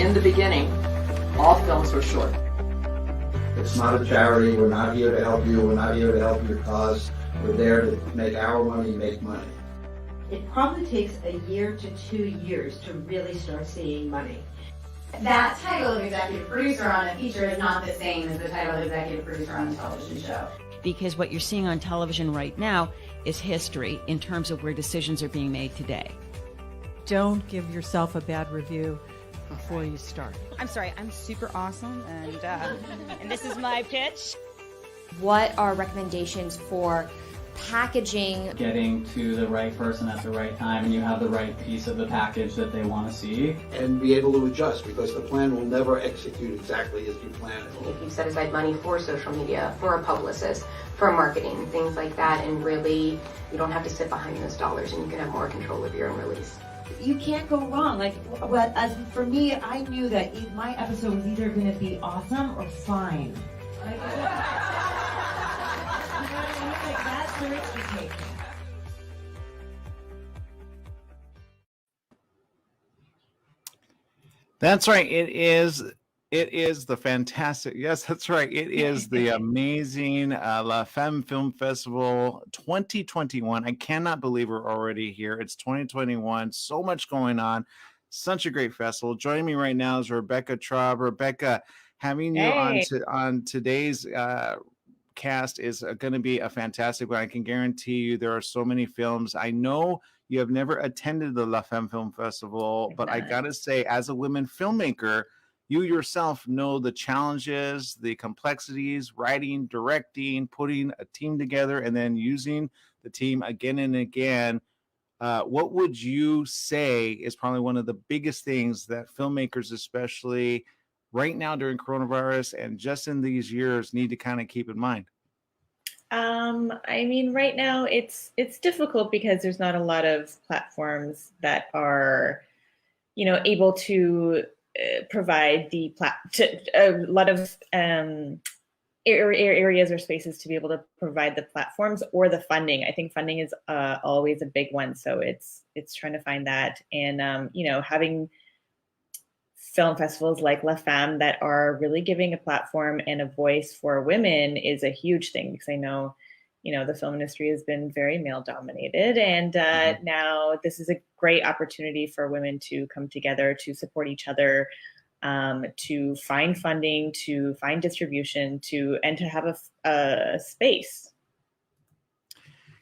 in the beginning, all films were short. It's not a charity. We're not here to help you. We're not here to help your cause. We're there to make our money make money. It probably takes a year to 2 years to really start seeing money. That title of executive producer on a feature is not the same as the title of executive producer on a television show. Because what you're seeing on television right now is history in terms of where decisions are being made today. Don't give yourself a bad review before you start. I'm sorry, I'm super awesome, and this is my pitch. What are recommendations for packaging? Getting to the right person at the right time, and you have the right piece of the package that they want to see. And be able to adjust, because the plan will never execute exactly as you plan it. If you set aside money for social media, for a publicist, for marketing, things like that, and really you don't have to sit behind those dollars and you can have more control of your own release. You can't go wrong. Like, as for me, I knew that my episode was either going to be awesome or fine. Like, that's the risk you're taking. That's right. It is the fantastic. Yes, that's right. It is the amazing La Femme Film Festival 2021. I cannot believe we're already here. It's 2021. So much going on. Such a great festival. Joining me right now is Rebecca Trub. Rebecca, having you on today's cast is going to be a fantastic one. I can guarantee you there are so many films. I know you have never attended the La Femme Film Festival, but I got to say, as a women filmmaker, you yourself know the challenges, the complexities, writing, directing, putting a team together, and then using the team again and again. What would you say is probably one of the biggest things that filmmakers, especially right now during coronavirus and just in these years, need to kind of keep in mind? I mean, right now it's difficult because there's not a lot of platforms that are, able to provide a lot of areas or spaces to be able to provide the platforms or the funding. I think funding is always a big one, so it's trying to find that, and having film festivals like La Femme that are really giving a platform and a voice for women is a huge thing, because I know the film industry has been very male dominated, and now this is a great opportunity for women to come together, to support each other, to find funding, to find distribution, and to have a space.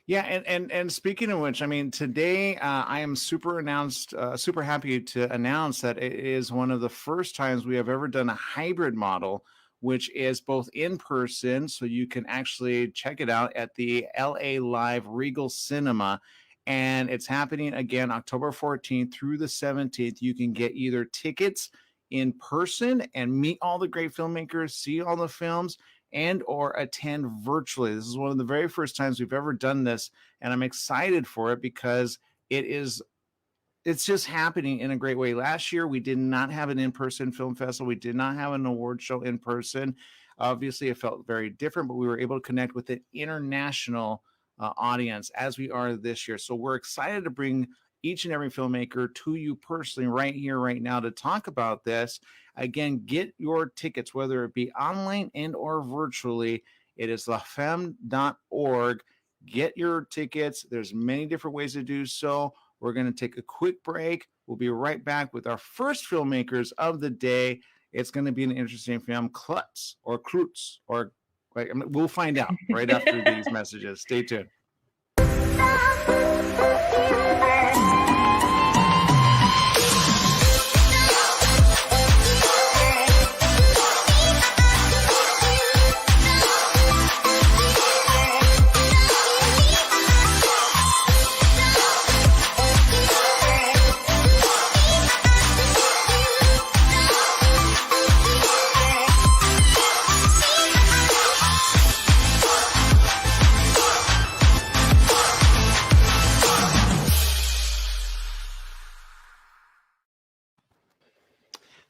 Yeah, and speaking of which, I mean, today I am super happy to announce that it is one of the first times we have ever done a hybrid model, which is both in person, so you can actually check it out at the LA Live Regal Cinema, and it's happening again October 14th through the 17th. You can get either tickets in person and meet all the great filmmakers, see all the films, and or attend virtually. This is one of the very first times we've ever done this, and I'm excited for it because it's just happening in a great way. Last year, we did not have an in-person film festival. We did not have an award show in person. Obviously, it felt very different, but we were able to connect with an international audience as we are this year. So we're excited to bring each and every filmmaker to you personally right here, right now, to talk about this. Again, get your tickets, whether it be online and or virtually. It is lafemme.org. Get your tickets. There's many different ways to do so. We're going to take a quick break. We'll be right back with our first filmmakers of the day. It's going to be an interesting film, Klautz or Klautz, or we'll find out right after these messages. Stay tuned.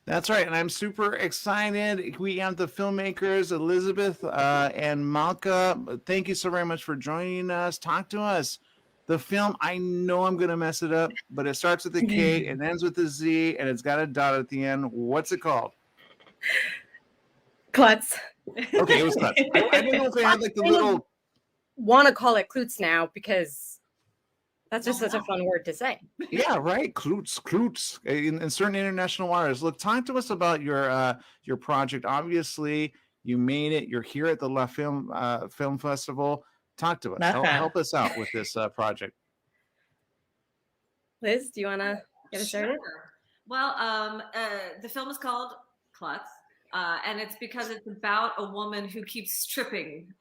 That's right, and I'm super excited. We have the filmmakers, Elizabeth and Malka. Thank you so very much for joining us. Talk to us. The film, I know I'm going to mess it up, but it starts with a K and ends with a Z, and it's got a dot at the end. What's it called? Klautz. Okay, it was Klautz. I didn't know if they had like the little. Want to call it Klautz now because that's just such a fun word to say. Yeah, right. Klautz. In certain international waters. Look, talk to us about your project. Obviously, you made it. You're here at the La Film Film Festival. Talk to us. Help us out with this project. Liz, do you want to get us started? Well, the film is called Klautz, and it's because it's about a woman who keeps tripping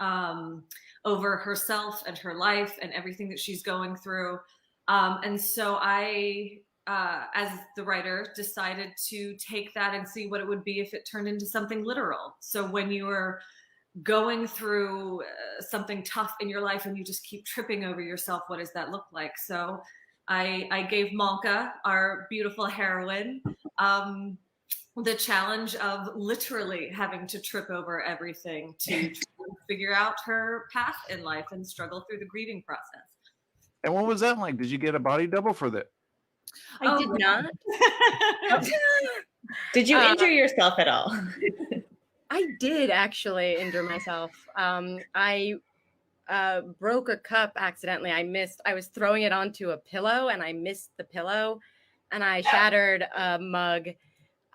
over herself and her life and everything that she's going through. And so I, as the writer, decided to take that and see what it would be if it turned into something literal. So when you are going through something tough in your life and you just keep tripping over yourself, what does that look like? So I gave Malka, our beautiful heroine, the challenge of literally having to trip over everything to figure out her path in life and struggle through the grieving process. And what was that like? Did you get a body double for that? I did not. Did you injure yourself at all? I did actually injure myself. I broke a cup accidentally. I was throwing it onto a pillow and I missed the pillow and I shattered a mug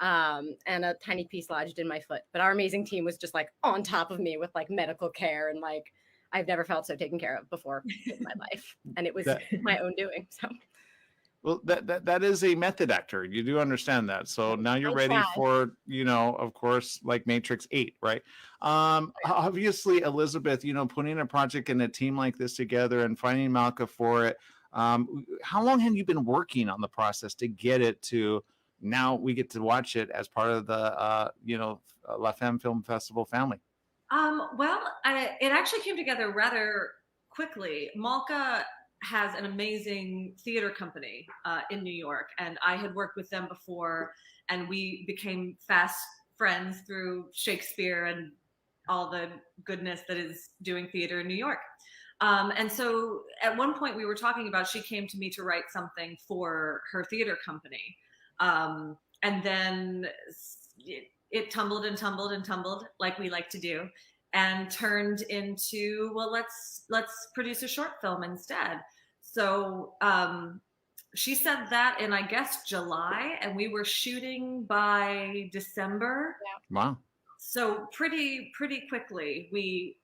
and a tiny piece lodged in my foot. But our amazing team was just like on top of me with like medical care and like I've never felt so taken care of before in my life. And it was my own doing. So well, that is a method actor. You do understand that. So now you're ready for, of course, like Matrix 8, right? Obviously, Elizabeth, putting a project and a team like this together and finding Malka for it. How long have you been working on the process to get it to now we get to watch it as part of the, La Femme Film Festival family? It actually came together rather quickly. Malka has an amazing theater company in New York, and I had worked with them before, and we became fast friends through Shakespeare and all the goodness that is doing theater in New York. And so at one point we were talking about, she came to me to write something for her theater company. And then it tumbled and tumbled and tumbled like we like to do, and turned into, well, let's produce a short film instead. So she said that in, I guess, July, and we were shooting by December. Wow. So pretty quickly, we,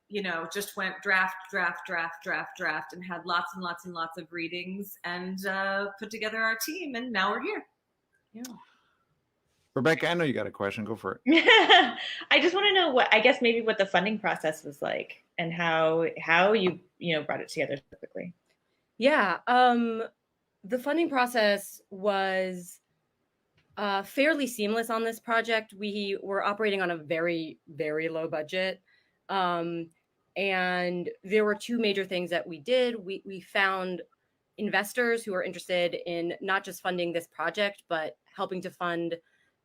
just went draft, and had lots and lots and lots of readings and put together our team, and now we're here. Yeah. Rebecca, I know you got a question. Go for it. I just want to know what the funding process was like and how you brought it together so quickly. Yeah, the funding process was fairly seamless on this project. We were operating on a very, very low budget. And there were two major things that we did. We found investors who are interested in not just funding this project, but helping to fund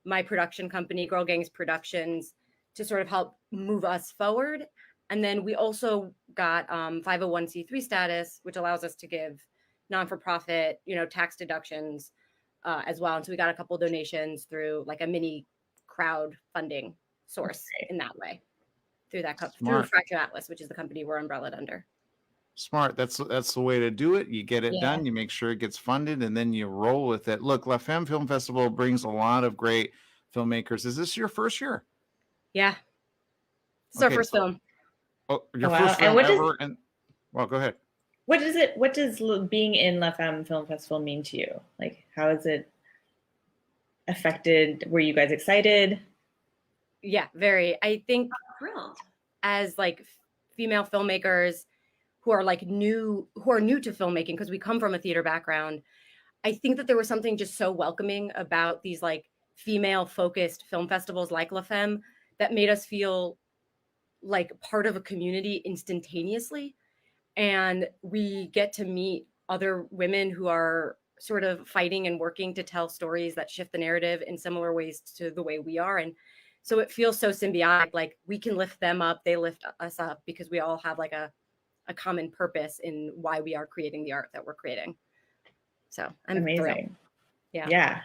my production company, Girl Gangs Productions, to sort of help move us forward. And then we also got 501c3 status, which allows us to give non-for-profit, tax deductions as well. And so we got a couple donations through like a mini crowdfunding source in that way, through Fracture Atlas, which is the company we're umbrellaed under. Smart. That's the way to do it. You get it done. You make sure it gets funded, and then you roll with it. Look, La Femme Film Festival brings a lot of great filmmakers. Is this your first year? Yeah, it's our first film. Oh, your first film ever? Well, go ahead. What does being in La Femme Film Festival mean to you? Like, how has it affected? Were you guys excited? Yeah, very. I think thrilled as like female filmmakers who are new to filmmaking, because we come from a theater background. I think that there was something just so welcoming about these like female focused film festivals like La Femme that made us feel like part of a community instantaneously. And we get to meet other women who are sort of fighting and working to tell stories that shift the narrative in similar ways to the way we are. And so it feels so symbiotic, like we can lift them up, they lift us up, because we all have like a a common purpose in why we are creating the art that we're creating. So I'm Amazing. thrilled. Yeah. Yeah.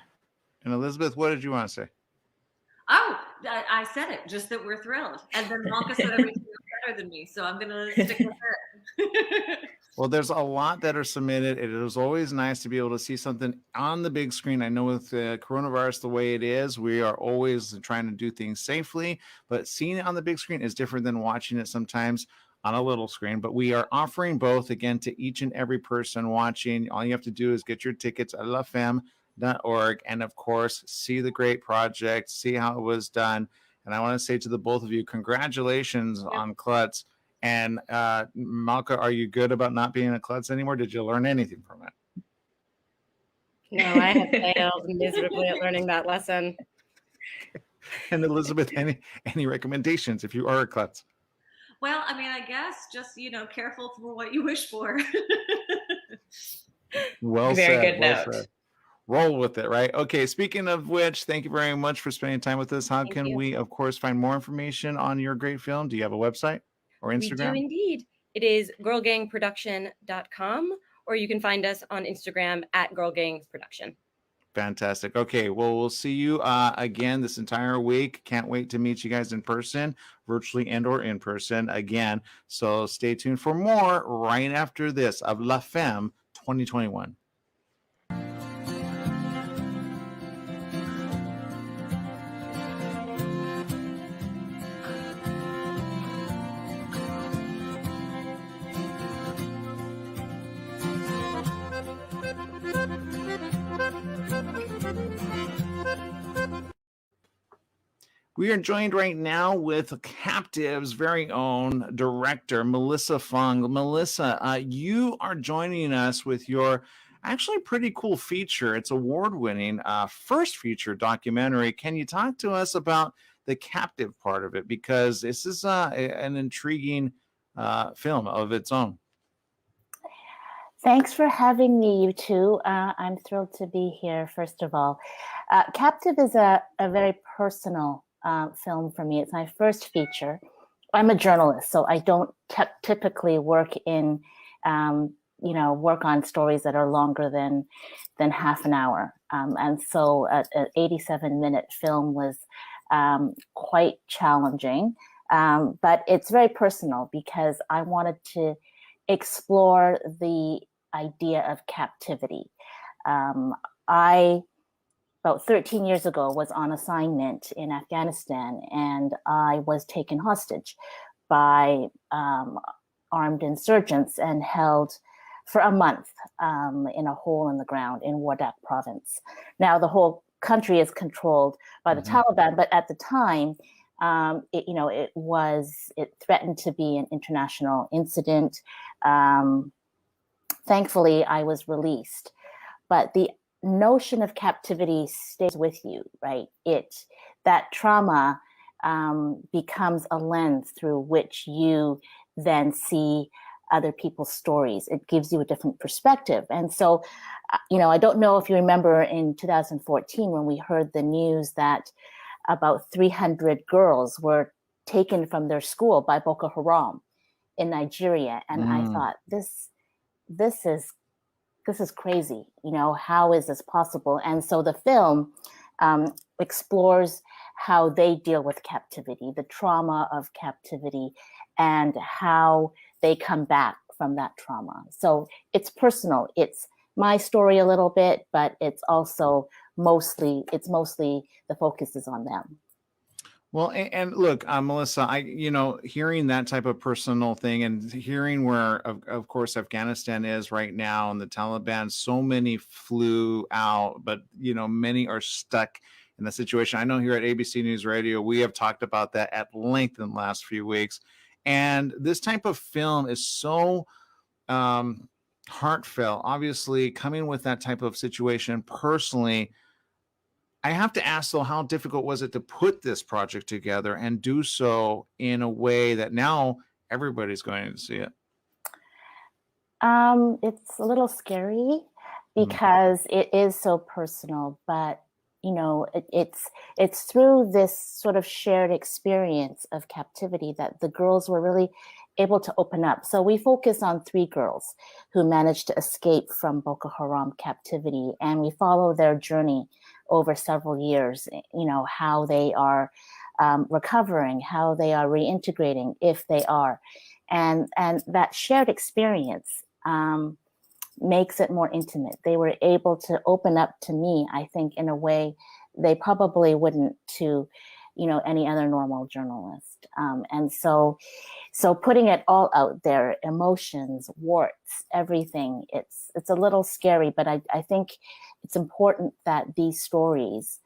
And Elizabeth, what did you want to say? Oh, I said it, just that we're thrilled. And then Malka said everything was better than me, so I'm going to stick with her. Well, there's a lot that are submitted. It is always nice to be able to see something on the big screen. I know with coronavirus the way it is, we are always trying to do things safely, but seeing it on the big screen is different than watching it sometimes on a little screen. But we are offering both, again, to each and every person watching. All you have to do is get your tickets at lafemme.org and, of course, see the great project, see how it was done. And I want to say to the both of you, congratulations on Klautz. And Malka, are you good about not being a klutz anymore? Did you learn anything from it? No, I have failed miserably at learning that lesson. And Elizabeth, any recommendations if you are a klutz? Well, I mean, I guess just, careful for what you wish for. Well Very said. good Well note. said. Roll with it, right? Okay, speaking of which, thank you very much for spending time with us. How can we, of course, find more information on your great film? Do you have a website or Instagram? We do indeed. It is girlgangproduction.com, or you can find us on Instagram at girlgangsproduction. Fantastic. Okay, well, we'll see you again this entire week. Can't wait to meet you guys in person, virtually and or in person again. So stay tuned for more right after this of La Femme 2021. We are joined right now with Captive's very own director, Melissa Fung. Melissa, you are joining us with your actually pretty cool feature. It's award-winning first feature documentary. Can you talk to us about the Captive part of it? Because this is an intriguing film of its own. Thanks for having me, you two. I'm thrilled to be here, first of all. Captive is a very personal film for me. It's my first feature. I'm a journalist, so I don't typically work in, work on stories that are longer than half an hour. And so an 87-minute film was quite challenging, but it's very personal because I wanted to explore the idea of captivity. I about 13 years ago was on assignment in Afghanistan, and I was taken hostage by armed insurgents and held for a month in a hole in the ground in Wardak province. Now the whole country is controlled by the Taliban, but at the time it threatened to be an international incident. Thankfully, I was released, but the notion of captivity stays with you, right? That trauma becomes a lens through which you then see other people's stories. It gives you a different perspective. And so, I don't know if you remember in 2014 when we heard the news that about 300 girls were taken from their school by Boko Haram in Nigeria. And I thought, this is crazy. How is this possible? And so the film explores how they deal with captivity, the trauma of captivity, and how they come back from that trauma. So it's personal. It's my story a little bit, but it's also mostly the focus is on them. Well, and look, Melissa, hearing that type of personal thing and hearing where, of course, Afghanistan is right now and the Taliban, so many flew out, but, many are stuck in the situation. I know here at ABC News Radio, we have talked about that at length in the last few weeks. And this type of film is so heartfelt, obviously, coming with that type of situation personally. I have to ask, though, how difficult was it to put this project together and do so in a way that now everybody's going to see it? It's a little scary because it is so personal, but it's through this sort of shared experience of captivity that the girls were really able to open up. So we focus on 3 girls who managed to escape from Boko Haram captivity, and we follow their journey over several years, how they are recovering, how they are reintegrating, if they are. And that shared experience makes it more intimate. They were able to open up to me, I think, in a way they probably wouldn't to, any other normal journalist. And so putting it all out there, emotions, warts, everything, it's a little scary, but I think it's important that these stories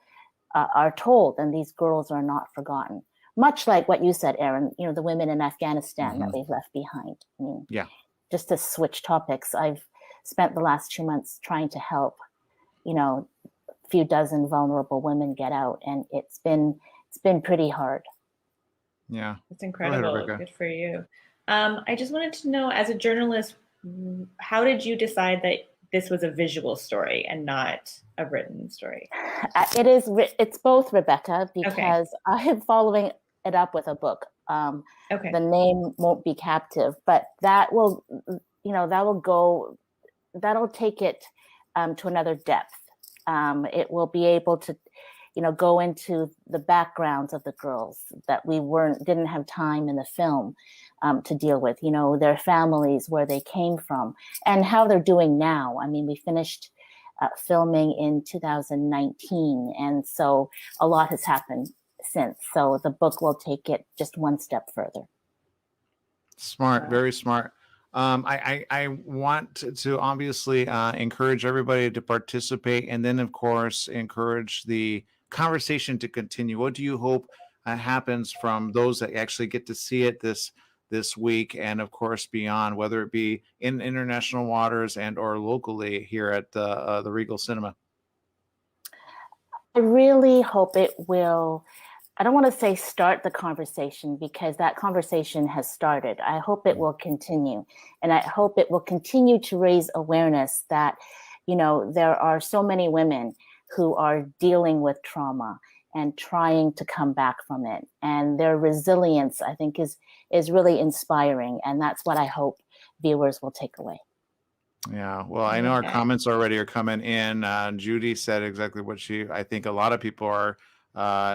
are told and these girls are not forgotten. Much like what you said, Aaron, the women in Afghanistan that we've left behind. I mean, just to switch topics, I've spent the last 2 months trying to help, a few dozen vulnerable women get out, and it's been pretty hard. Yeah. It's incredible. Good for you. I just wanted to know, as a journalist, how did you decide that this was a visual story and not a written story? It's both, Rebecca, because I am following it up with a book. The name won't be Captive, but that'll take it to another depth. It will be able to, go into the backgrounds of the girls that we didn't have time in the film to deal with, their families, where they came from, and how they're doing now. I mean, we finished filming in 2019, and so a lot has happened since. So the book will take it just one step further. Smart, very smart. I want to obviously encourage everybody to participate, and then of course encourage the conversation to continue. What do you hope happens from those that actually get to see it this week, and of course beyond, whether it be in international waters and or locally here at the Regal Cinema? I really hope it will. I don't want to say start the conversation, because that conversation has started. I hope it will continue. And I hope it will continue to raise awareness that, there are so many women who are dealing with trauma and trying to come back from it. And their resilience, I think, is really inspiring. And that's what I hope viewers will take away. Yeah, well, I know our comments already are coming in. Judy said exactly what I think a lot of people are,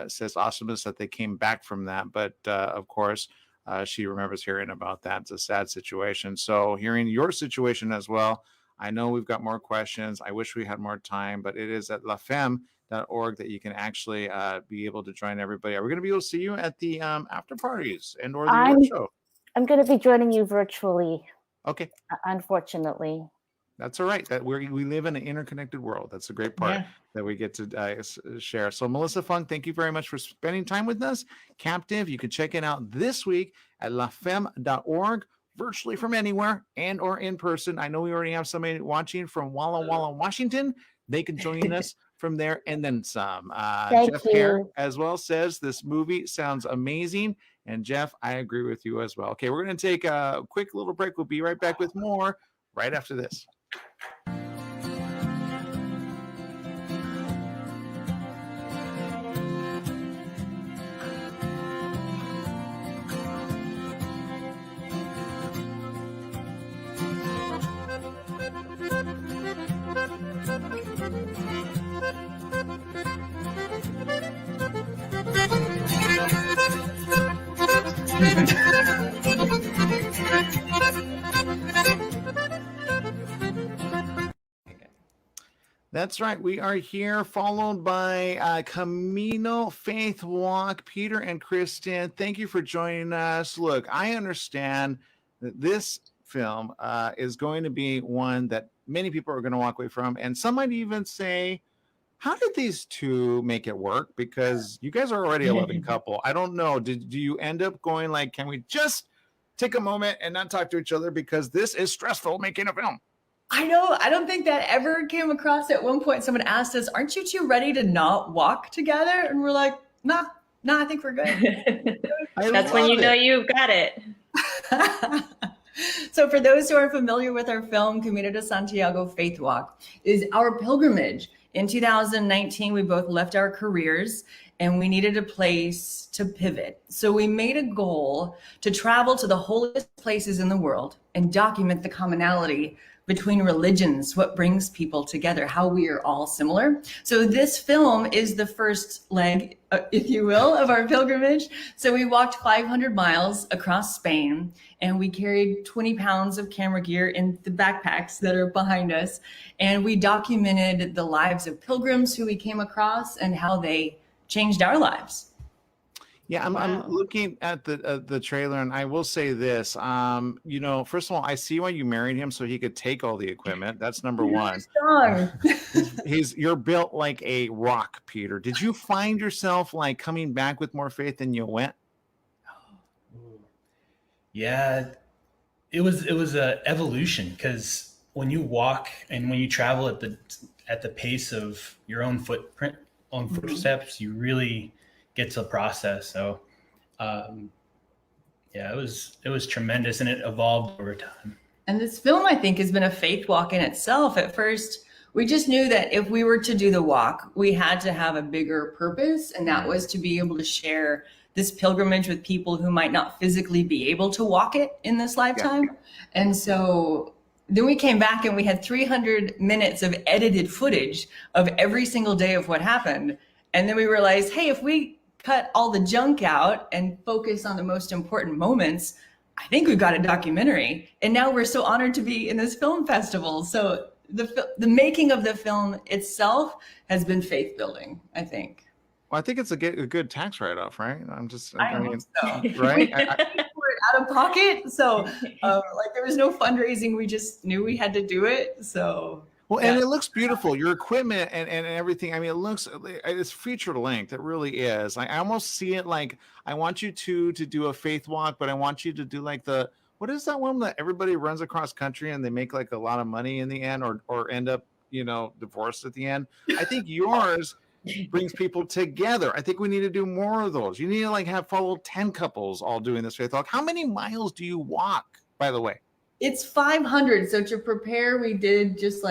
says awesomeness that they came back from that. But of course, she remembers hearing about that. It's a sad situation. So hearing your situation as well, I know we've got more questions. I wish we had more time, but it is at lafemme.org that you can actually be able to join everybody. Are we going to be able to see you at the after parties and or the award show? I'm going to be joining you virtually. Okay. Unfortunately. That's all right. That we live in an interconnected world. That's a great part that we get to share. So Melissa Fung, thank you very much for spending time with us. Captive, you can check it out this week at lafemme.org, virtually from anywhere and or in person. I know we already have somebody watching from Walla Walla, Washington. They can join us from there and then some. Jeff Hare as well says this movie sounds amazing. And Jeff, I agree with you as well. Okay, we're going to take a quick little break. We'll be right back with more right after this. That's right. We are here, followed by Camino Faith Walk. Peter and Kristen, thank you for joining us. Look, I understand that this film is going to be one that many people are going to walk away from, and some might even say, how did these two make it work? Because you guys are already a loving couple. I don't know. Do you end up going like, can we just take a moment and not talk to each other because this is stressful making a film? I know. I don't think that ever came across. At one point, someone asked us, aren't you two ready to not walk together? And we're like, nah, I think we're good. That's when you know you've got it. So for those who are familiar with our film, Camino de Santiago Faith Walk is our pilgrimage. In 2019, we both left our careers and we needed a place to pivot. So we made a goal to travel to the holiest places in the world and document the commonality between religions, what brings people together, how we are all similar. So this film is the first leg, if you will, of our pilgrimage. So we walked 500 miles across Spain and we carried 20 pounds of camera gear in the backpacks that are behind us. And we documented the lives of pilgrims who we came across and how they changed our lives. Yeah, I'm looking at the trailer, and I will say this. First of all, I see why you married him so he could take all the equipment. That's number one. Strong. You're built like a rock, Peter. Did you find yourself like coming back with more faith than you went? Yeah, it was a evolution, because when you walk and when you travel at the pace of your own footsteps, you really get to process. So it was tremendous, and it evolved over time. And this film, I think, has been a faith walk in itself. At first, we just knew that if we were to do the walk, we had to have a bigger purpose, and that was to be able to share this pilgrimage with people who might not physically be able to walk it in this lifetime. Yeah. And so then we came back and we had 300 minutes of edited footage of every single day of what happened. And then we realized, hey, if we cut all the junk out and focus on the most important moments, I think we've got a documentary. And now we're so honored to be in this film festival. So the making of the film itself has been faith building, I think. Well, I think it's a good tax write-off, right? I mean, so. Right? I paid for it out of pocket. So there was no fundraising. We just knew we had to do it. So. Well, and it looks beautiful. Your equipment and everything. I mean, it's feature length. It really is. I almost see it like I want you to do a faith walk, but I want you to do like what is that one that everybody runs across country and they make like a lot of money in the end or end up, divorced at the end. I think yours brings people together. I think we need to do more of those. You need to follow 10 couples all doing this faith walk. How many miles do you walk, by the way? It's 500. So to prepare, we did just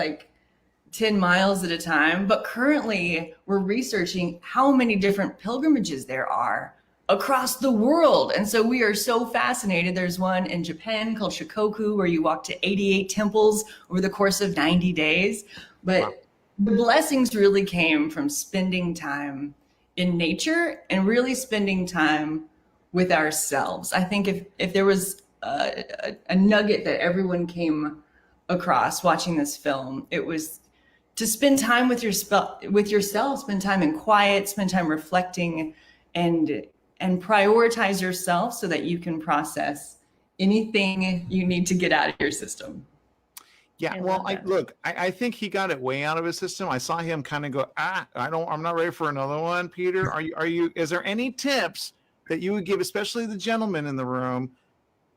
10 miles at a time. But currently, we're researching how many different pilgrimages there are across the world. And so we are so fascinated. There's one in Japan called Shikoku, where you walk to 88 temples over the course of 90 days. But wow. The blessings really came from spending time in nature and really spending time with ourselves. I think if there was a nugget that everyone came across watching this film, it was to spend time with yourself, spend time in quiet, spend time reflecting, and prioritize yourself so that you can process anything you need to get out of your system. Yeah, well, I think he got it way out of his system. I saw him kind of go, I'm not ready for another one. Peter, is there any tips that you would give, especially the gentlemen in the room,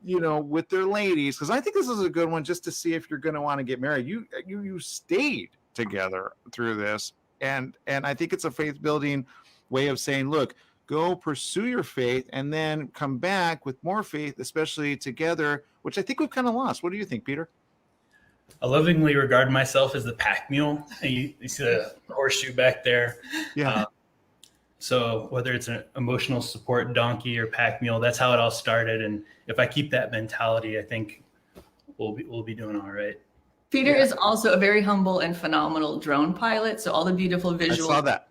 with their ladies? Because I think this is a good one just to see if you're going to want to get married. You stayed together through this, and I think it's a faith building way of saying, look, go pursue your faith and then come back with more faith, especially together, which I think we've kind of lost. What do you think, Peter? I lovingly regard myself as the pack mule. You see the horseshoe back there. Yeah. So whether it's an emotional support donkey or pack mule, that's how it all started. And if I keep that mentality, I think we'll be doing all right. Peter is also a very humble and phenomenal drone pilot. So all the beautiful visuals. I saw that.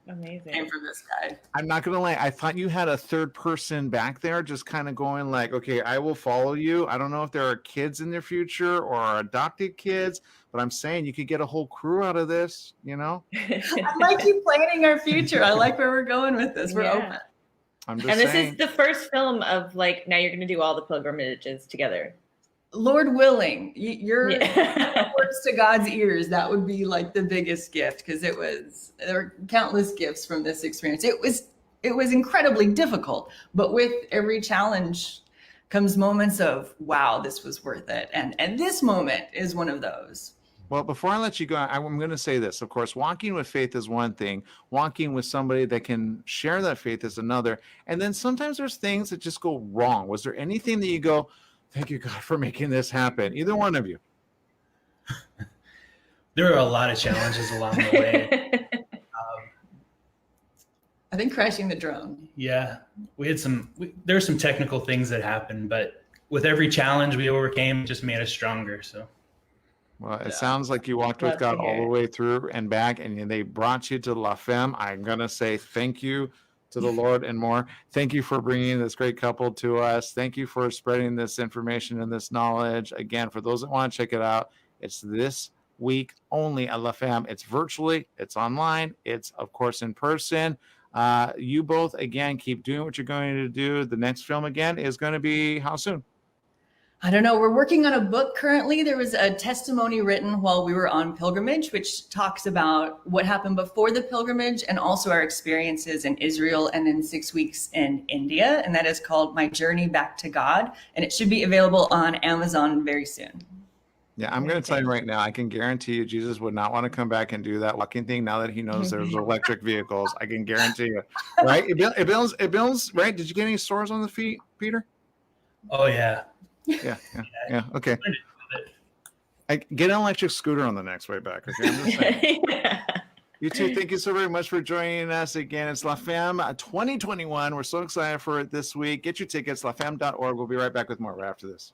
Amazing. Came from this guy. I'm not going to lie. I thought you had a third person back there just kind of going like, okay, I will follow you. I don't know if there are kids in their future or adopted kids, but I'm saying you could get a whole crew out of this, I like you planning our future. I like where we're going with this. We're open. I'm just saying. This is the first film of now you're going to do all the pilgrimages together. Lord willing, your words to God's ears, that would be the biggest gift, because there were countless gifts from this experience. It was incredibly difficult, but with every challenge comes moments of, wow, this was worth it. And this moment is one of those. Well, before I let you go, I'm going to say this. Of course, walking with faith is one thing. Walking with somebody that can share that faith is another. And then sometimes there's things that just go wrong. Was there anything that you go, Thank you, God, for making this happen. Either one of you. There were a lot of challenges along the way. I think crashing the drone. Yeah, we had there were some technical things that happened, but with every challenge we overcame, it just made us stronger. So, well, it sounds like you walked with God all the way through and back, and they brought you to La Femme. I'm gonna say thank you to the Lord and more. Thank you for bringing this great couple to us. Thank you for spreading this information and this knowledge. Again, for those that want to check it out, it's this week only at La Femme. It's virtually, it's online, it's of course in person. You both, again, keep doing what you're going to do. The next film, again, is going to be how soon? I don't know. We're working on a book currently. There was a testimony written while we were on pilgrimage, which talks about what happened before the pilgrimage and also our experiences in Israel and in 6 weeks in India. And that is called My Journey Back to God. And it should be available on Amazon very soon. Yeah, I'm going to tell you right now, I can guarantee you Jesus would not want to come back and do that walking thing now that he knows there's electric vehicles. I can guarantee you. Right? It builds, right? Did you get any sores on the feet, Peter? Oh, yeah. Yeah. Okay. Get an electric scooter on the next way back. Okay, I'm just saying. You two, thank you so very much for joining us again. It's La Femme 2021. We're so excited for it this week. Get your tickets, lafemme.org. We'll be right back with more right after this.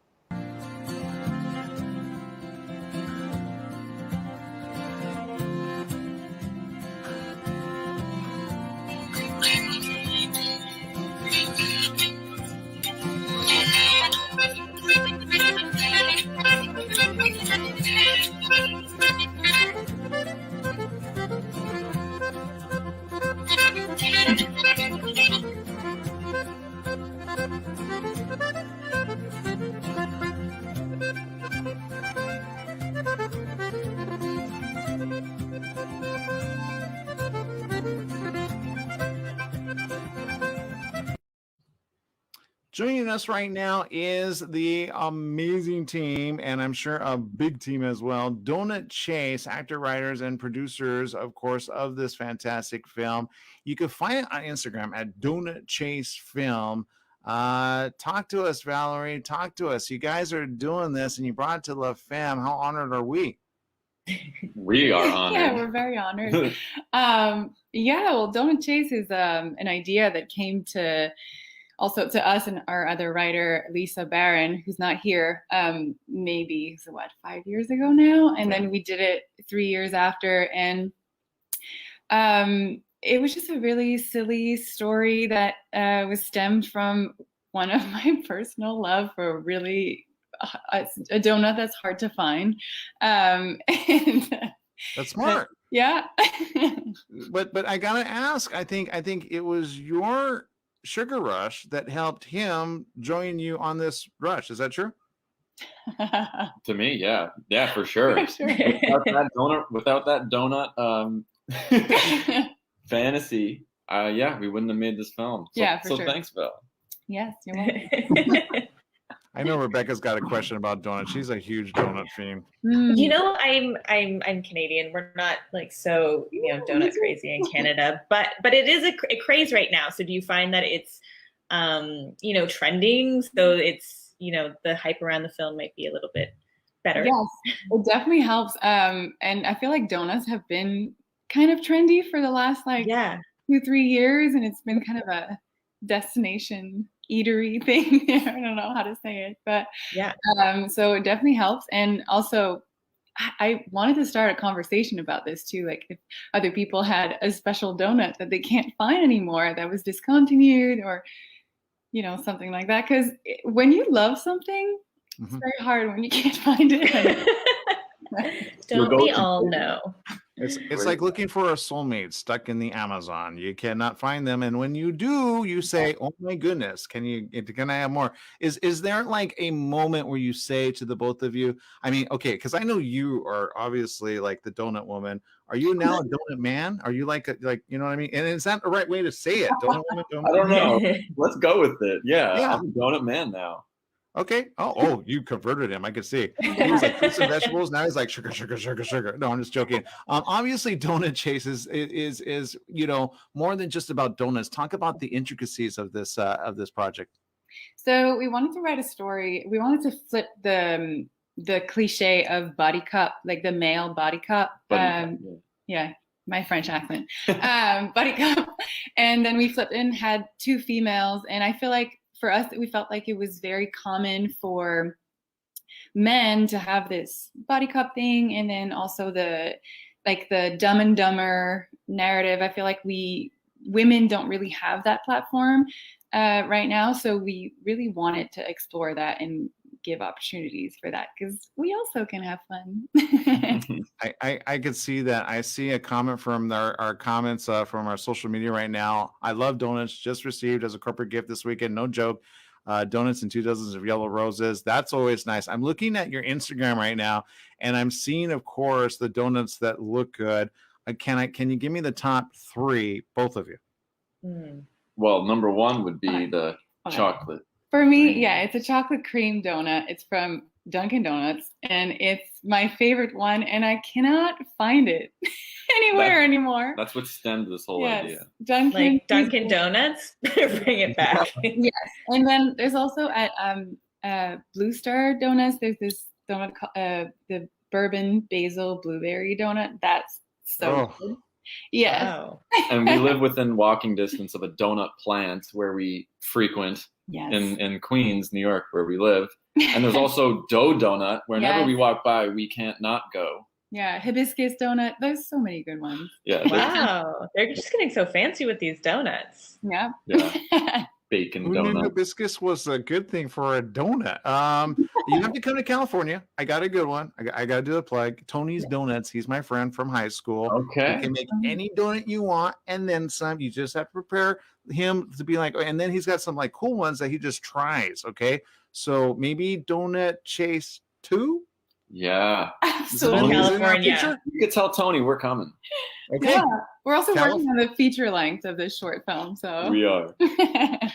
Joining us right now is the amazing team, and I'm sure a big team as well. Donut Chase, actor, writers, and producers, of course, of this fantastic film. You can find it on Instagram at Donut Chase Film. Talk to us, Valerie. Talk to us. You guys are doing this, and you brought it to La Femme. How honored are we? We are honored. Yeah, we're very honored. Well, Donut Chase is an idea that came to us and our other writer, Lisa Barron, who's not here, maybe 5 years ago now. And then we did it 3 years after. And it was just a really silly story that was stemmed from one of my personal love for really a donut that's hard to find. That's smart. Yeah. but I gotta ask, I think it was your sugar rush that helped him join you on this rush. Is that true? To me, yeah, for sure. Without that donut fantasy, we wouldn't have made this film. So sure. Thanks, Bill. Yes, you're welcome. I know Rebecca's got a question about donuts. She's a huge donut fiend. You know, I'm Canadian. We're not so donut crazy in Canada, but it is a craze right now. So do you find that it's trending? So it's the hype around the film might be a little bit better. Yes, it definitely helps. And I feel like donuts have been kind of trendy for the last 2-3 years, and it's been kind of a destination eatery thing. I don't know how to say it, but so it definitely helps. And also I wanted to start a conversation about this too, like if other people had a special donut that they can't find anymore that was discontinued or something like that, because when you love something, it's very hard when you can't find it. Don't we all know? It's like looking for a soulmate stuck in the Amazon. You cannot find them, and when you do, you say, "Oh my goodness, can I have more?" Is there like a moment where you say to the both of you? I mean, okay, because I know you are obviously like the donut woman. Are you now a donut man? Are you like you know what I mean? And is that the right way to say it? Donut woman, donut I don't man? know. Let's go with it. Yeah, I'm a donut man now. Okay. Oh, you converted him. I could see. He was like fruits and vegetables. Now he's like sugar, sugar, sugar, sugar. No, I'm just joking. Obviously, Donut Chase is more than just about donuts. Talk about the intricacies of this project. So we wanted to write a story. We wanted to flip the cliche of body cup, like the male body cup. Yeah, my French accent. Body cup. And then we flipped and had two females. And I feel like for us, we felt like it was very common for men to have this body cup thing, and then also the Dumb and Dumber narrative. I feel like women don't really have that platform right now, so we really wanted to explore that and give opportunities for that, because we also can have fun. I could see that. I see a comment from our comments from our social media right now. I love donuts, just received as a corporate gift this weekend. No joke. Donuts and 2 dozens of yellow roses. That's always nice. I'm looking at your Instagram right now, and I'm seeing, of course, the donuts that look good. Can you give me the top 3, both of you? Well, number 1 would be the chocolate. For me, yeah, it's a chocolate cream donut. It's from Dunkin' Donuts, and it's my favorite one, and I cannot find it anywhere anymore. That's what stemmed this whole idea. Dunkin' Donuts, bring it back. Yes, and then there's also at Blue Star Donuts. There's this donut called the bourbon basil blueberry donut. That's so good. Yeah. Wow. And we live within walking distance of a donut plant where we frequent in Queens, New York, where we live. And there's also Dough Donut. Whenever we walk by, we can't not go. Yeah, hibiscus donut. There's so many good ones. Yeah. Wow. They're just getting so fancy with these donuts. Yeah. Bacon Who knew donut. hibiscus was a good thing for a donut? You have to come to California. I got a good one. I got to do the plug. Tony's Donuts. He's my friend from high school. Okay. You can make any donut you want and then some. You just have to prepare him to be like, and then he's got some like cool ones that he just tries. Okay. So maybe Donut Chase 2? Yeah. Absolutely. California. You could tell Tony we're coming. Okay. Yeah. We're also working on the feature length of this short film. So We are.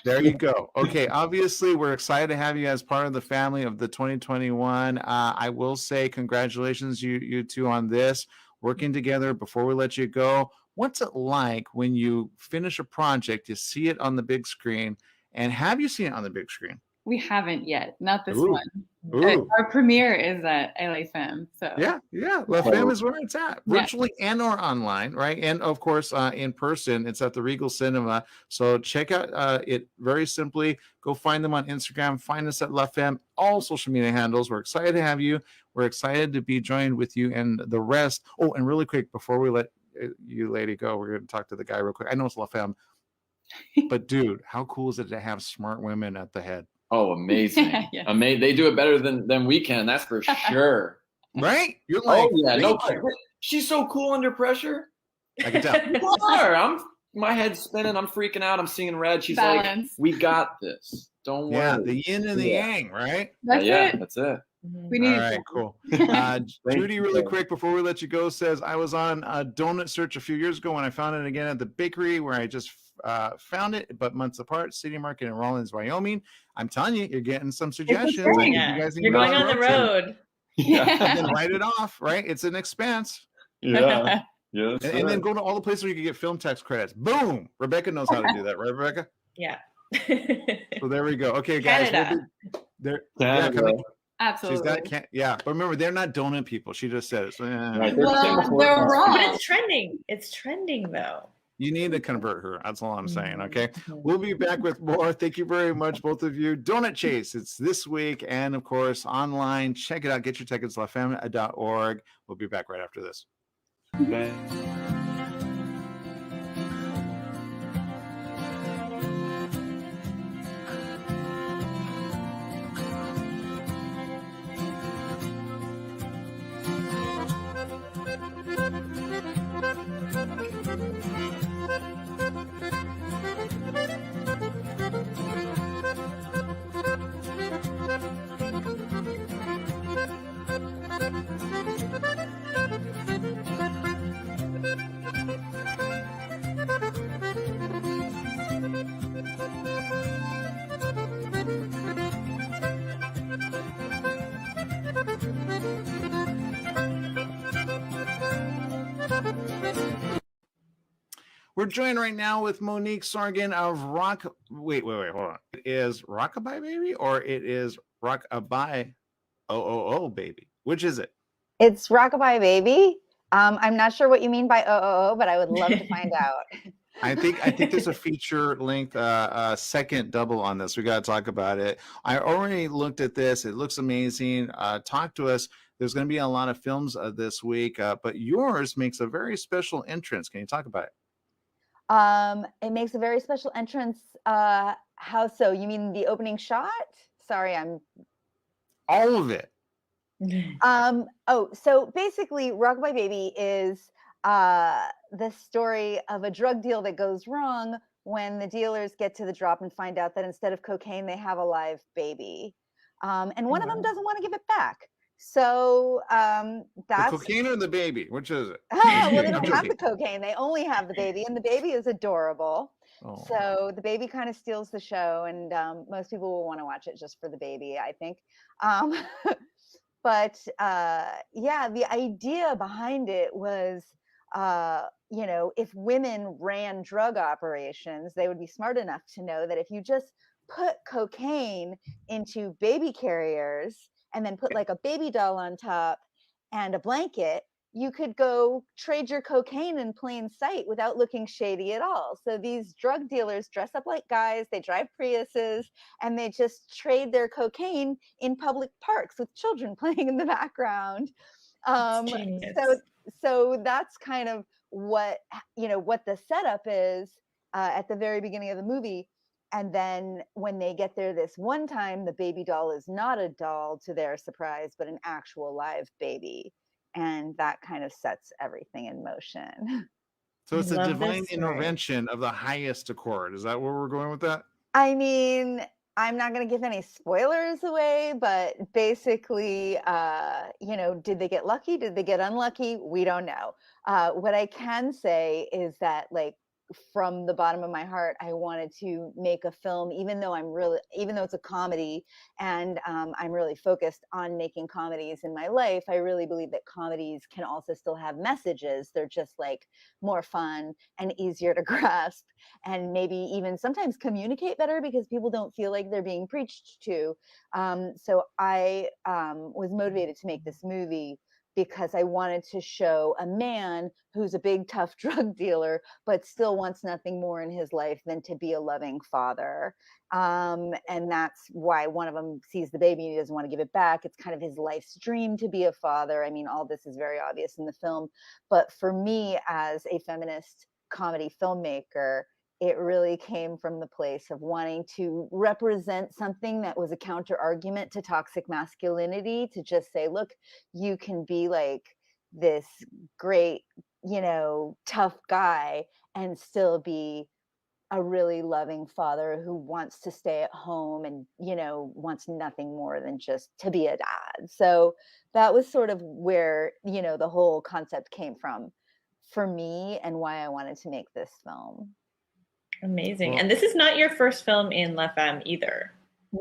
There you go. Okay. Obviously, we're excited to have you as part of the family of the 2021. I will say congratulations, you two, on this. Working together. Before we let you go, what's it like when you finish a project, you see it on the big screen, and have you seen it on the big screen? we haven't yet. Not this Ooh. one. Ooh. Our premiere is at LA Femme. So Yeah, La Femme is where it's at, virtually and or online, right? And of course, in person, it's at the Regal Cinema. So check out it very simply. Go find them on Instagram. Find us at La Femme, all social media handles. We're excited to have you. We're excited to be joined with you and the rest. Oh, and really quick, before we let you lady go, we're going to talk to the guy real quick. I know it's La Femme, but dude, how cool is it to have smart women at the head? Oh, amazing. Yes. They do it better than we can. That's for sure. Right? You're like, oh, yeah. No, she's so cool under pressure. I can tell. You are. My head's spinning. I'm freaking out. I'm seeing red. She's Balance. like, we got this. Don't worry. Yeah, the yin and the yang, right? That's it. That's it. We need All right, cool. Judy, really quick before we let you go, says, I was on a donut search a few years ago when I found it again at the bakery where I just found it, but months apart, City Market in Rawlins, Wyoming. I'm telling you, you're getting some suggestions. Yeah. You're going on the road. Yeah. And then write it off, right? It's an expense. Yeah. Yeah. And then go to all the places where you can get film tax credits. Boom. Rebecca knows how to do that, right, Rebecca? Yeah. So there we go. Okay, guys. Canada. Canada. Absolutely. But remember, they're not donut people. She just said it. So, Well, they're wrong. But it's trending. It's trending though. You need to convert her. That's all I'm saying. Okay. We'll be back with more. Thank you very much, both of you. Donut Chase. It's this week. And of course, online. Check it out. Get your tickets, lafemme.org. We'll be back right after this. Okay. We're joined right now with Monique Sorgan of Wait, hold on. It is Rockabye Baby or it is Rockabye Baby? Which is it? It's Rockabye Baby. I'm not sure what you mean by but I would love to find out. I think there's a feature length second double on this. We got to talk about it. I already looked at this. It looks amazing. Talk to us. There's going to be a lot of films this week, but yours makes a very special entrance. Can you talk about it? It makes a very special entrance. How so? You mean the opening shot? Sorry, I'm all of it. So basically, Rockabye Baby is the story of a drug deal that goes wrong when the dealers get to the drop and find out that instead of cocaine, they have a live baby. And one of them doesn't want to give it back. So that's the cocaine or the baby? Which is it? Well, they don't have the cocaine. They only have the baby, and the baby is adorable. Oh. So the baby kind of steals the show, and most people will want to watch it just for the baby, I think. But yeah, the idea behind it was, if women ran drug operations, they would be smart enough to know that if you just put cocaine into baby carriers and then put like a baby doll on top and a blanket, you could go trade your cocaine in plain sight without looking shady at all. So these drug dealers dress up like guys, they drive Priuses, and they just trade their cocaine in public parks with children playing in the background. So that's kind of what the setup is at the very beginning of the movie. And then when they get there this one time, the baby doll is not a doll to their surprise, but an actual live baby. And that kind of sets everything in motion. So it's a divine intervention of the highest accord. Is that where we're going with that? I mean, I'm not going to give any spoilers away, but basically, did they get lucky? Did they get unlucky? We don't know. What I can say is that, like, from the bottom of my heart, I wanted to make a film, even though it's a comedy, and I'm really focused on making comedies in my life. I really believe that comedies can also still have messages. They're just like more fun and easier to grasp, and maybe even sometimes communicate better because people don't feel like they're being preached to. So I was motivated to make this movie because I wanted to show a man who's a big, tough drug dealer, but still wants nothing more in his life than to be a loving father. And that's why one of them sees the baby and he doesn't want to give it back. It's kind of his life's dream to be a father. I mean, all this is very obvious in the film. But for me, as a feminist comedy filmmaker, it really came from the place of wanting to represent something that was a counter argument to toxic masculinity, to just say, look, you can be like this great, tough guy and still be a really loving father who wants to stay at home and, wants nothing more than just to be a dad. So that was sort of where, the whole concept came from for me and why I wanted to make this film. Amazing. Well, and this is not your first film in La Femme either.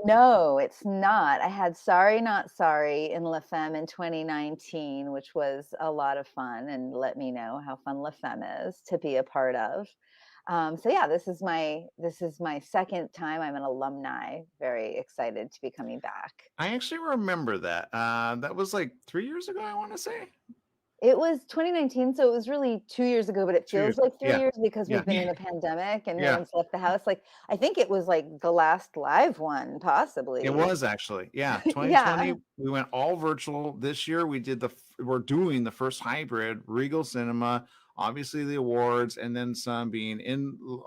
No, it's not. I had Sorry Not Sorry in La Femme in 2019, which was a lot of fun, and let me know how fun La Femme is to be a part of. So yeah, this is my second time. I'm an alumni. Very excited to be coming back. I actually remember that. That was like 3 years ago, I want to say. It was 2019, so it was really 2 years ago, but it feels like 3 years because we've been in a pandemic and no one's left the house. Like, I think it was like the last live one, possibly. It was actually, 2020. We went all virtual. This year we're doing the first hybrid, Regal Cinema, obviously the awards, and then some being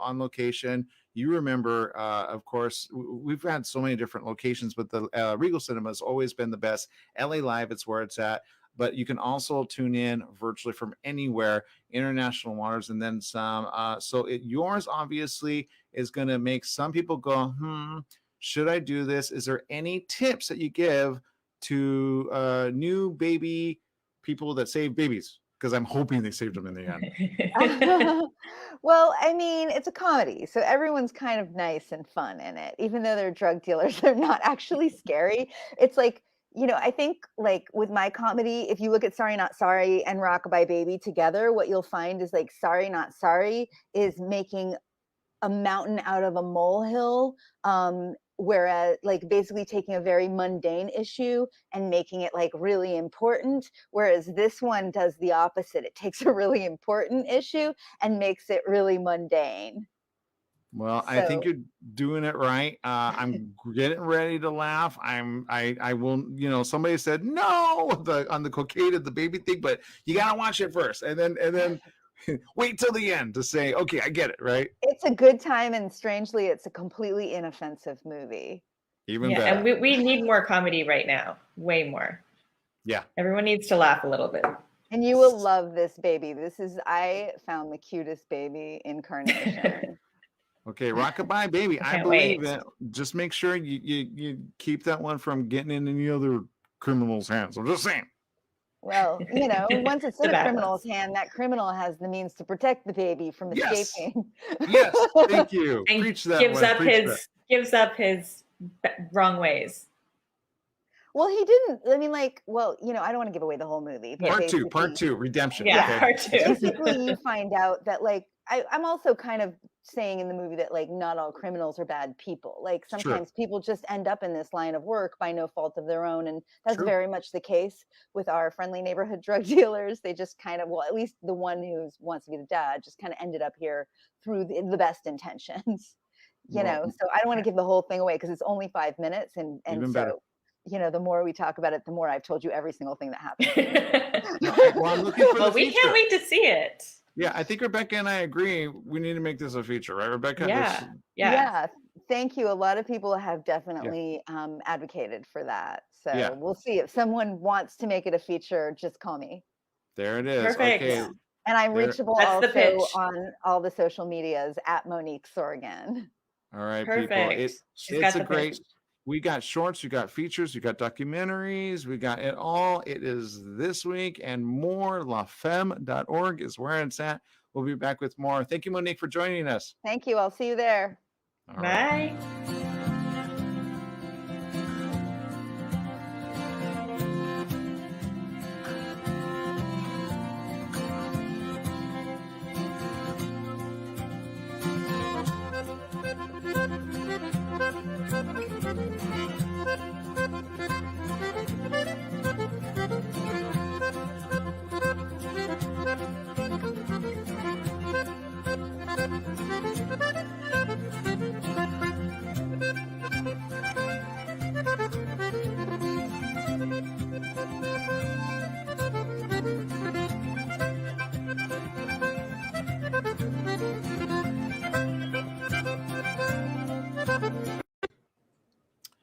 on location. You remember, of course, we've had so many different locations, but the Regal Cinema has always been the best. LA Live, it's where it's at. But you can also tune in virtually from anywhere, international waters, and then some. So yours obviously is going to make some people go, should I do this? Is there any tips that you give to new baby people that save babies? Because I'm hoping they saved them in the end. Well, I mean, it's a comedy, so everyone's kind of nice and fun in it. Even though they're drug dealers, they're not actually scary. It's like, you know, I think like with my comedy, if you look at Sorry Not Sorry and Rockabye Baby together, what you'll find is like Sorry Not Sorry is making a mountain out of a molehill, whereas like basically taking a very mundane issue and making it like really important, whereas this one does the opposite. It takes a really important issue and makes it really mundane. Well, I think you're doing it right. I'm getting ready to laugh. I will, you know, somebody said no on the cocaine the baby thing, but you gotta watch it first, and then wait till the end to say, okay, I get it, right? It's a good time, and strangely, it's a completely inoffensive movie. Even Yeah, better. and we need more comedy right now, way more. Yeah. Everyone needs to laugh a little bit. And you will love this baby. I found the cutest baby incarnation. Okay, Rockabye Baby. I Can't believe wait. it. Just make sure you keep that one from getting in any other criminal's hands. I'm just saying. Well, you know, once it's in The a bad criminal's hand, that criminal has the means to protect the baby from Yes. escaping. Yes, thank you. And Preach that gives one. up Preach his that. gives up his wrong ways. Well, he didn't. I mean, like, well, you know, I don't want to give away the whole movie. But Part two, redemption. Yeah, okay. part two. Basically, you find out that, like, I'm also kind of saying in the movie that, like, not all criminals are bad people. Like, sometimes people just end up in this line of work by no fault of their own. And that's True. very much the case with our friendly neighborhood drug dealers. They just kind of, well, at least the one who wants to be the dad just kind of ended up here through the best intentions. You know, so I don't want to give the whole thing away because it's only 5 minutes. And Even so, better. you know, the more we talk about it, the more I've told you every single thing that happened. Well, I'm looking for Well, the we feature. can't wait to see it. Yeah, I think Rebecca and I agree. We need to make this a feature, right, Rebecca? Yeah. Thank you. A lot of people have definitely advocated for that. So Yeah. we'll see. If someone wants to make it a feature, just call me. There it is. Perfect. Okay. And I'm There- reachable That's the also pitch. on all the social medias at Monique Sorgan. All right, Perfect. people. She's got It's a the great. pitch. We got shorts, we got features, we got documentaries, we got it all. It is this week and more. LaFemme.org is where it's at. We'll be back with more. Thank you, Monique, for joining us. Thank you. I'll see you there. All right. Bye.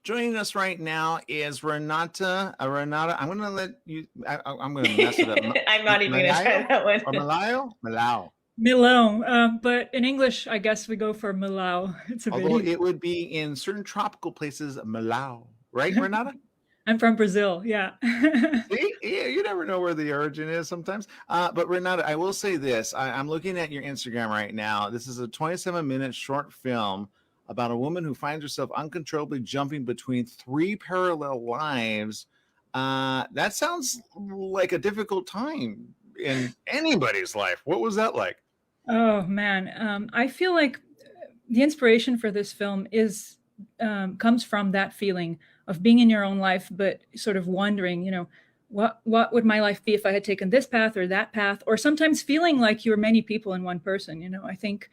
Joining us right now is Renata. Renata, I'm going to let you. I'm going to mess it up. I'm not even going to try that one. Or Malayo? Malao. Milão, but in English, I guess we go for Milão. It's a Although bit. it would be in certain tropical places, Malao. Right, Renata? I'm from Brazil. Yeah. See? Yeah, you never know where the origin is sometimes. But Renata, I will say this. I'm looking at your Instagram right now. This is a 27-minute short film about a woman who finds herself uncontrollably jumping between 3 parallel lives. That sounds like a difficult time in anybody's life. What was that like? Oh man, I feel like the inspiration for this film is comes from that feeling of being in your own life, but sort of wondering, you know, what would my life be if I had taken this path or that path, or sometimes feeling like you're many people in one person. You know, I think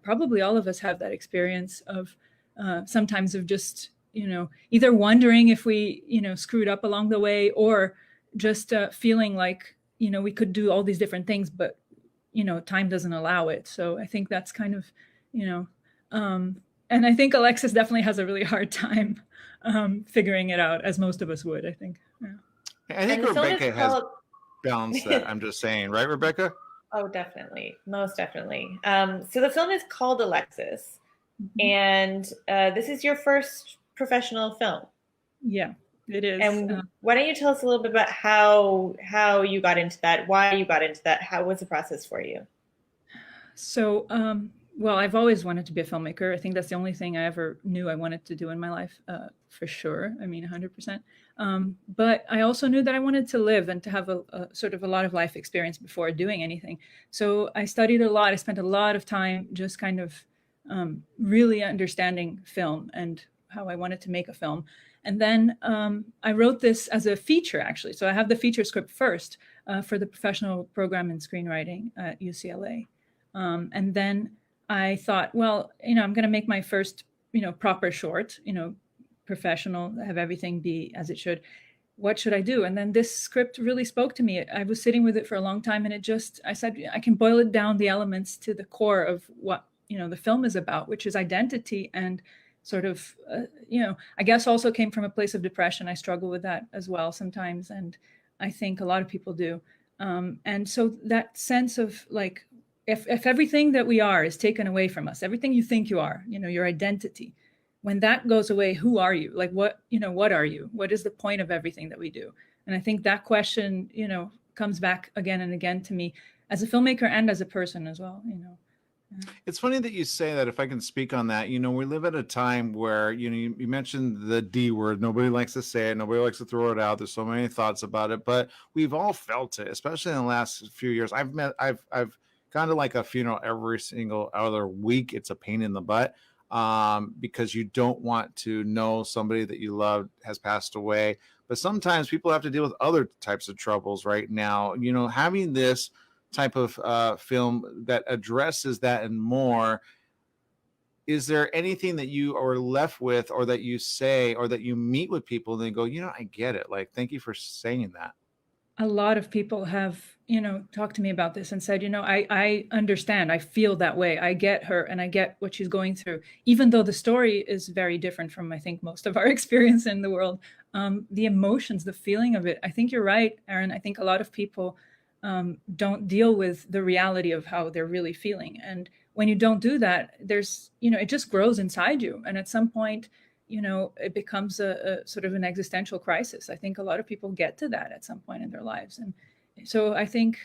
probably all of us have that experience of sometimes of just, you know, either wondering if we, you know, screwed up along the way, or just feeling like, you know, we could do all these different things, but, you know, time doesn't allow it. So I think that's kind of, you know, and I think Alexis definitely has a really hard time figuring it out, as most of us would, I think. Yeah. I think Rebecca has balanced that. I'm just saying, right, Rebecca? Oh, definitely. Most definitely. So the film is called Alexis, and this is your first professional film. Yeah, it is. And why don't you tell us a little bit about how you got into that, why you got into that, how was the process for you? So well, I've always wanted to be a filmmaker. I think that's the only thing I ever knew I wanted to do in my life, for sure. I mean, 100%. But I also knew that I wanted to live and to have a sort of a lot of life experience before doing anything. So I studied a lot. I spent a lot of time just kind of really understanding film and how I wanted to make a film. And then I wrote this as a feature, actually. So I have the feature script first for the professional program in screenwriting at UCLA. And then I thought, well, I'm going to make my first, proper short, professional, have everything be as it should. What should I do? And then this script really spoke to me. I was sitting with it for a long time, and I said, I can boil it down, the elements, to the core of what, the film is about, which is identity and sort of, I guess also came from a place of depression. I struggle with that as well sometimes. And I think a lot of people do. And so that sense of like, if everything that we are is taken away from us, everything you think you are, your identity, when that goes away, who are you? Like what are you? What is the point of everything that we do? And I think that question, comes back again and again to me as a filmmaker and as a person as well, It's funny that you say that. If I can speak on that, we live at a time where, you mentioned the D word. Nobody likes to say it. Nobody likes to throw it out. There's so many thoughts about it, but we've all felt it, especially in the last few years. I've gone to like a funeral every single other week. It's a pain in the butt because you don't want to know somebody that you love has passed away. But sometimes people have to deal with other types of troubles right now. Having this type of film that addresses that and more, is there anything that you are left with, or that you say, or that you meet with people and they go, I get it, like, thank you for saying that? A lot of people have, talked to me about this and said, I understand, I feel that way, I get her, and I get what she's going through, even though the story is very different from, I think, most of our experience in the world. The emotions, the feeling of it, I think you're right, Aaron. I think a lot of people don't deal with the reality of how they're really feeling. And when you don't do that, there's, it just grows inside you. And at some point, it becomes a sort of an existential crisis. I think a lot of people get to that at some point in their lives. And so I think,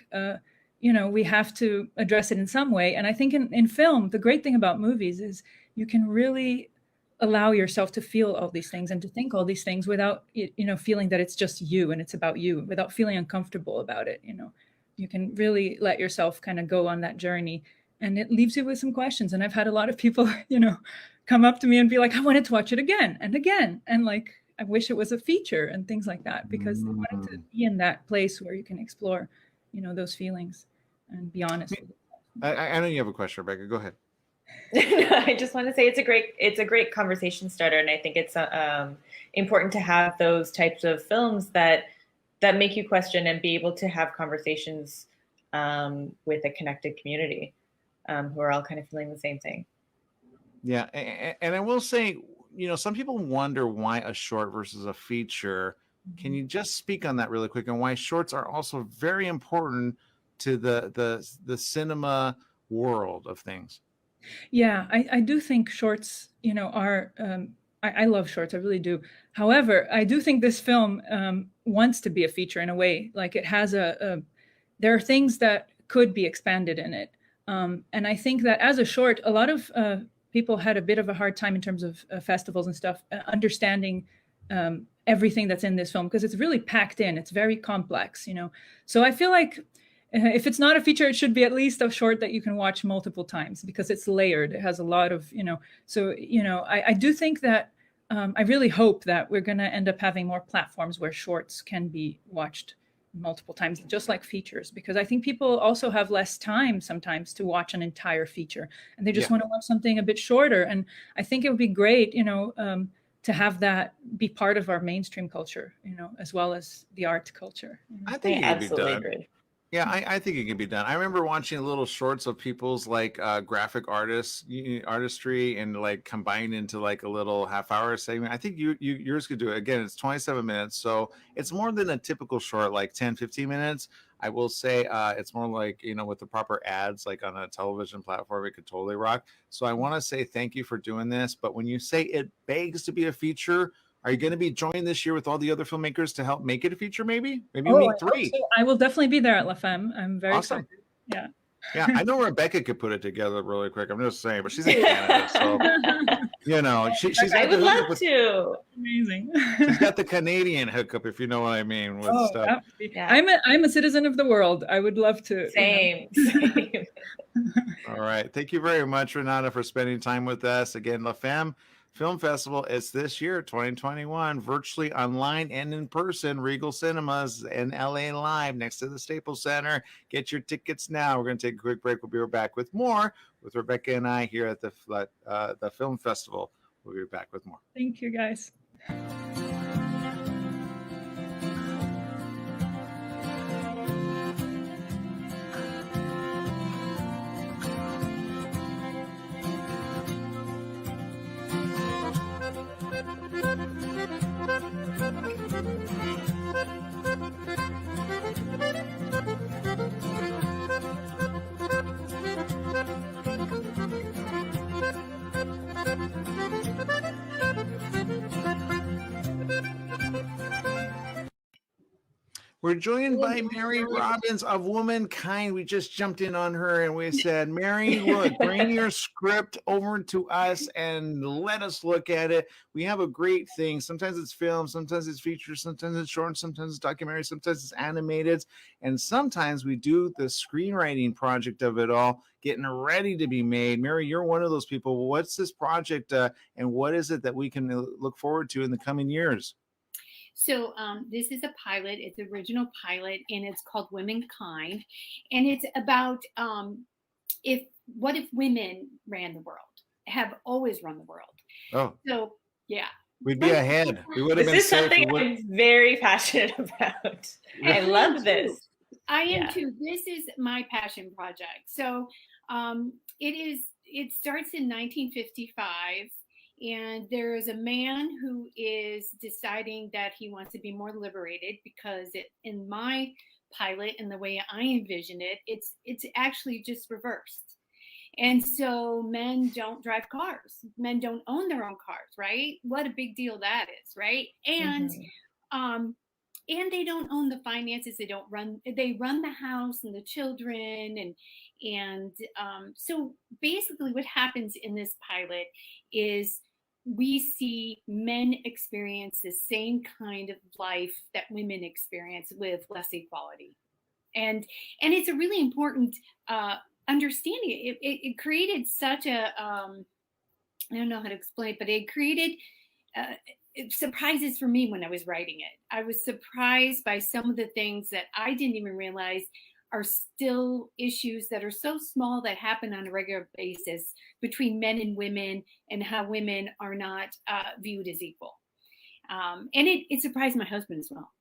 we have to address it in some way. And I think in film, the great thing about movies is you can really allow yourself to feel all these things and to think all these things without, feeling that it's just you and it's about you, without feeling uncomfortable about it. You can really let yourself kind of go on that journey, and it leaves you with some questions. And I've had a lot of people, come up to me and be like, I wanted to watch it again and again. And like, I wish it was a feature and things like that, because they wanted to be in that place where you can explore, those feelings and be honest with it. I know you have a question, Rebecca. Go ahead. I just want to say it's a great conversation starter, and I think it's important to have those types of films that make you question and be able to have conversations with a connected community who are all kind of feeling the same thing. Yeah, and I will say, some people wonder why a short versus a feature. Can you just speak on that really quick, and why shorts are also very important to the cinema world of things? Yeah, I do think shorts, are, I love shorts, I really do. However, I do think this film wants to be a feature in a way. Like it has there are things that could be expanded in it. And I think that as a short, a lot of people had a bit of a hard time in terms of festivals and stuff, understanding everything that's in this film, because it's really packed in. It's very complex, So I feel like if it's not a feature, it should be at least a short that you can watch multiple times, because it's layered. It has a lot of, so, I do think that I really hope that we're going to end up having more platforms where shorts can be watched multiple times, just like features, because I think people also have less time sometimes to watch an entire feature, and they just want to watch something a bit shorter. And I think it would be great, to have that be part of our mainstream culture, as well as the art culture. I think it could be done. Yeah, I think it can be done. I remember watching little shorts of people's like graphic artistry and like combined into like a little half-hour segment. I think yours could do it. Again, it's 27 minutes, so it's more than a typical short, like 10, 15 minutes. I will say it's more like, with the proper ads, like on a television platform, it could totally rock. So I want to say thank you for doing this. But when you say it begs to be a feature, are you going to be joining this year with all the other filmmakers to help make it a feature? Maybe we'll make 3. I will definitely be there at La Femme. I'm very awesome. excited. Yeah. Yeah, I know Rebecca could put it together really quick. I'm just saying, but she's in Canada, so you know, she's I got would the love hookup with, to. Amazing. she's got the Canadian hookup, if you know what I mean, with stuff. I'm a citizen of the world. I would love to. Same. All right. Thank you very much, Renata, for spending time with us. Again, La Femme Film Festival is this year, 2021, virtually online and in person. Regal Cinemas in LA Live next to the Staples Center. Get your tickets now. We're going to take a quick break. We'll be back with more with Rebecca and I here at the film festival. We'll be back with more. Thank you, guys. We're joined by Mary Robbins of Womenkind. We just jumped in on her and we said, Mary, look, bring your script over to us and let us look at it. We have a great thing. Sometimes it's film, sometimes it's features, sometimes it's short, sometimes it's documentary, sometimes it's animated. And sometimes we do the screenwriting project of it all, getting ready to be made. Mary, you're one of those people. What's this project and what is it that we can look forward to in the coming years? So this is a pilot. It's an original pilot, and it's called Womenkind, and it's about what if women ran the world, have always run the world. Oh, so yeah, we'd be ahead. We would have been. This is something I'm very passionate about. I love this. I am too. This is my passion project. So it starts in 1955. And there is a man who is deciding that he wants to be more liberated because in my pilot and the way I envision it, it's actually just reversed. And so men don't drive cars. Men don't own their own cars, right? What a big deal that is, right? And and they don't own the finances. They run the house and the children and so basically what happens in this pilot is we see men experience the same kind of life that women experience with less equality. And it's a really important understanding. It created such a, I don't know how to explain it, but it created surprises for me when I was writing it. I was surprised by some of the things that I didn't even realize are still issues that are so small that happen on a regular basis between men and women and how women are not viewed as equal. And it surprised my husband as well.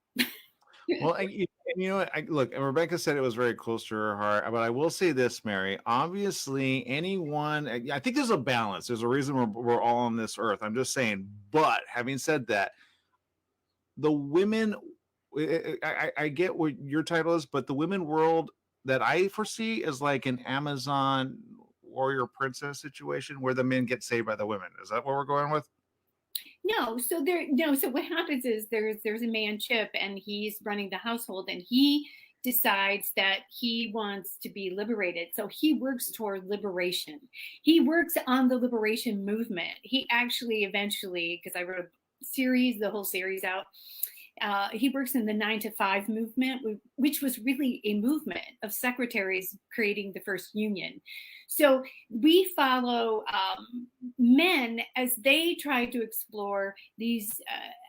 Well, you know what? Look, Rebecca said it was very close to her heart, but I will say this, Mary. Obviously, I think there's a balance. There's a reason we're all on this earth. I'm just saying. But having said that, the women, I get what your title is, but the women world that I foresee is like an Amazon warrior princess situation where the men get saved by the women. Is that what we're going with? No, so what happens is there's a man, Chip, and he's running the household, and he decides that he wants to be liberated. So he works toward liberation. He works on the liberation movement. He actually eventually, because I wrote the whole series out, he works in the 9 to 5 movement, which was really a movement of secretaries creating the first union. So we follow men as they try to explore these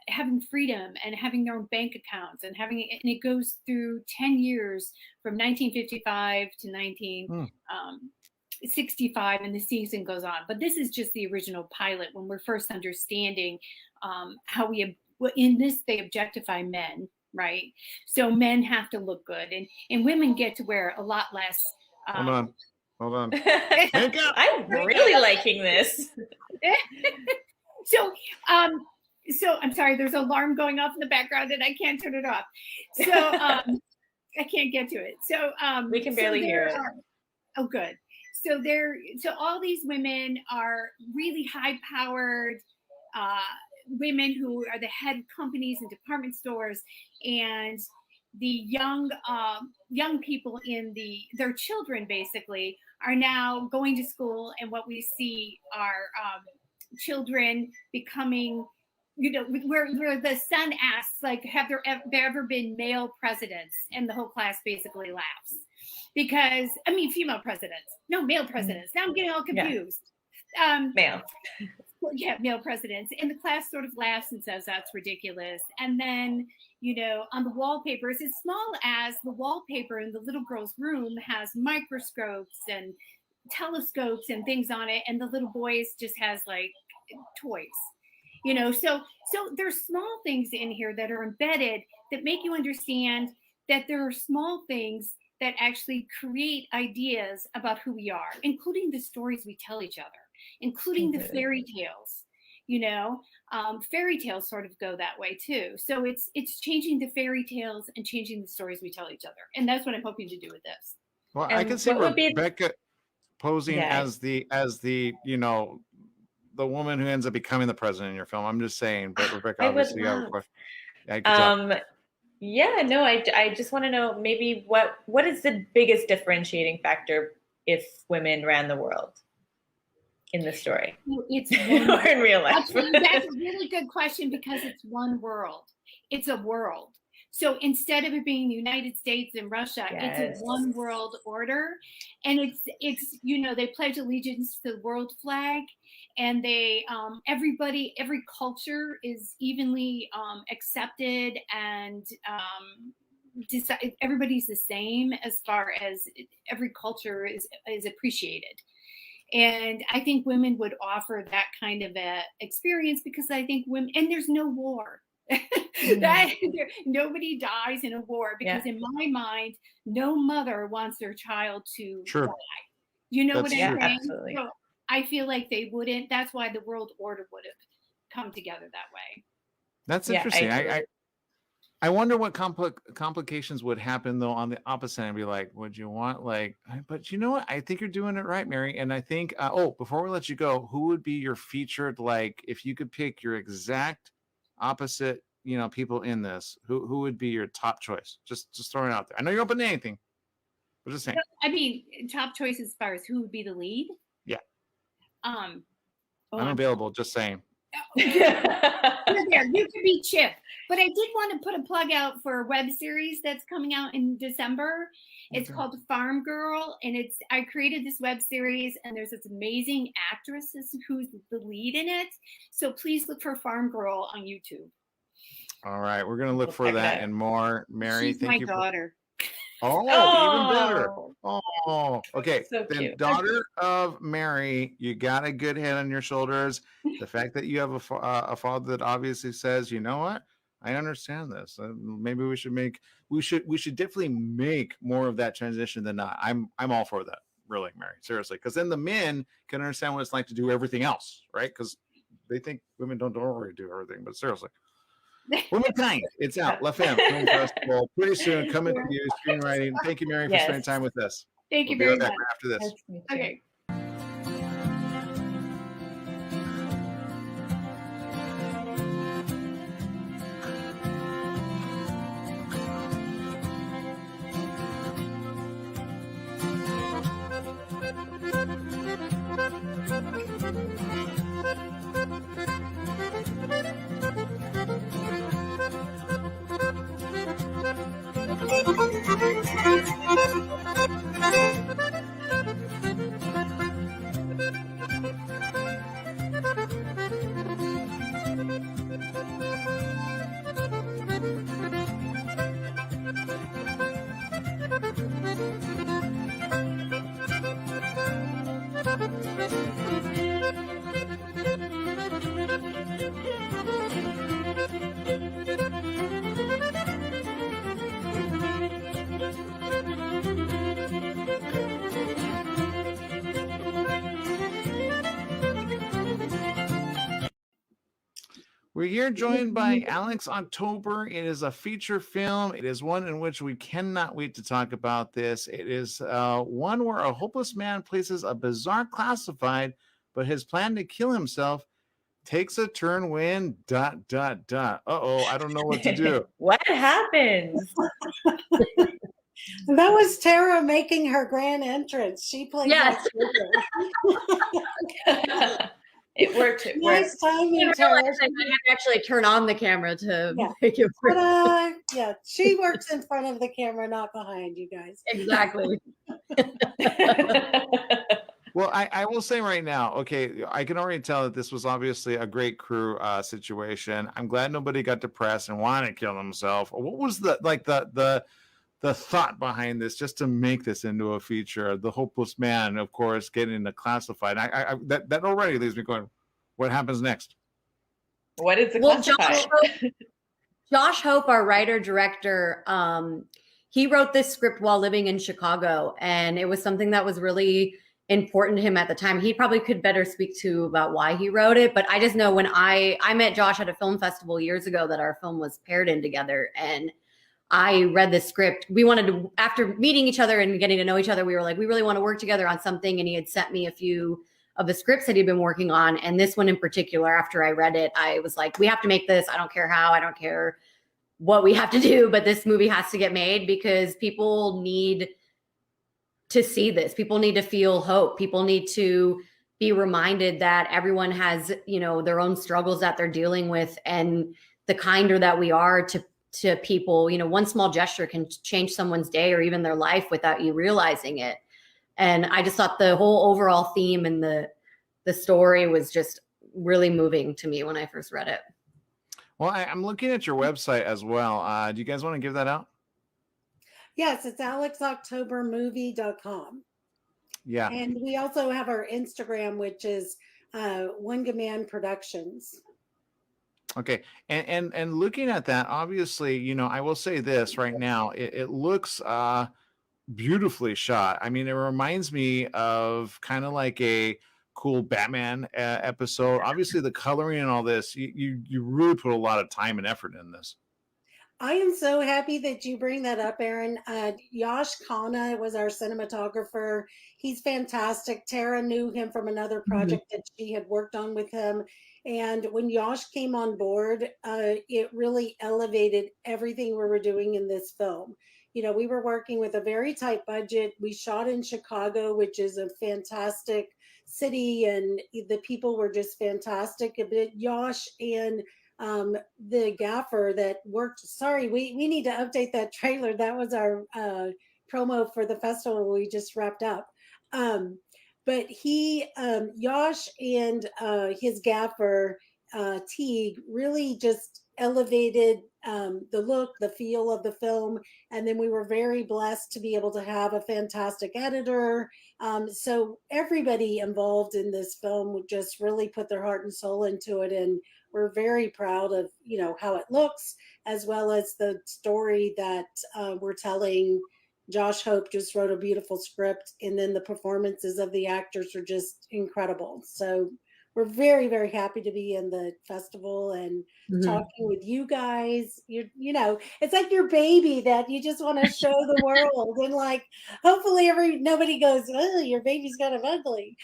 having freedom and having their own bank accounts and it goes through 10 years from 1955 to 1965, and the season goes on. But this is just the original pilot when we're first understanding how in this they objectify men, right? So men have to look good, and women get to wear a lot less. Hold on. I'm really liking this. So I'm sorry, there's an alarm going off in the background and I can't turn it off. So I can't get to it. So we can barely hear it. Oh, good. So all these women are really high-powered women who are the head of companies and department stores, and the young people their children basically are now going to school, and what we see are children becoming, where the son asks, like, have there ever been male presidents? And the whole class basically laughs because, female presidents, no, male presidents. Now I'm getting all confused. Male. Yeah, male presidents. And the class sort of laughs and says that's ridiculous. And then, on the wallpapers, as small as the wallpaper in the little girl's room has microscopes and telescopes and things on it, and the little boy's just has like toys. So there's small things in here that are embedded that make you understand that there are small things that actually create ideas about who we are, including the stories we tell each other, including the fairy tales. Fairy tales sort of go that way too. So it's changing the fairy tales and changing the stories we tell each other, and that's what I'm hoping to do with this. Well, I can see Rebecca posing as the the woman who ends up becoming the president in your film. I'm just saying, but Rebecca, obviously, you have a question. Yeah, no, I just want to know maybe what is the biggest differentiating factor if women ran the world in the story? It's or in real life. Actually, that's a really good question because it's one world. It's a world. So instead of it being the United States and Russia, it's a one world order. And it's they pledge allegiance to the world flag, and they every culture is evenly accepted, and everybody's the same as far as every culture is appreciated. And I think women would offer that kind of a experience because I think women, and there's no war. Nobody dies in a war because in my mind, no mother wants their child to die. What I'm saying? Absolutely. So I feel like they wouldn't. That's why the world order would have come together that way. That's interesting. I wonder what complications would happen though on the opposite end. Be like, would you want but you know what? I think you're doing it right, Mary. And I think, before we let you go, who would be your featured, if you could pick your exact opposite, people in this, who would be your top choice? Just throwing it out there. I know you're open to anything, but just saying. Top choice as far as who would be the lead? Yeah. I'm available, just saying. There, you could be Chip. But I did want to put a plug out for a web series that's coming out in December. It's called Farm Girl, and I created this web series, and there's this amazing actress who's the lead in it. So please look for Farm Girl on YouTube. All right, we're gonna look for that and more. Mary, thank you. My daughter. Even better. Oh, okay. So then, cute. daughter of Mary, you got a good head on your shoulders. The fact that you have a father that obviously says, you know what, I understand this. Maybe we should definitely make more of that transition than not. I'm all for that, really, Mary. Seriously, because then the men can understand what it's like to do everything else, right? Because they think women don't already do everything, but seriously. Womenkind, it's out. La Femme Film Festival pretty soon. Coming to you, screenwriting. Thank you, Mary, for spending time with us. Thank you very much. After this. Okay. We're here joined by Alex October. It is a feature film. It is one in which we cannot wait to talk about this. It is one where a hopeless man places a bizarre classified, but his plan to kill himself takes a turn when ... Uh-oh, I don't know what to do. What happens? That was Tara making her grand entrance. She played Yes. It worked. It Nice worked. timing, I Tara. realized I had to actually turn on the camera to Yeah. make it work. Ta-da! Yeah, she works in front of the camera, not behind you guys. Exactly. Well, I will say right now, okay, I can already tell that this was obviously a great crew situation. I'm glad nobody got depressed and wanted to kill themselves. What was the thought behind this, just to make this into a feature? The hopeless man, of course, getting into classified. That already leaves me going, what happens next? What is the Well, classified? Josh Hope, our writer director, he wrote this script while living in Chicago, and it was something that was really important to him at the time. He probably could better speak to about why he wrote it, but I just know when I met Josh at a film festival years ago that our film was paired in together, and I read the script. We wanted to, after meeting each other and getting to know each other, we were like, we really want to work together on something, and he had sent me a few of the scripts that he'd been working on, and this one in particular, after I read it, I was like, we have to make this. I don't care how, I don't care what we have to do, but this movie has to get made because people need to see this. People need to feel hope. People need to be reminded that everyone has, their own struggles that they're dealing with, and the kinder that we are to people, one small gesture can change someone's day or even their life without you realizing it. And I just thought the whole overall theme and the story was just really moving to me when I first read it. Well, I'm looking at your website as well. Do you guys want to give that out? Yes, it's alexoctobermovie.com. Yeah. And we also have our Instagram, which is Womenkind Productions. Okay. And looking at that, obviously, I will say this right now, it looks beautifully shot. I mean, it reminds me of kind of like a cool Batman episode. Obviously, the coloring and all this, you really put a lot of time and effort in this. I am so happy that you bring that up, Aaron. Yash Khanna was our cinematographer. He's fantastic. Tara knew him from another project that she had worked on with him. And when Yash came on board, it really elevated everything we were doing in this film. We were working with a very tight budget. We shot in Chicago, which is a fantastic city, and the people were just fantastic. But Yash and the gaffer that worked, we need to update that trailer. That was our promo for the festival we just wrapped up. But Yash and his gaffer, Teague, really just elevated the look, the feel of the film. And then we were very blessed to be able to have a fantastic editor. So everybody involved in this film would just really put their heart and soul into it. And we're very proud of, how it looks, as well as the story that we're telling. Josh Hope just wrote a beautiful script, and then the performances of the actors are just incredible. So we're very, very happy to be in the festival and talking with you guys. It's like your baby that you just want to show the world, and like, hopefully nobody goes, oh, your baby's kind of ugly.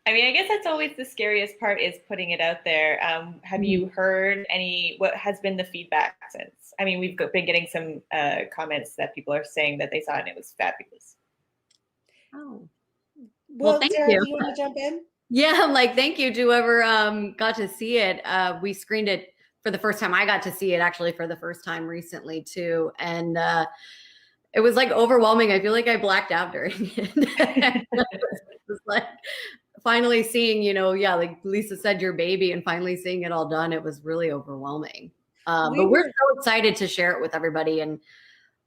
I mean, I guess that's always the scariest part, is putting it out there. Have you heard what has been the feedback since? I mean, we've been getting some comments that people are saying that they saw it and it was fabulous. Oh, Well, thank Tara, you. do you want to jump in? Yeah, I'm like, thank you to whoever got to see it. We screened it for the first time. I got to see it actually for the first time recently too. And it was like overwhelming. I feel like I blacked out during it. It was like finally seeing, like Lisa said, your baby, and finally seeing it all done. It was really overwhelming. But we're so excited to share it with everybody. And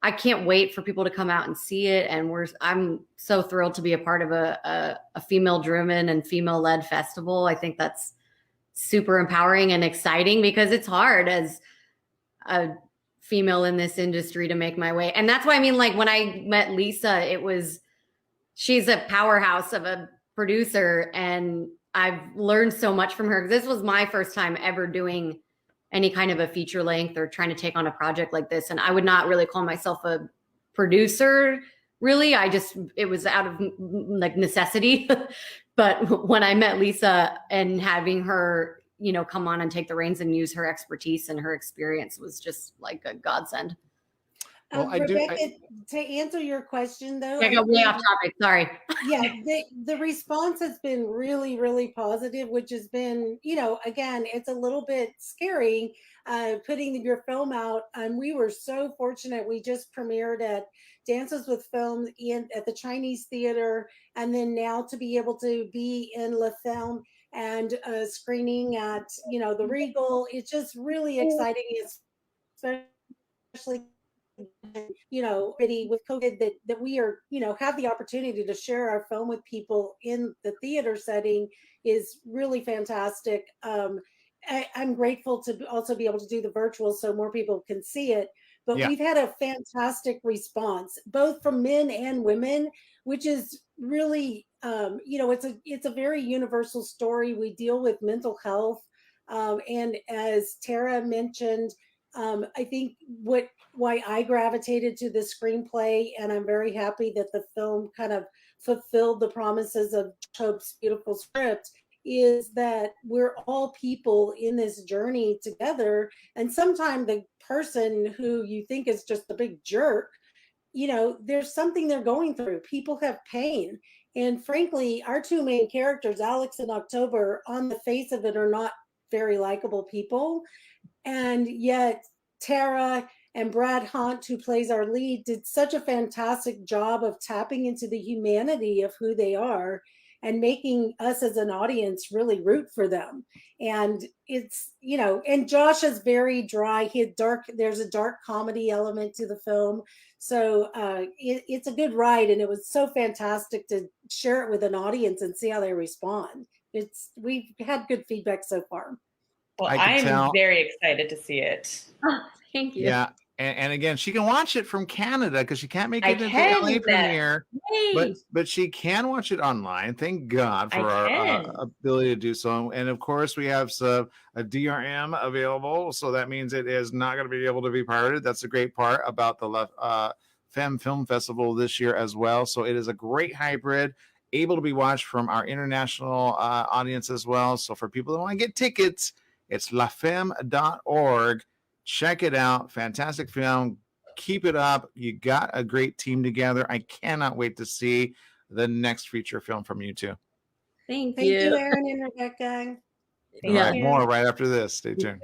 I can't wait for people to come out and see it. And I'm so thrilled to be a part of a female-driven and female-led festival. I think that's super empowering and exciting, because it's hard as a female in this industry to make my way. And that's why, I mean, like when I met Lisa, she's a powerhouse of a producer, and I've learned so much from her. This was my first time ever doing any kind of a feature length or trying to take on a project like this. And I would not really call myself a producer really. It was out of like necessity. But when I met Lisa and having her, come on and take the reins and use her expertise and her experience was just like a godsend. Well, Rebecca, to answer your question though, I got way off topic. Sorry. Yeah, the response has been really, really positive, which has been, again, it's a little bit scary putting your film out. And we were so fortunate. We just premiered at Dances with Film at the Chinese Theater, and then now to be able to be in La Femme and screening at, the Regal. It's just really exciting, especially with COVID that we are, have the opportunity to share our film with people in the theater setting is really fantastic. I'm grateful to also be able to do the virtual so more people can see it. But we've had a fantastic response, both from men and women, which is really, it's a very universal story. We deal with mental health. And as Tara mentioned, I think why I gravitated to the screenplay, and I'm very happy that the film kind of fulfilled the promises of Trub's beautiful script, is that we're all people in this journey together. And sometimes the person who you think is just a big jerk, there's something they're going through. People have pain. And frankly, our two main characters, Alex and October, on the face of it, are not very likable people. And yet Tara and Brad Hunt, who plays our lead, did such a fantastic job of tapping into the humanity of who they are and making us as an audience really root for them. And it's, and Josh is very dry. There's a dark comedy element to the film. So it's a good ride. And it was so fantastic to share it with an audience and see how they respond. We've had good feedback so far. Well, I'm very excited to see it. Oh, thank you. Yeah. And again, she can watch it from Canada because she can't make it to the LA premiere, but she can watch it online. Thank God for our ability to do so. And of course, we have a DRM available, so that means it is not going to be able to be pirated. That's the great part about the Femme Film Festival this year as well. So it is a great hybrid, able to be watched from our international audience as well. So for people that want to get tickets, it's lafemme.org. Check it out. Fantastic film. Keep it up. You got a great team together. I cannot wait to see the next feature film from you two. Thank you, Aaron and Rebecca. All right, more right after this. Stay tuned.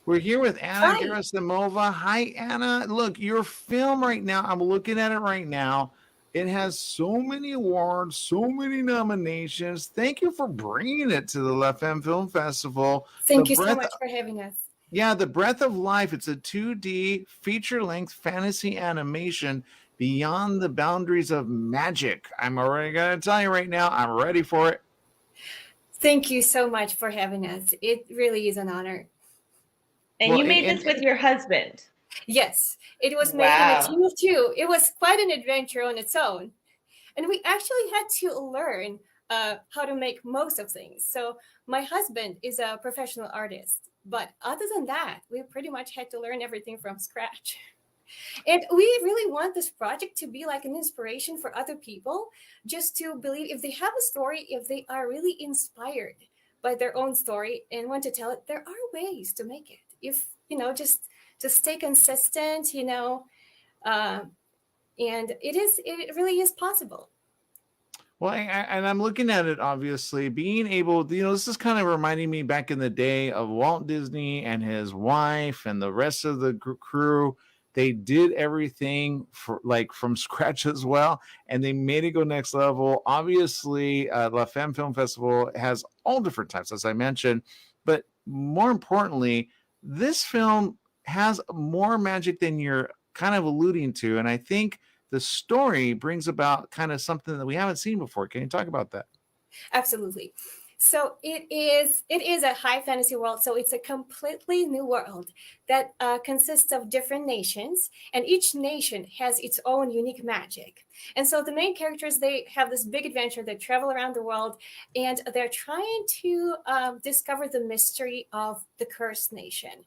We're here with Anna Gerasimova. Hi, Anna. Look, your film right now, I'm looking at it right now. It has so many awards, so many nominations. Thank you for bringing it to the La Femme Film Festival. Thank you so much for having us. Yeah, The Breath of Life. It's a 2D feature-length fantasy animation beyond the boundaries of magic. I'm already going to tell you right now, I'm ready for it. Thank you so much for having us. It really is an honor. And you made this with your husband. Yes, it was made in a team of two. It was quite an adventure on its own. And we actually had to learn how to make most of things. So my husband is a professional artist. But other than that, we pretty much had to learn everything from scratch. And we really want this project to be like an inspiration for other people, just to believe if they have a story, if they are really inspired by their own story and want to tell it, there are ways to make it. If, just stay consistent, and it really is possible. Well, and I'm looking at it, obviously, being able, this is kind of reminding me back in the day of Walt Disney and his wife and the rest of the crew. They did everything from scratch as well, and they made it go next level. Obviously, La Femme Film Festival has all different types, as I mentioned, but more importantly, this film has more magic than you're kind of alluding to, and I think the story brings about kind of something that we haven't seen before. Can you talk about that? Absolutely. So it is a high fantasy world. So it's a completely new world that consists of different nations, and each nation has its own unique magic. And so the main characters, they have this big adventure. They travel around the world, and they're trying to discover the mystery of the cursed nation.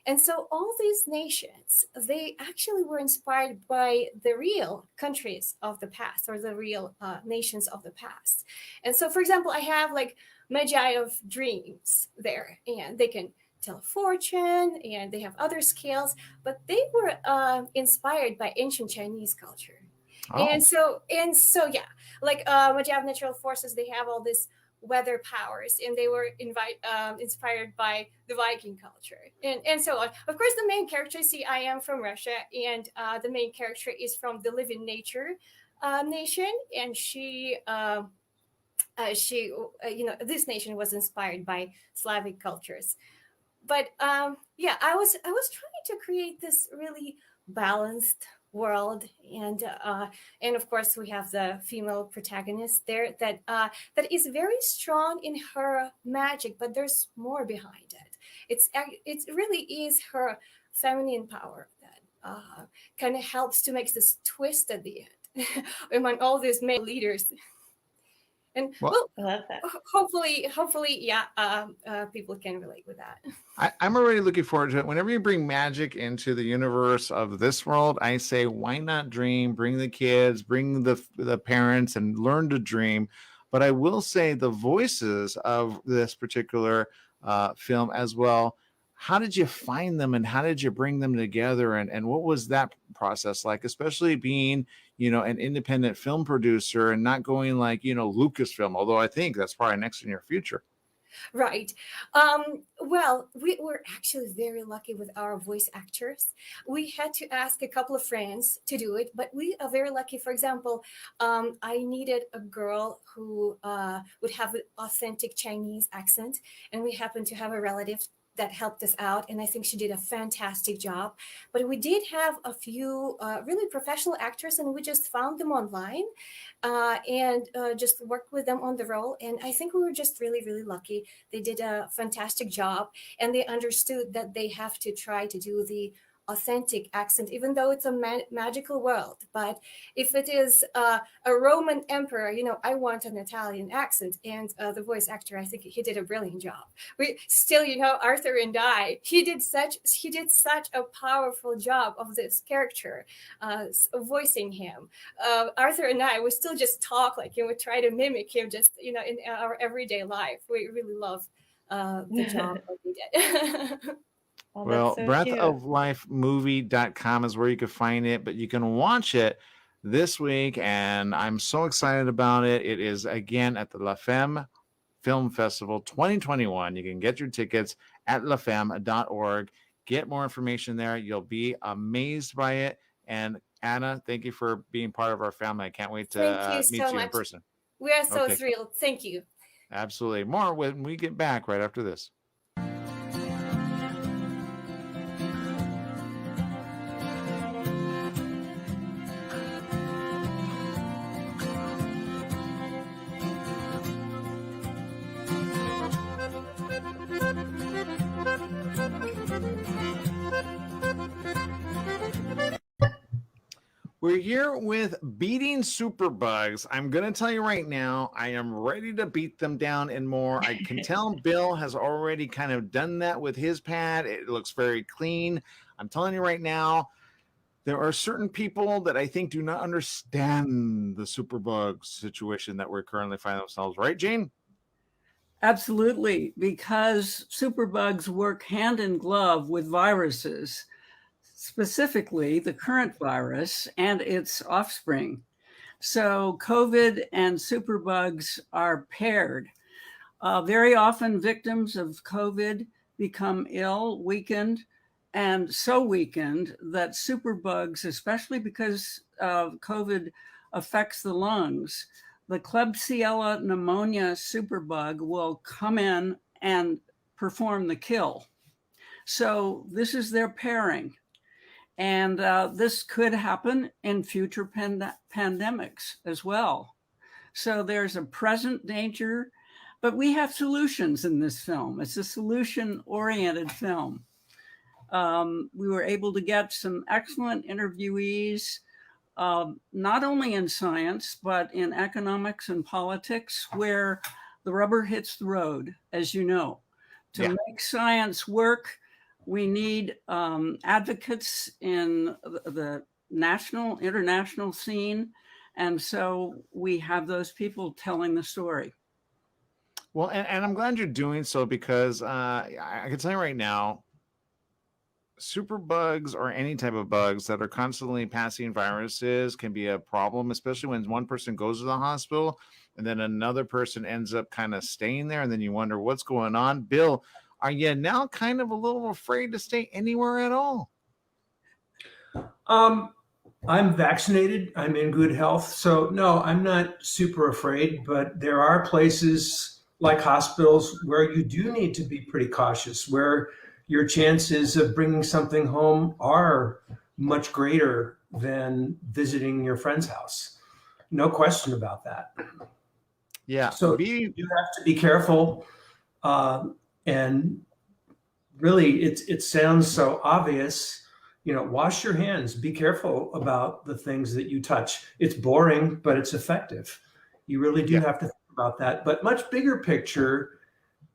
And so all these nations, they actually were inspired by the real countries of the past, or the real nations of the past. And so, for example, I have like Magi of Dreams there, and they can tell a fortune, and they have other skills, but they were inspired by ancient Chinese culture. Oh. And so, yeah, like Magi of Natural Forces, they have all this weather powers, and they were inspired by the Viking culture, and so on. Of course, the main character, see, I am from Russia, and the main character is from the Live in Nature nation, and she this nation was inspired by Slavic cultures. But yeah, I was trying to create this really balanced world, and of course we have the female protagonist there that is very strong in her magic, but there's more behind it. It really is her feminine power that kind of helps to make this twist at the end among all these male leaders. And well, I love that. Hopefully, yeah, people can relate with that. I'm already looking forward to it. Whenever you bring magic into the universe of this world, I say, why not dream? Bring the kids, bring the parents, and learn to dream. But I will say the voices of this particular film as well. How did you find them, and how did you bring them together, and what was that process like, especially being, an independent film producer and not going like, Lucasfilm, although I think that's probably next in your future. Right. Well, we were actually very lucky with our voice actors. We had to ask a couple of friends to do it, but we are very lucky. For example, I needed a girl who would have an authentic Chinese accent, and we happened to have a relative that helped us out, and I think she did a fantastic job. But we did have a few really professional actors, and we just found them online and just worked with them on the role. And I think we were just really, really lucky. They did a fantastic job, and they understood that they have to try to do the authentic accent, even though it's a magical world. But if it is a Roman emperor, I want an Italian accent. And the voice actor, I think he did a brilliant job. We still, Arthur and I, he did such a powerful job of this character, voicing him. Arthur and I, we still just talk like him. We try to mimic him just, in our everyday life. We really love the job that we did. Well, so breathoflifemovie.com is where you can find it, but you can watch it this week, and I'm so excited about it. It is, again, at the La Femme Film Festival 2021. You can get your tickets at lafemme.org. Get more information there. You'll be amazed by it. And Anna, thank you for being part of our family. I can't wait to meet you in person. We are so thrilled. Thank you. Absolutely. More when we get back right after this. We're here with Beating Superbugs. I'm going to tell you right now, I am ready to beat them down and more. I can tell Bill has already kind of done that with his pad. It looks very clean. I'm telling you right now, there are certain people that I think do not understand the superbug situation that we're currently finding ourselves. Right, Jane? Absolutely, because superbugs work hand in glove with viruses, specifically the current virus and its offspring. So COVID and superbugs are paired. Very often victims of COVID become ill, weakened, and so weakened that superbugs, especially because COVID affects the lungs, the Klebsiella pneumonia superbug will come in and perform the kill. So this is their pairing. And this could happen in future pandemics as well. So there's a present danger But we have solutions in this film. It's a solution-oriented film. We were able to get some excellent interviewees, not only in science, but in economics and politics, where the rubber hits the road, as you know. To make science work, we need advocates in the national, international scene. And so we have those people telling the story. Well, and I'm glad you're doing so, because I can tell you right now, superbugs or any type of bugs that are constantly passing viruses can be a problem, especially when one person goes to the hospital and then another person ends up kind of staying there, and then you wonder what's going on. Bill, are you now kind of a little afraid to stay anywhere at all? I'm vaccinated. I'm in good health. So no, I'm not super afraid, but there are places like hospitals where you do need to be pretty cautious, where your chances of bringing something home are much greater than visiting your friend's house. No question about that. Yeah. So you have to be careful. And really, it sounds so obvious. You know, wash your hands, be careful about the things that you touch. It's boring, but it's effective. You really do have to think about that. But much bigger picture,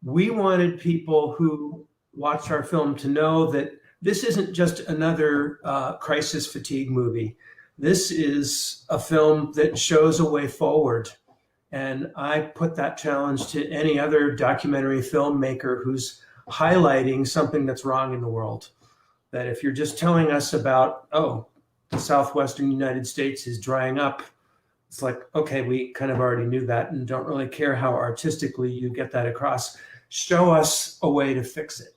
we wanted people who watched our film to know that this isn't just another crisis fatigue movie. This is a film that shows a way forward. And I put that challenge to any other documentary filmmaker who's highlighting something that's wrong in the world. That if you're just telling us about, oh, the southwestern United States is drying up, it's like, okay, we kind of already knew that and don't really care how artistically you get that across. Show us a way to fix it.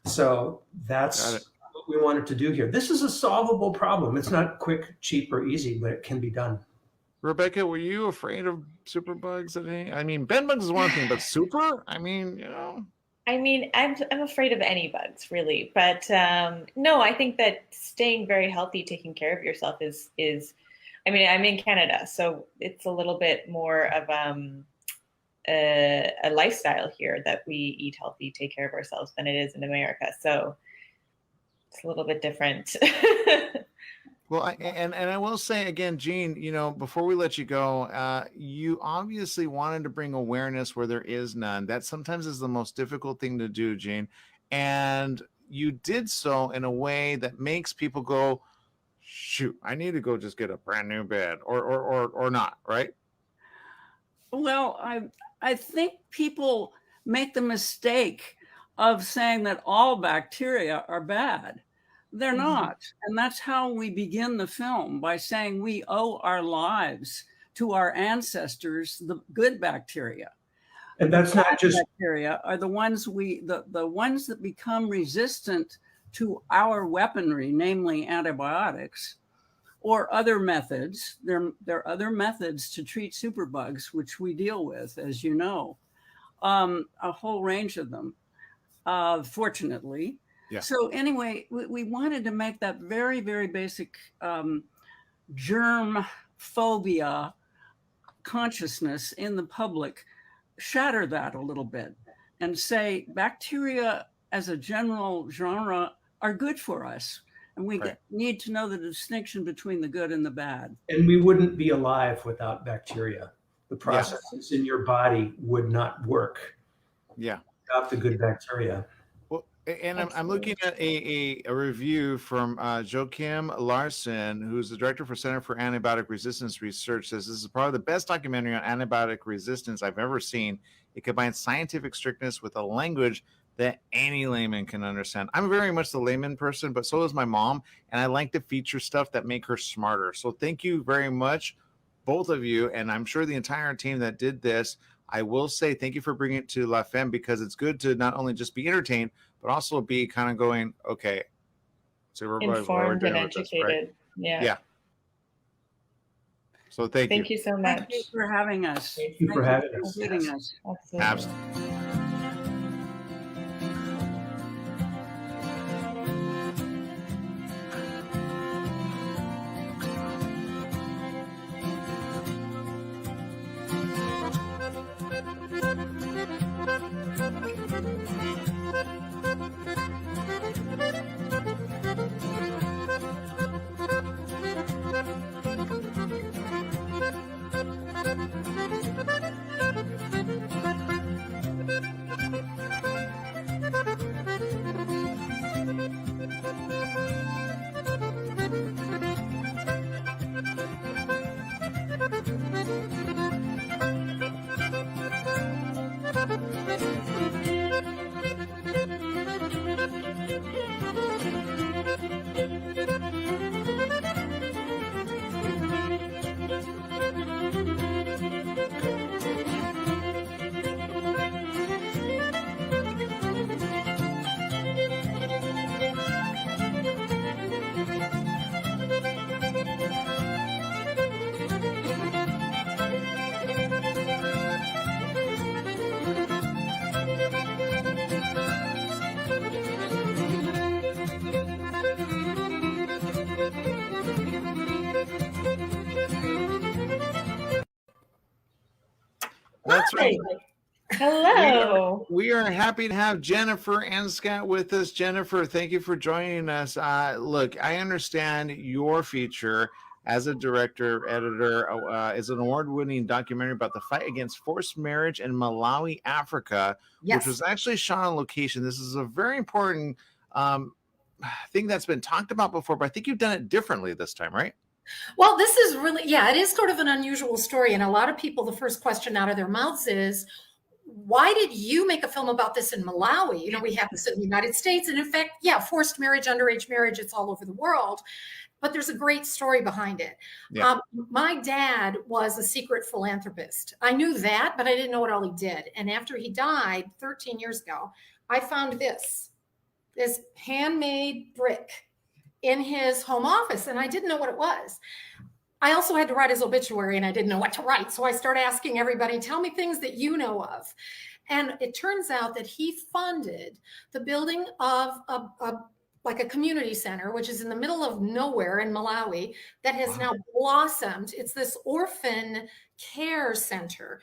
So that's what we wanted to do here. This is a solvable problem. It's not quick, cheap, or easy, but it can be done. Rebecca, were you afraid of superbugs? I mean, bed bugs is one thing, but super? I mean, you know. I mean, I'm afraid of any bugs, really. But no, I think that staying very healthy, taking care of yourself is. I mean, I'm in Canada, so it's a little bit more of a lifestyle here that we eat healthy, take care of ourselves than it is in America. So it's a little bit different. Well, I will say again, Gene, you know, before we let you go, you obviously wanted to bring awareness where there is none. That sometimes is the most difficult thing to do, Gene. And you did so in a way that makes people go, shoot, I need to go just get a brand new bed or not, right? Well, I think people make the mistake of saying that all bacteria are bad. They're not. And that's how we begin the film, by saying we owe our lives to our ancestors, the good bacteria. And that's not just bacteria are the ones the ones that become resistant to our weaponry, namely antibiotics or other methods. There are other methods to treat superbugs, which we deal with, as you know, a whole range of them, fortunately. Yeah. So anyway, we wanted to make that very, very basic germ phobia consciousness in the public, shatter that a little bit and say bacteria as a general genre are good for us. And we need to know the distinction between the good and the bad. And we wouldn't be alive without bacteria. The processes in your body would not work without the good bacteria. And I'm looking at a review from Joachim Larsen, who's the director for Center for Antibiotic Resistance Research, says this is probably the best documentary on antibiotic resistance I've ever seen. It combines scientific strictness with a language that any layman can understand. I'm very much the layman person, but so is my mom, and I like to feature stuff that make her smarter. So thank you very much, both of you, and I'm sure the entire team that did this. I will say thank you for bringing it to La Femme, because it's good to not only just be entertained, but also be kind of going, okay, so we're informed and Right? educated. Yeah. So thank you. you so much. Thank you for having us. Thank you for having us. Including us. Absolutely. That's right. Hello. We are happy to have Jennifer and Scott with us. Jennifer, thank you for joining us. Look, I understand your feature as a director, editor, is an award-winning documentary about the fight against forced marriage in Malawi, Africa, which was actually shot on location. This is a very important thing that's been talked about before, but I think you've done it differently this time, right? Well, this is really, it is sort of an unusual story. And a lot of people, the first question out of their mouths is, why did you make a film about this in Malawi? You know, we have this in the United States. And in fact, forced marriage, underage marriage, it's all over the world. But there's a great story behind it. Yeah. My dad was a secret philanthropist. I knew that, but I didn't know what all he did. And after he died 13 years ago, I found this handmade brick in his home office, and I didn't know what it was. I also had to write his obituary, and I didn't know what to write. So I started asking everybody, tell me things that you know of. And it turns out that he funded the building of a community center, which is in the middle of nowhere in Malawi, that has now blossomed. It's this orphan care center.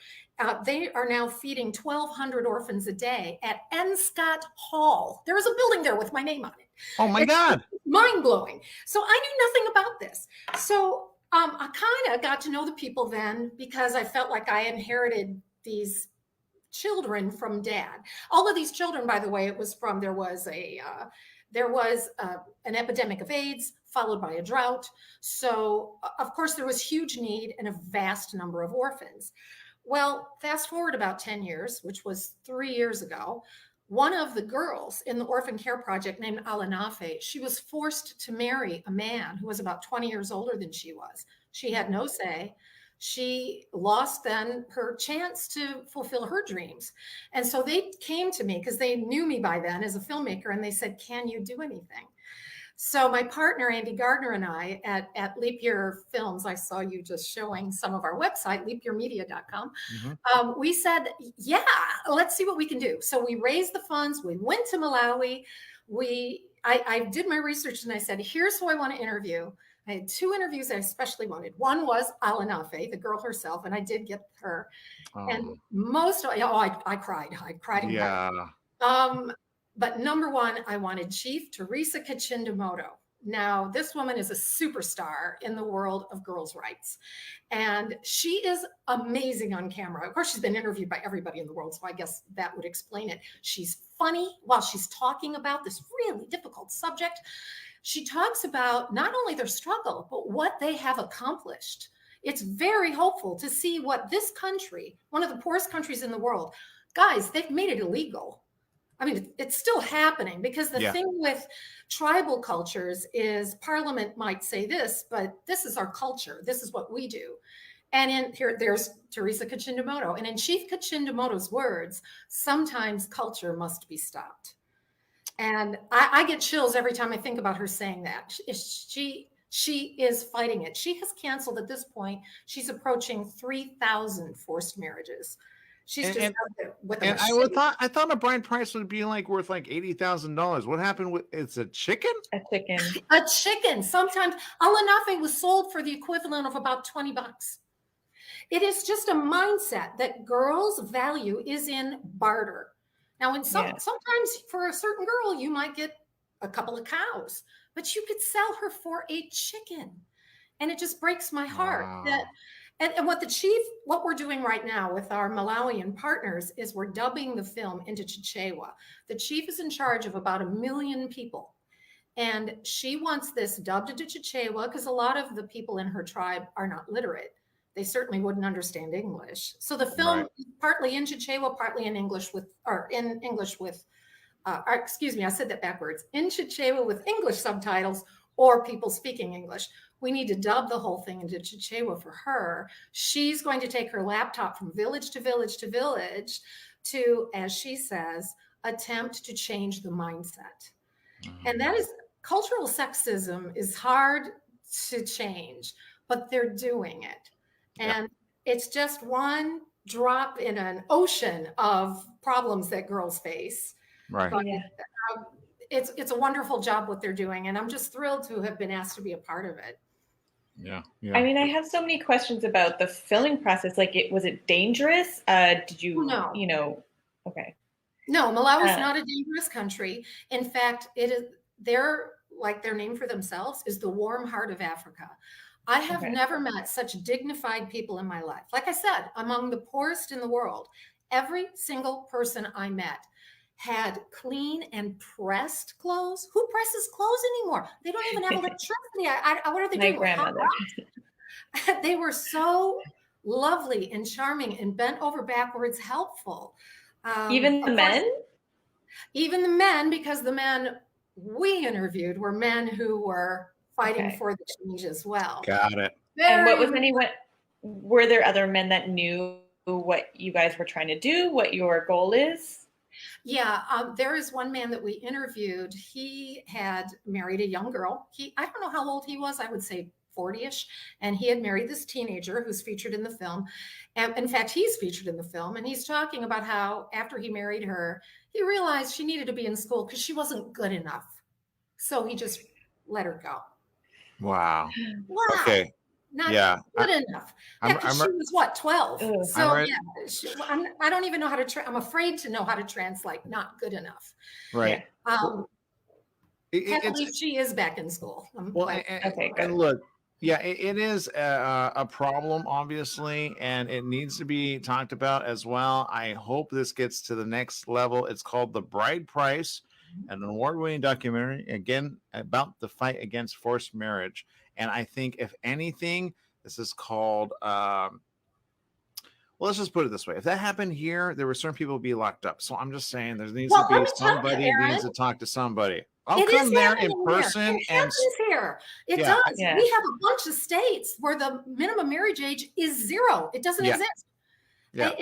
They are now feeding 1,200 orphans a day at Enscott Hall. There is a building there with my name on it. Oh my God. Mind-blowing. So I knew nothing about this. So I kind of got to know the people then because I felt like I inherited these children from dad. All of these children, by the way, it was from, there was an epidemic of AIDS followed by a drought. So of course there was huge need and a vast number of orphans. Well, fast forward about 10 years, which was 3 years ago, one of the girls in the orphan care project named Alanafe, she was forced to marry a man who was about 20 years older than she was. She had no say. She lost then her chance to fulfill her dreams. And so they came to me because they knew me by then as a filmmaker, and they said, can you do anything? So my partner, Andy Gardner, and I at Leap Year Films, I saw you just showing some of our website, leapyearmedia.com. We said, let's see what we can do. So we raised the funds. We went to Malawi. I did my research and I said, here's who I want to interview. I had 2 interviews I especially wanted. One was Alanafe, the girl herself, and I did get her. And I cried. I cried. Yeah. But number one, I wanted Chief Teresa Kachindamoto. Now, this woman is a superstar in the world of girls' rights. And she is amazing on camera. Of course, she's been interviewed by everybody in the world, so I guess that would explain it. She's funny while she's talking about this really difficult subject. She talks about not only their struggle, but what they have accomplished. It's very hopeful to see what this country, one of the poorest countries in the world, guys, they've made it illegal. I mean, it's still happening because the thing with tribal cultures is Parliament might say this, but this is our culture. This is what we do. And there's Teresa Kachindamoto. And in Chief Kachindamoto's words, sometimes culture must be stopped. And I get chills every time I think about her saying that. She is fighting it. She has canceled at this point. She's approaching 3,000 forced marriages. She's just out there with a machete. I thought a bride price would be worth $80,000. What happened with it's a chicken? A chicken. A chicken. Sometimes Alanafe was sold for the equivalent of about $20. It is just a mindset that girls' value is in barter. Now, sometimes for a certain girl, you might get a couple of cows, but you could sell her for a chicken. And it just breaks my heart that. And what we're doing right now with our Malawian partners is we're dubbing the film into Chichewa. The chief is in charge of about 1 million people. And she wants this dubbed into Chichewa because a lot of the people in her tribe are not literate. They certainly wouldn't understand English. So the film is partly in Chichewa, partly in English I said that backwards. In Chichewa with English subtitles or people speaking English. We need to dub the whole thing into Chichewa for her. She's going to take her laptop from village to village to village to, as she says, attempt to change the mindset. And that is, cultural sexism is hard to change, but they're doing it. And it's just one drop in an ocean of problems that girls face. Right. But, it's a wonderful job what they're doing, and I'm just thrilled to have been asked to be a part of it. Yeah. I mean, I have so many questions about the filming process. Like, was it dangerous? Did you, No. you know, okay. No, Malawi is not a dangerous country. In fact, it is. They're like their name for themselves is the warm heart of Africa. I have never met such dignified people in my life. Like I said, among the poorest in the world, every single person I met had clean and pressed clothes. Who presses clothes anymore? They don't even have electricity. What are they doing? My grandmother. They were so lovely and charming and bent over backwards helpful. Even the men? Even the men, because the men we interviewed were men who were fighting for the change as well. Got it. And what was anyone, were there other men that knew what you guys were trying to do, what your goal is? Yeah, there is one man that we interviewed. He had married a young girl. I don't know how old he was. I would say 40-ish. And he had married this teenager who's featured in the film. And in fact, he's featured in the film. And he's talking about how after he married her, he realized she needed to be in school because she wasn't good enough. So he just let her go. Wow. Wow. Okay. Not good enough. I'm she was what, 12? So right. yeah, I don't even know how to. I'm afraid to know how to translate. Not good enough. Right. I believe she is back in school. And look, yeah, it is a problem, obviously, and it needs to be talked about as well. I hope this gets to the next level. It's called The Bride Price, an award-winning documentary, again, about the fight against forced marriage. And I think, if anything, this is called, well, let's just put it this way. If that happened here, there were certain people be locked up. So I'm just saying there needs to be somebody who needs to talk to somebody. I'll come there in person. It happens here. It does. We have a bunch of states where the minimum marriage age is 0. It doesn't exist. Yeah.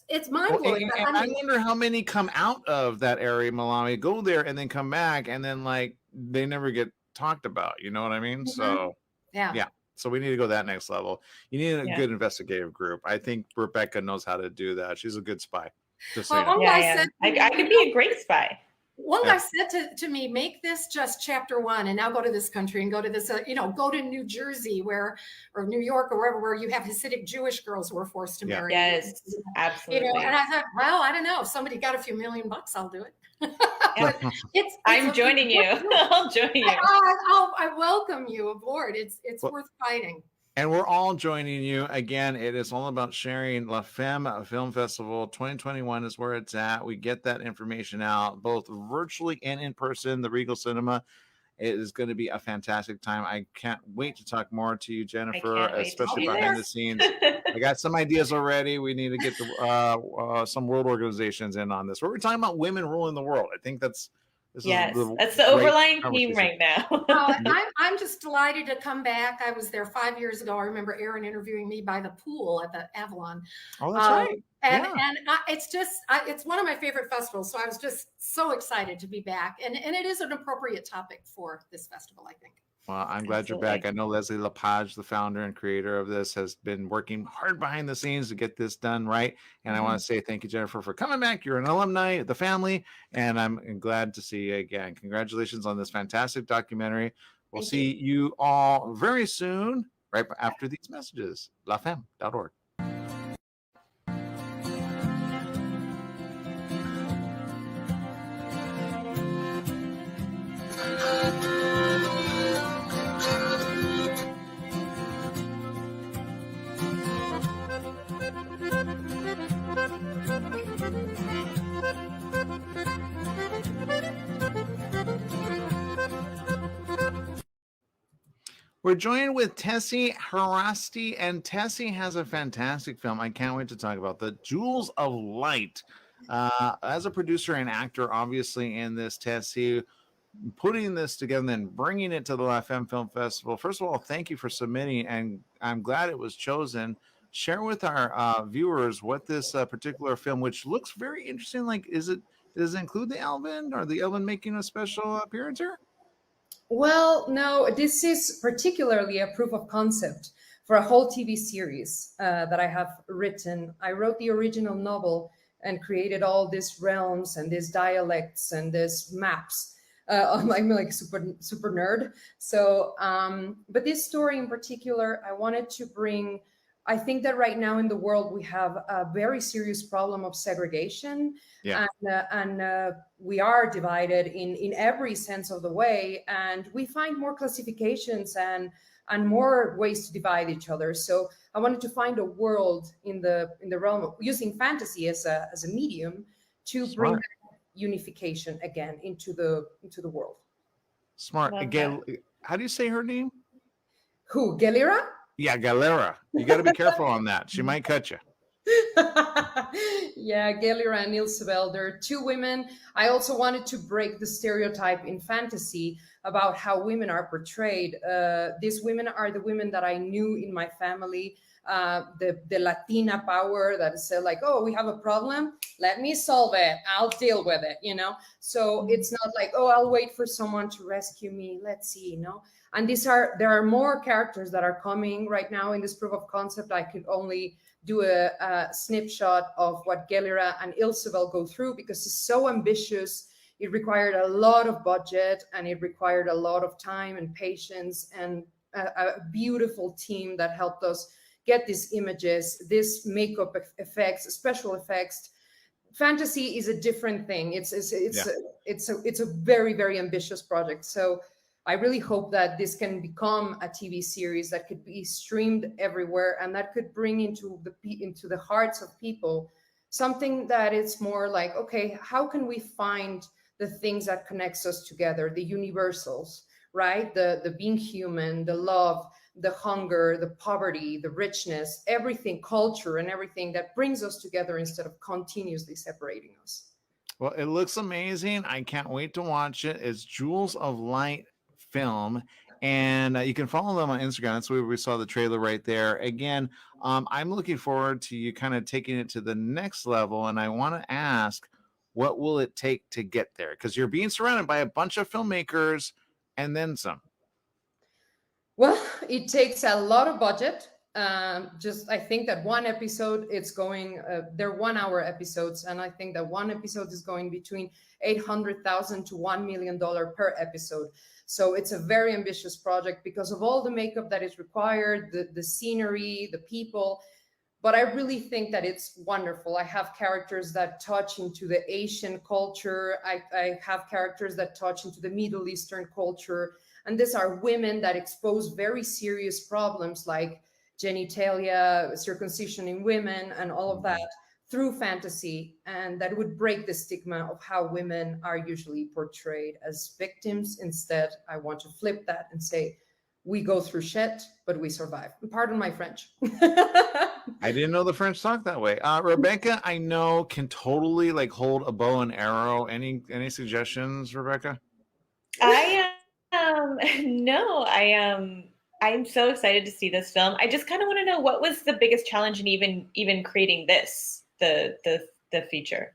It's mind-blowing. And I wonder how many come out of that area, Malawi, go there and then come back, and then like they never get talked about. You know what I mean? So yeah. So we need to go that next level. You need a good investigative group. I think Rebecca knows how to do that. She's a good spy. Just so you know. I could be a great spy. One guy said to me, make this just chapter 1 and now go to this country and go to this, go to New Jersey or New York or wherever, where you have Hasidic Jewish girls who are forced to marry. Yes, absolutely. And I thought, well, I don't know. If somebody got a few $1 million, I'll do it. I'm joining you. I'll join you. I welcome you aboard. It's worth fighting. And we're all joining you. Again, it is all about sharing. La Femme Film Festival 2021 is where it's at. We get that information out both virtually and in person, the Regal Cinema. It is going to be a fantastic time. I can't wait to talk more to you, Jennifer, especially behind the scenes. I got some ideas already. We need to get some world organizations in on this. We're talking about women ruling the world. I think that's the overlying theme right now. I'm just delighted to come back. I was there 5 years ago. I remember Aaron interviewing me by the pool at the Avalon. Oh, that's right. And it's one of my favorite festivals. So I was just so excited to be back. And it is an appropriate topic for this festival, I think. Well, I'm glad you're back. I know Leslie Lepage, the founder and creator of this, has been working hard behind the scenes to get this done right. And I want to say thank you, Jennifer, for coming back. You're an alumni of the family, and I'm glad to see you again. Congratulations on this fantastic documentary. We'll see you all very soon, right after these messages. lafemme.org. We're joined with Tessie Harasti, and Tessie has a fantastic film I can't wait to talk about, The Jewels of Light. As a producer and actor, obviously, in this, Tessie, putting this together and bringing it to the La Femme Film Festival. First of all, thank you for submitting, and I'm glad it was chosen. Share with our viewers what this particular film, which looks very interesting, like, does it include the Elven? Or the Elven making a special appearance here? Well, no, this is particularly a proof of concept for a whole TV series that I have written. I wrote the original novel and created all these realms and these dialects and these maps I'm like super nerd. So, but this story in particular, I wanted to bring. I think that right now in the world we have a very serious problem of segregation, and we are divided in every sense of the way, and we find more classifications and more ways to divide each other. So I wanted to find a world in the realm of using fantasy as a medium to bring that unification again into the world. Smart. Again, how do you say her name? Who? Galera? Yeah, Galera. You got to be careful on that. She might cut you. Yeah, Galera and Ilsebel, they're two women. I also wanted to break the stereotype in fantasy about how women are portrayed. These women are the women that I knew in my family, the Latina power that said like, oh, we have a problem, let me solve it, I'll deal with it, you know? So it's not like, oh, I'll wait for someone to rescue me, let's see, you know? And there are more characters that are coming right now in this proof of concept. I could only do a snapshot of what Galera and Ilsebel go through because it's so ambitious. It required a lot of budget and it required a lot of time and patience and a beautiful team that helped us get these images, this makeup effects, special effects. Fantasy is a different thing. It's a very, very ambitious project. So I really hope that this can become a TV series that could be streamed everywhere and that could bring into the hearts of people something that is more like, okay, how can we find the things that connects us together, the universals, right? The being human, the love, the hunger, the poverty, the richness, everything, culture and everything that brings us together instead of continuously separating us. Well, it looks amazing. I can't wait to watch it. It's Jewels of Light Film, and you can follow them on Instagram. That's where we saw the trailer right there. Again, I'm looking forward to you kind of taking it to the next level, and I want to ask, what will it take to get there? Because you're being surrounded by a bunch of filmmakers and then some. Well, it takes a lot of budget. I think that one episode, they're 1 hour episodes. And I think that one episode is going between $800,000 to $1 million per episode. So it's a very ambitious project because of all the makeup that is required, the scenery, the people. But I really think that it's wonderful. I have characters that touch into the Asian culture. I have characters that touch into the Middle Eastern culture. And these are women that expose very serious problems like genitalia, circumcision in women, and all of that through fantasy. And that would break the stigma of how women are usually portrayed as victims. Instead, I want to flip that and say, we go through shit, but we survive. Pardon my French. I didn't know the French talk that way. Rebecca, I know, can totally like hold a bow and arrow. Any suggestions, Rebecca? I'm so excited to see this film. I just kind of want to know, what was the biggest challenge in even creating the feature?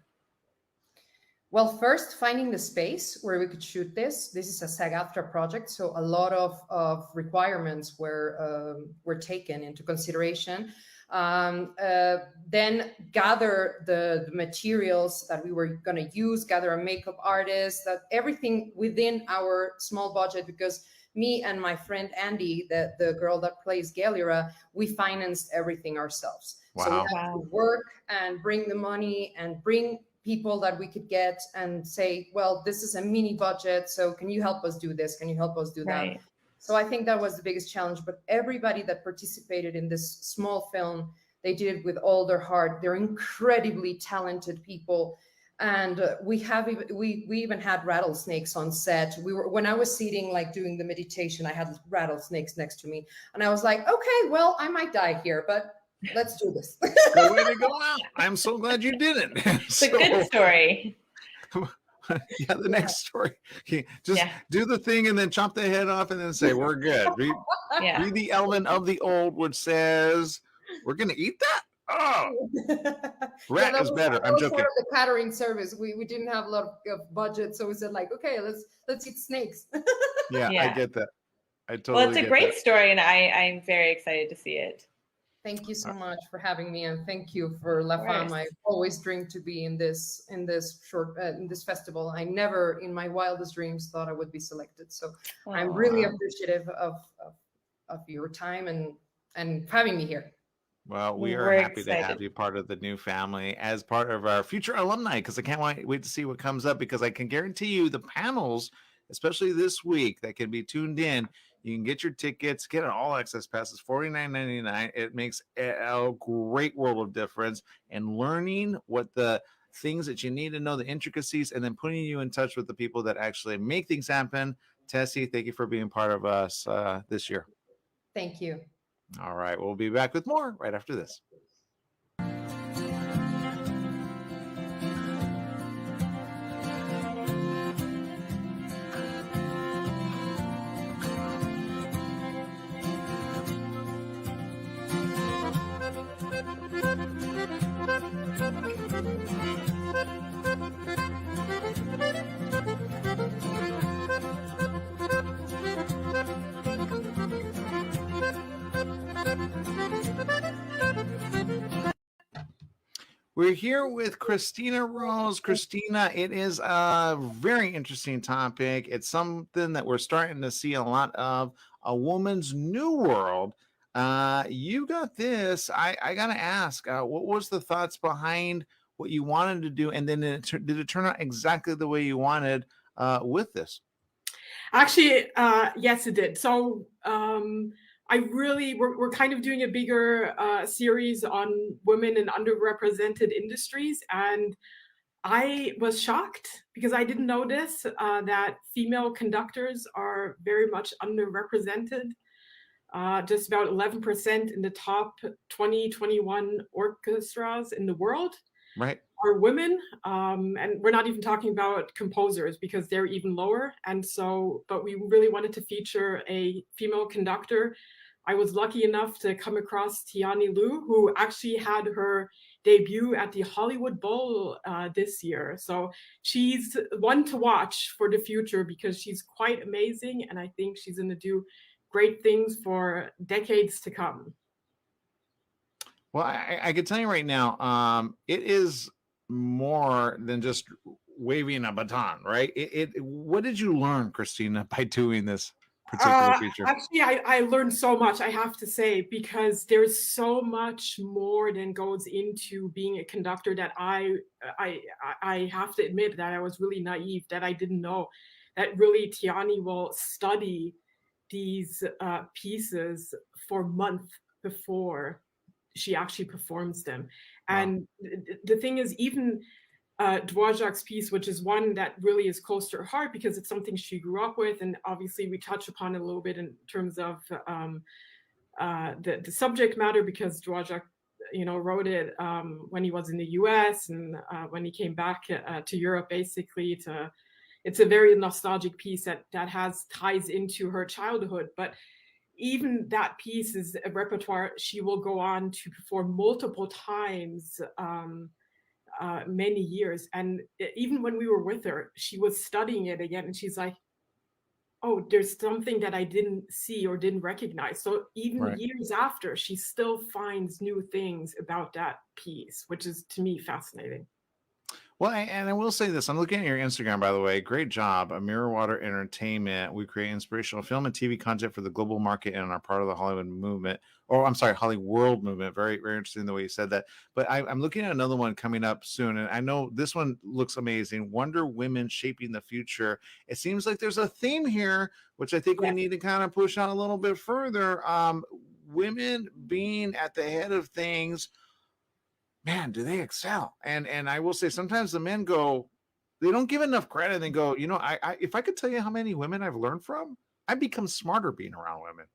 Well, first, finding the space where we could shoot this. This is a SAG-AFTRA project, so a lot of requirements were taken into consideration. Then gather the materials that we were going to use, gather a makeup artist, that everything within our small budget, because me and my friend Andy, the girl that plays Galera, we financed everything ourselves. Wow. So we had to work and bring the money and bring people that we could get and say, well, this is a mini budget, so can you help us do this? Can you help us do that? So I think that was the biggest challenge. But everybody that participated in this small film, they did it with all their heart. They're incredibly talented people. And we even had rattlesnakes on set. When I was sitting, like doing the meditation, I had rattlesnakes next to me. And I was like, okay, well, I might die here, but let's do this. Good way to go out. I'm so glad you didn't. It's a good story. Yeah, the next story. Just do the thing and then chop the head off and then say, we're good. Read the element of the old, which says, we're going to eat that? Oh, rat is better. I'm joking. Part of the catering service. We didn't have a lot of budget, so we said like, okay, let's eat snakes. Yeah, I get that. I totally. Well, it's a great story, and I'm very excited to see it. Thank you so much for having me, and thank you for La Femme. I always dreamed to be in this festival. I never, in my wildest dreams, thought I would be selected. So I'm really appreciative of your time and having me here. Well, we are We're happy to have you part of the new family as part of our future alumni, because I can't wait to see what comes up, because I can guarantee you the panels, especially this week, that can be tuned in. You can get your tickets, get an all access pass. It's $49.99. It makes a great world of difference in learning what the things that you need to know, the intricacies, and then putting you in touch with the people that actually make things happen. Tessie, thank you for being part of us this year. Thank you. All right. We'll be back with more right after this. We're here with Christina Rose. Christina, it is a very interesting topic. It's something that we're starting to see a lot of, a woman's new world. You got this. I got to ask, what was the thoughts behind what you wanted to do? And then did it turn out exactly the way you wanted with this? Actually, yes, it did. So we're kind of doing a bigger series on women in underrepresented industries. And I was shocked because I didn't know this, that female conductors are very much underrepresented. Just about 11% in the top 2021 orchestras in the world. Right. Are women, and we're not even talking about composers because they're even lower. And so, but we really wanted to feature a female conductor. I was lucky enough to come across Tiani Liu, who actually had her debut at the Hollywood Bowl this year. So she's one to watch for the future because she's quite amazing, and I think she's going to do great things for decades to come. Well, I can tell you right now, it is more than just waving a baton, right? What did you learn, Christina, by doing this particular feature? Actually, I learned so much, I have to say, because there's so much more than goes into being a conductor that I have to admit that I was really naive, that I didn't know, that really Tiani will study these pieces for months before she actually performs them. Wow. And the thing is, even Dvorak's piece, which is one that really is close to her heart because it's something she grew up with, and obviously we touch upon it a little bit in terms of the subject matter, because Dvorak, wrote it when he was in the US and when he came back to Europe, basically. It's a very nostalgic piece that has ties into her childhood, but even that piece is a repertoire she will go on to perform multiple times, many years. And even when we were with her, she was studying it again, and she's like, oh, there's something that I didn't see or didn't recognize. So even years after, she still finds new things about that piece, which is, to me, fascinating. Well, and I will say this. I'm looking at your Instagram, by the way. Great job. Mirror Water Entertainment. We create inspirational film and TV content for the global market and are part of the Hollywood movement. Or I'm sorry, Hollywood world movement. Very, very interesting the way you said that. But I'm looking at another one coming up soon. And I know this one looks amazing. Wonder Women Shaping the Future. It seems like there's a theme here, which I think we need to kind of push out a little bit further. Women being at the head of things. Man, do they excel? And I will say sometimes the men go, they don't give enough credit. They go, I if I could tell you how many women I've learned from, I've become smarter being around women.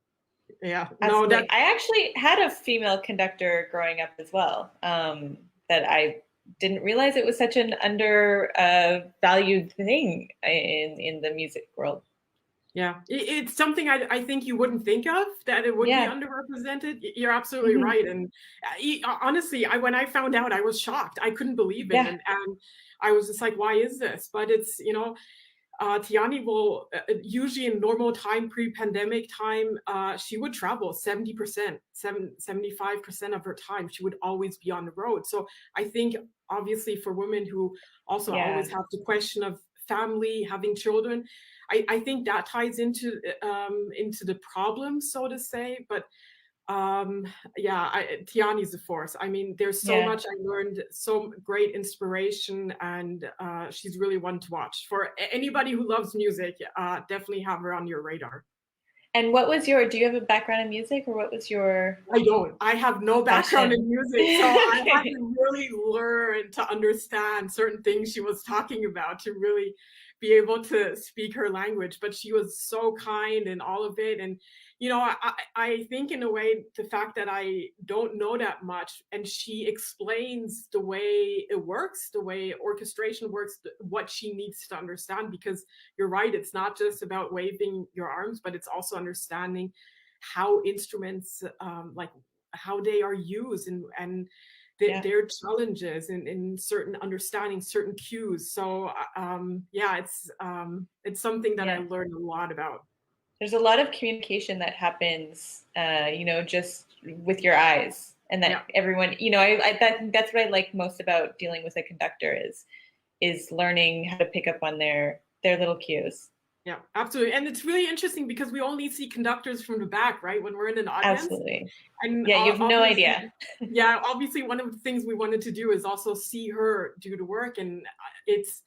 Yeah, no, I actually had a female conductor growing up as well. That I didn't realize it was such an undervalued thing in the music world. Yeah, it's something I think you wouldn't think of, that it would be underrepresented. You're absolutely right. And honestly, when I found out, I was shocked. I couldn't believe it. And I was just like, why is this? But it's, Tiani will usually in normal time, pre-pandemic time, she would travel 70%, 75% of her time. She would always be on the road. So I think obviously for women who also always have the question of family, having children, I think that ties into the problem, so to say. But Tiani's a force. I mean, there's so much I learned, so great inspiration, and she's really one to watch. For anybody who loves music, definitely have her on your radar. And do you have a background in music, or what was your? I don't. I have no background in music, so I had to really learn to understand certain things she was talking about to really be able to speak her language. But she was so kind in all of it. And, I think in a way, the fact that I don't know that much, and she explains the way it works, the way orchestration works, what she needs to understand, because you're right, it's not just about waving your arms, but it's also understanding how instruments, like how they are used, and their challenges in certain understanding certain cues. So it's something that I learned a lot about. There's a lot of communication that happens, just with your eyes, and that everyone, that's what I like most about dealing with a conductor is learning how to pick up on their little cues. Yeah, absolutely. And it's really interesting because we only see conductors from the back, right? When we're in an audience. Absolutely. And you have no idea. Obviously one of the things we wanted to do is also see her do the work. And it's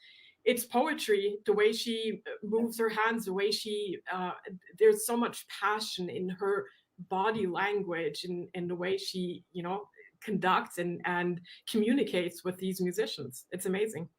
poetry, the way she moves her hands, the way she, there's so much passion in her body language and the way she, conducts and communicates with these musicians. It's amazing.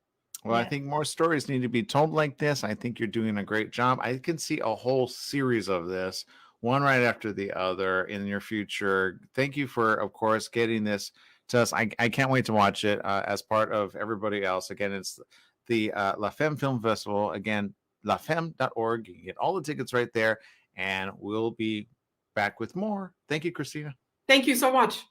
Well, I think more stories need to be told like this. I think you're doing a great job. I can see a whole series of this, one right after the other in your future. Thank you for, of course, getting this to us. I can't wait to watch it as part of everybody else. Again, it's the La Femme Film Festival. Again, lafemme.org. You can get all the tickets right there, and we'll be back with more. Thank you, Christina. Thank you so much.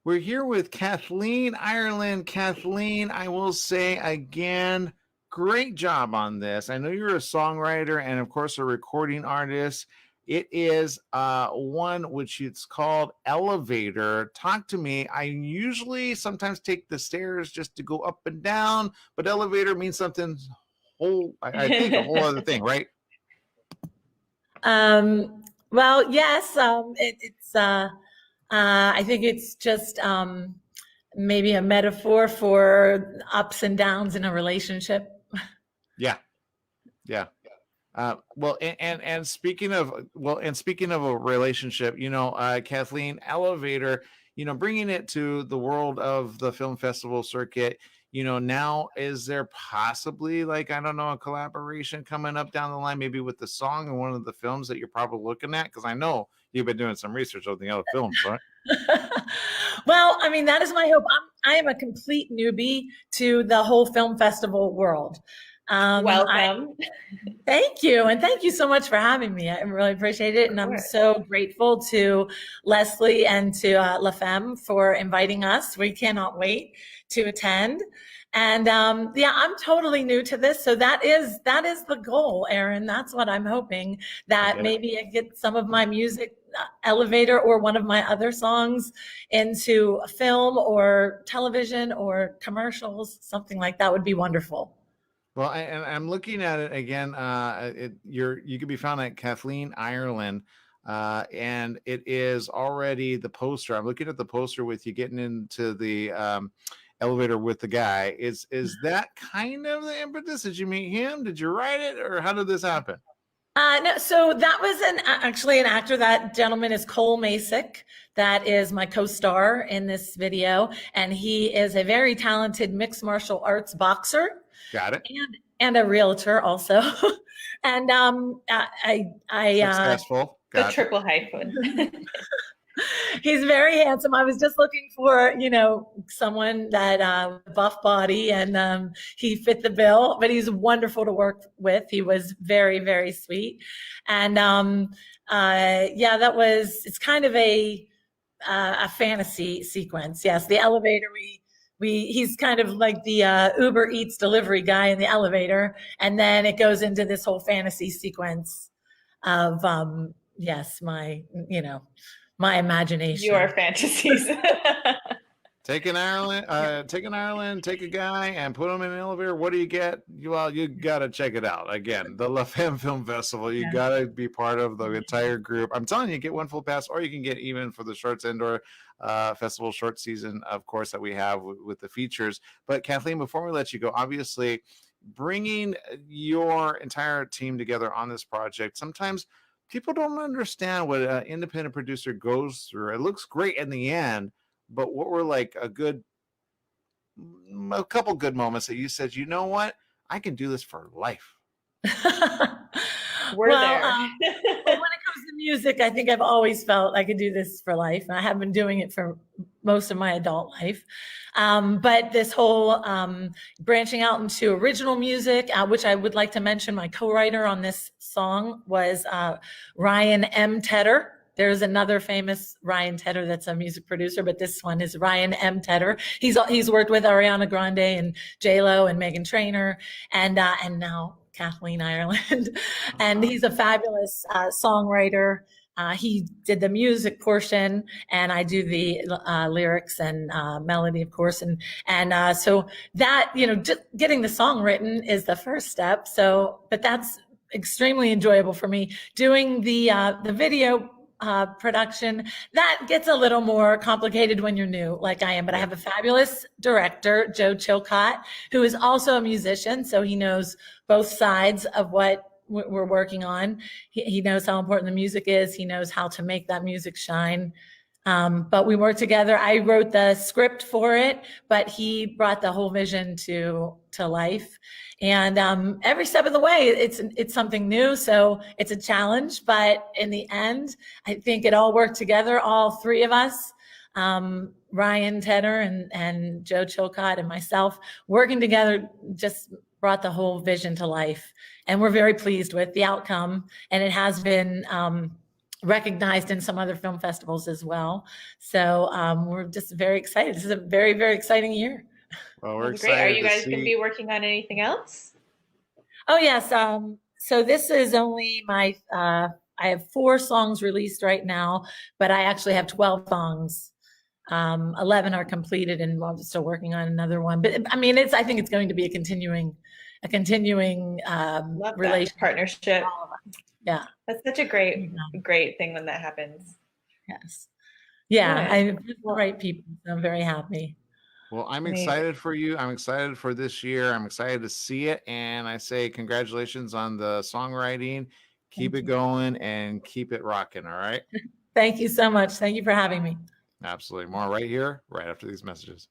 We're here with Kathleen Ireland. Kathleen, I will say again, great job on this. I know you're a songwriter and, of course, a recording artist. It is one which it's called Elevator. Talk to me. I usually sometimes take the stairs just to go up and down, but elevator means something I think a whole other thing, right? Well, yes, I think it's just maybe a metaphor for ups and downs in a relationship. Yeah. Well, and speaking of a relationship, Kathleen, Elevator, bringing it to the world of the film festival circuit, now is there possibly a collaboration coming up down the line, maybe with the song in one of the films that you're probably looking at? Because I know you've been doing some research on the other films, right? Well, I mean, that is my hope. I am a complete newbie to the whole film festival world. Welcome. Thank you. And thank you so much for having me. I really appreciate it. And I'm so grateful to Leslie and to La Femme for inviting us. We cannot wait to attend. And I'm totally new to this. So that is the goal, Aaron. That's what I'm hoping, that maybe I get some of my music, Elevator, or one of my other songs into a film or television or commercials, something like that would be wonderful. Well, I'm looking at it again. You can be found at Kathleen Ireland, and it is already the poster. I'm looking at the poster with you getting into the elevator with the guy. Is that kind of the impetus? Did you meet him? Did you write it, or how did this happen? No, so that was actually an actor. That gentleman is Cole Masick. That is my co-star in this video, and he is a very talented mixed martial arts boxer. Got it. And a realtor also. And I successful. The triple hyphen. He's very handsome. I was just looking for, someone that buff body, and he fit the bill. But he's wonderful to work with. He was very, very sweet, and it's kind of a fantasy sequence. Yes, the elevator. He's kind of like the Uber Eats delivery guy in the elevator, and then it goes into this whole fantasy sequence of my imagination. Your fantasies. Take an Ireland, take a guy and put him in an elevator. What do you get? You got to check it out. Again, the La Femme Film Festival. You got to be part of the entire group. I'm telling you, get one full pass, or you can get even for the Shorts Indoor Festival short season, of course, that we have with the features. But Kathleen, before we let you go, obviously bringing your entire team together on this project, sometimes people don't understand what an independent producer goes through. It looks great in the end, but what were like a couple good moments that you said, you know what, I can do this for life? We're there. When it comes to music, I think I've always felt I could do this for life. I have been doing it for most of my adult life. But this whole branching out into original music, which I would like to mention, my co-writer on this song was Ryan M. Tedder. There's another famous Ryan Tedder that's a music producer, but this one is Ryan M. Tedder. He's worked with Ariana Grande and J-Lo and Meghan Trainor, and now Kathleen Ireland. And he's a fabulous songwriter. He did the music portion, and I do the lyrics and melody, of course. And so that, just getting the song written is the first step. But that's extremely enjoyable for me. Doing the video production, that gets a little more complicated when you're new, like I am. But I have a fabulous director, Joe Chilcott, who is also a musician, so he knows both sides of what we're working on. He knows how important the music is. He knows how to make that music shine. But we worked together. I wrote the script for it, but he brought the whole vision to life. And every step of the way, it's something new. So it's a challenge, but in the end, I think it all worked together. All three of us, Ryan Tedder and Joe Chilcott and myself, working together just brought the whole vision to life. And we're very pleased with the outcome. And it has been recognized in some other film festivals as well. So we're just very excited. This is a very, very exciting year. Well, we're excited. Great. Are you guys going to be working on anything else? Oh, yes. So this is only my, I have 4 songs released right now, but I actually have 12 songs. 11 are completed, and I'm still working on another one. But I mean, I think it's going to be a continuing relationship, partnership. Yeah, that's such a great thing when that happens. Yes, yeah, I'm the right people. So I'm very happy. Well, I'm excited for you. I'm excited for this year. I'm excited to see it, and I say congratulations on the songwriting. Keep it going and keep it rocking. All right. Thank you so much. Thank you for having me. Absolutely. More right here, right after these messages.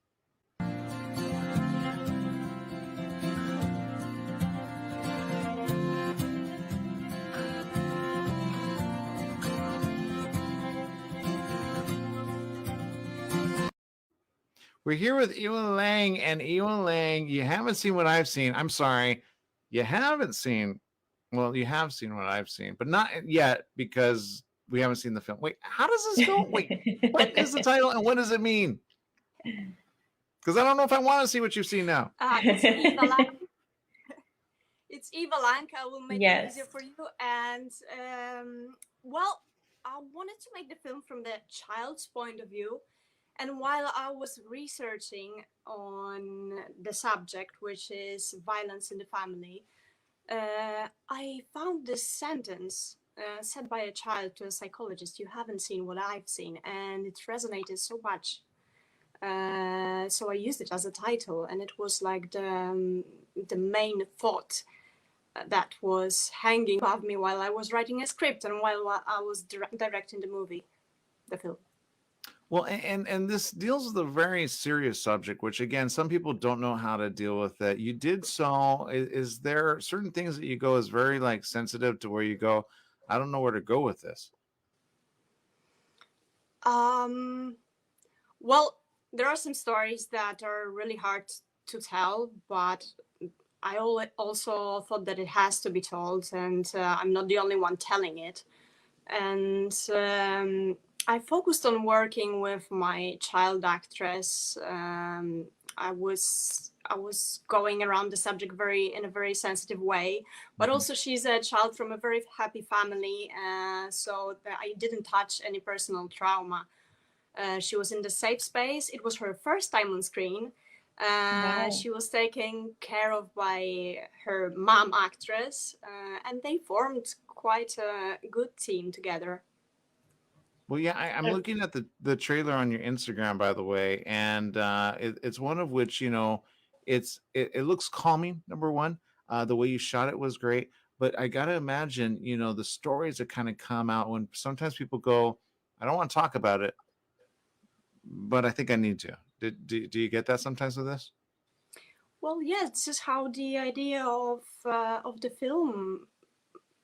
We're here with Ewan Lang, and Ewan Lang, you haven't seen what I've seen. I'm sorry. You haven't seen, well, you have seen what I've seen, but not yet because we haven't seen the film. Wait, how does this go? Wait, what is the title and what does it mean? Because I don't know if I want to see what you've seen now. It's Eva Lang. It's Eva Lang. I will make it easier for you. And well, I wanted to make the film from the child's point of view. And while I was researching on the subject, which is violence in the family, I found this sentence said by a child to a psychologist: "You haven't seen what I've seen," and it resonated so much. So I used it as a title, and it was like the main thought that was hanging above me while I was writing a script and while I was directing the film. Well, and this deals with a very serious subject, which again, some people don't know how to deal with it. You did so. Is there certain things that you go is very like sensitive to where you go, I don't know where to go with this? Well, there are some stories that are really hard to tell, but I also thought that it has to be told, and I'm not the only one telling it. And I focused on working with my child actress. I was going around the subject in a very sensitive way, but also she's a child from a very happy family, so that I didn't touch any personal trauma. She was in the safe space. It was her first time on screen. Wow. She was taken care of by her mom actress, and they formed quite a good team together. Well, yeah, I'm looking at the trailer on your Instagram, by the way, and it's one of which, you know, it looks calming. Number one, the way you shot it was great, but I gotta imagine, you know, the stories that kind of come out when sometimes people go, I don't want to talk about it, but I think I need to. Do you get that sometimes with this? Well, yes, this is how the idea of the film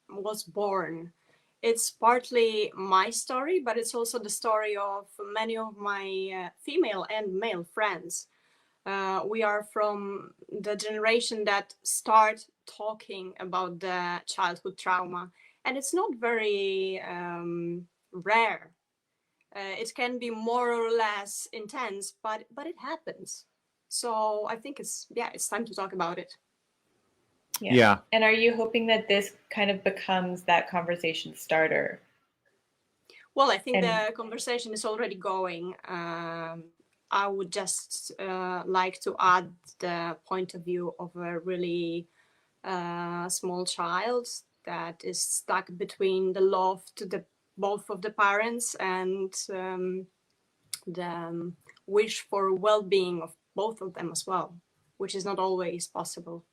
was born. It's partly my story, but it's also the story of many of my female and male friends. We are from the generation that start talking about the childhood trauma, and it's not very rare. It can be more or less intense, but it happens. So I think it's time to talk about it. Yeah. And are you hoping that this kind of becomes that conversation starter? Well, I think the conversation is already going. I would just like to add the point of view of a really small child that is stuck between the love to both of the parents and the wish for well-being of both of them as well, which is not always possible.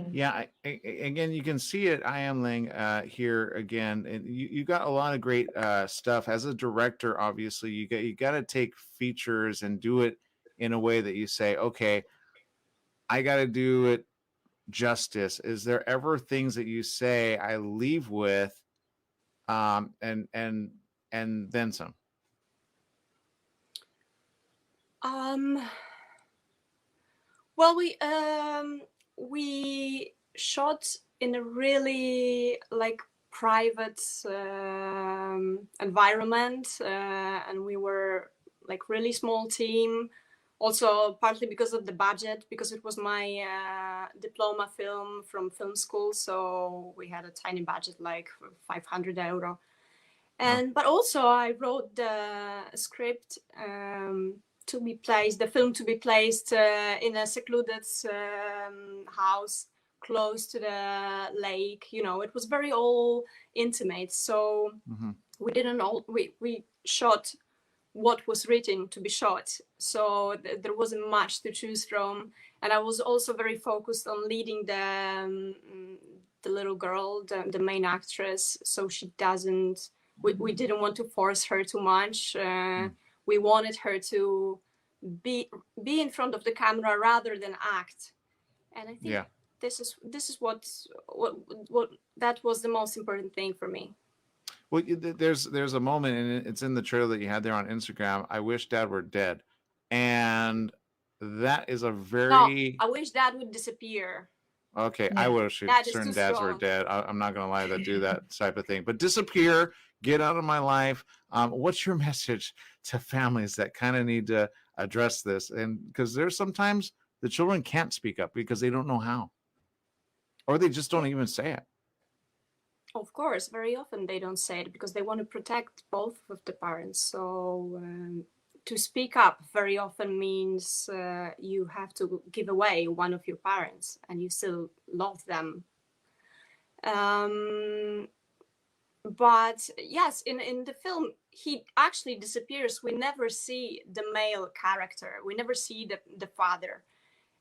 Yeah, again, you can see it. I am Ling here again, and you got a lot of great stuff as a director. Obviously, you got to take features and do it in a way that you say, okay, I got to do it justice. Is there ever things that you say I leave with, and then some? Well, we shot in a really private environment, and we were really small team. Also, partly because of the budget, because it was my diploma film from film school, so we had a tiny budget, like €500. And but also I wrote the script to be placed, the film to be placed in a secluded house close to the lake. You know, it was very all intimate. So we didn't all, we shot what was written to be shot. So there wasn't much to choose from. And I was also very focused on leading the little girl, the main actress, so she doesn't, we didn't want to force her too much. We wanted her to be in front of the camera rather than act. And I think this is what that was the most important thing for me. Well, there's a moment, and it's in the trailer that you had there on Instagram. I wish Dad were dead, and that is a very. No, I wish Dad would disappear. Okay, yeah. I wish certain dads were dead. I'm not gonna lie, that do that type of thing. But disappear, get out of my life. What's your message to families that kind of need to address this? And because there's sometimes the children can't speak up because they don't know how, or they just don't even say it. Of course, very often they don't say it because they want to protect both of the parents. So to speak up very often means you have to give away one of your parents and you still love them. But yes, in the film, he actually disappears. We never see the male character. We never see the father.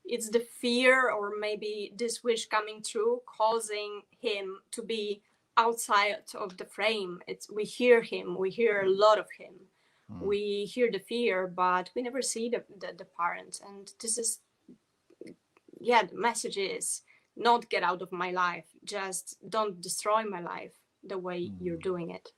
It's the fear or maybe this wish coming true causing him to be outside of the frame. We hear him. We hear a lot of him. We hear the fear, but we never see the parent. And this is, the message is not get out of my life. Just don't destroy my life the way you're doing it.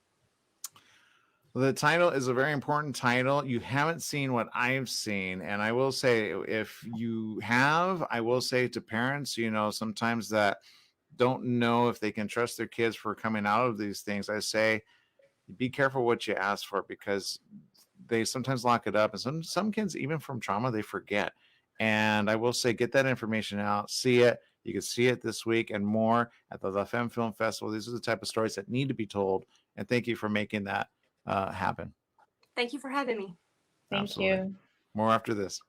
The title is a very important title. You haven't seen what I've seen. And I will say, if you have, I will say to parents, sometimes that don't know if they can trust their kids for coming out of these things, I say, be careful what you ask for, because they sometimes lock it up. And some kids, even from trauma, they forget. And I will say, get that information out, see it. You can see it this week and more at the Femme Film Festival. These are the type of stories that need to be told. And thank you for making that happen. Thank you for having me. Thank you. More after this.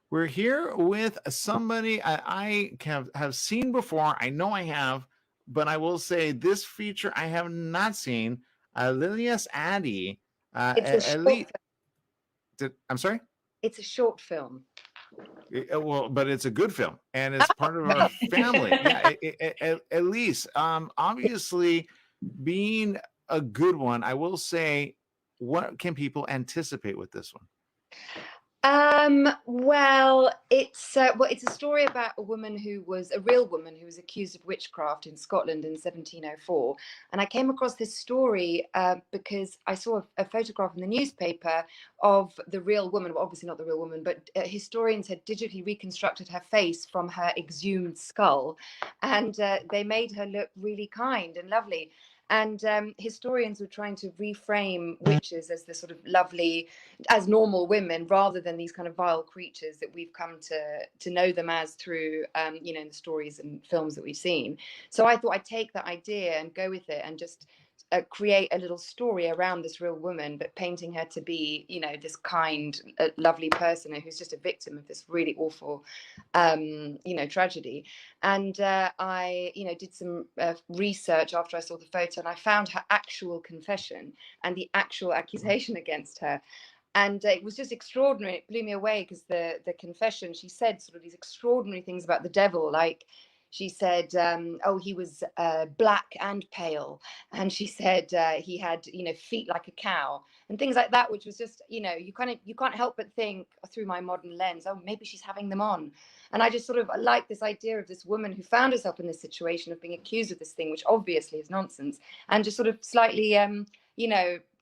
We're here with somebody I have seen before. I know I have, but I will say this feature I have not seen. Lilias Addy. It's a short I'm sorry? It's a short film. Well, but it's a good film, and it's part of our family. Yeah, Elise, obviously being a good one, I will say, what can people anticipate with this one? Well, it's a story about a woman who was a real woman who was accused of witchcraft in Scotland in 1704. And I came across this story because I saw a photograph in the newspaper of the real woman. Well, obviously not the real woman, but historians had digitally reconstructed her face from her exhumed skull, and they made her look really kind and lovely. And historians were trying to reframe witches as the sort of lovely, as normal women, rather than these kind of vile creatures that we've come to know them as through, in the stories and films that we've seen. So I thought I'd take that idea and go with it and just create a little story around this real woman, but painting her to be, this kind, lovely person who's just a victim of this really awful, tragedy. And I, did some research after I saw the photo, and I found her actual confession and the actual accusation against her. And it was just extraordinary. It blew me away because the confession, she said sort of these extraordinary things about the devil, like she said, he was black and pale. And she said he had, feet like a cow and things like that, which was just, you can't help but think through my modern lens, oh, maybe she's having them on. And I just sort of like this idea of this woman who found herself in this situation of being accused of this thing, which obviously is nonsense, and just sort of slightly,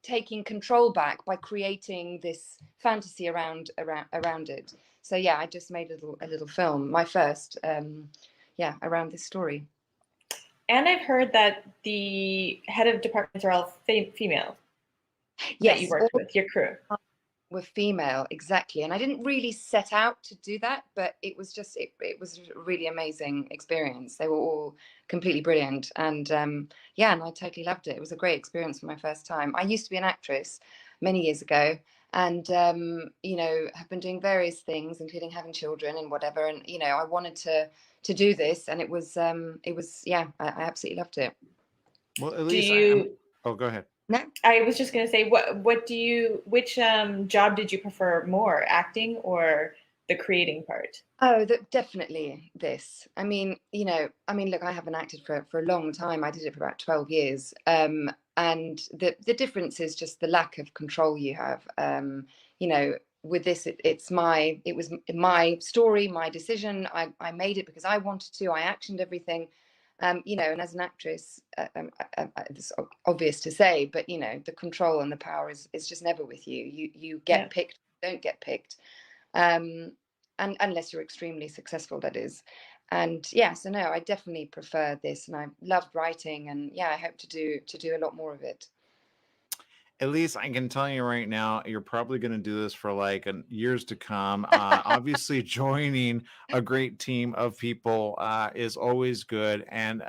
taking control back by creating this fantasy around it. So yeah, I just made a little film, my first, around this story. And I've heard that the head of departments are all female. Yes, that you worked with your crew. Were female, exactly. And I didn't really set out to do that, but it was just it was a really amazing experience. They were all completely brilliant, and and I totally loved it. It was a great experience for my first time. I used to be an actress many years ago, and have been doing various things, including having children and whatever. And I wanted to do this, and it was I absolutely loved it. Well, at least go ahead. No, I was just going to say, which job did you prefer more, acting or the creating part? Oh, definitely this. I mean, look, I haven't acted for a long time. I did it for about 12 years. And the difference is just the lack of control you have. With this, it was my story, my decision. I made it because I wanted to. I actioned everything. And as an actress, it's obvious to say, but the control and the power is just never with you. You get picked, don't get picked, and unless you're extremely successful, that is. And so no, I definitely prefer this, and I loved writing, and I hope to do a lot more of it. At least I can tell you right now, you're probably going to do this for years to come. Obviously, joining a great team of people is always good. And,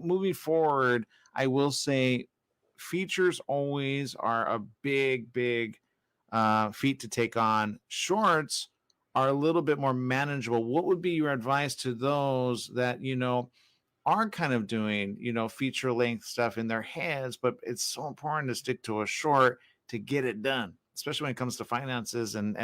moving forward, I will say features always are a big, big feat to take on. Shorts are a little bit more manageable. What would be your advice to those that, are kind of doing, feature length stuff in their heads, but it's so important to stick to a short to get it done, especially when it comes to finances and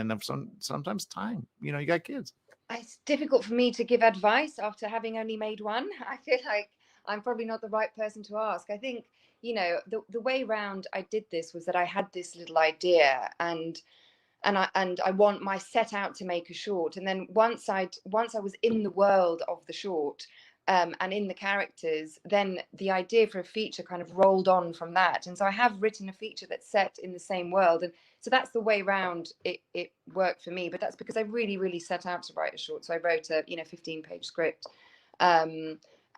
sometimes time. You got kids. It's difficult for me to give advice after having only made one. I feel like I'm probably not the right person to ask. I think, you know, the way round I did this was that I had this little idea, and I set out to make a short, and then once I was in the world of the short, and in the characters, then the idea for a feature kind of rolled on from that. And so I have written a feature that's set in the same world, and so that's the way round it worked for me. But that's because I really set out to write a short. So I wrote a 15-page script.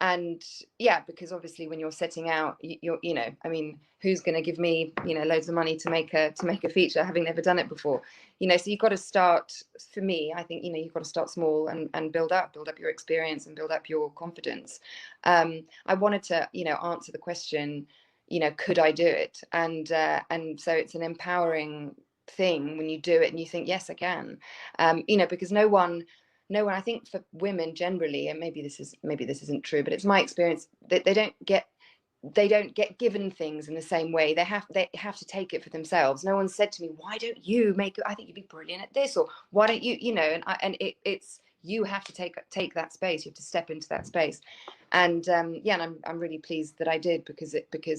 And yeah, because obviously when you're setting out, I mean, who's going to give me, loads of money to make a feature, having never done it before, so you've got to start, for me, I think, you've got to start small and build up your experience and build up your confidence. I wanted to, answer the question, could I do it? And so it's an empowering thing when you do it and you think, yes, I can, because no one, I think for women generally, and maybe this isn't true, but it's my experience that they don't get given things in the same way. They have to take it for themselves. No one said to me, why don't you make it? I think you'd be brilliant at this, or why don't you, it's you have to take that space. You have to step into that space. And and I'm really pleased that I did, because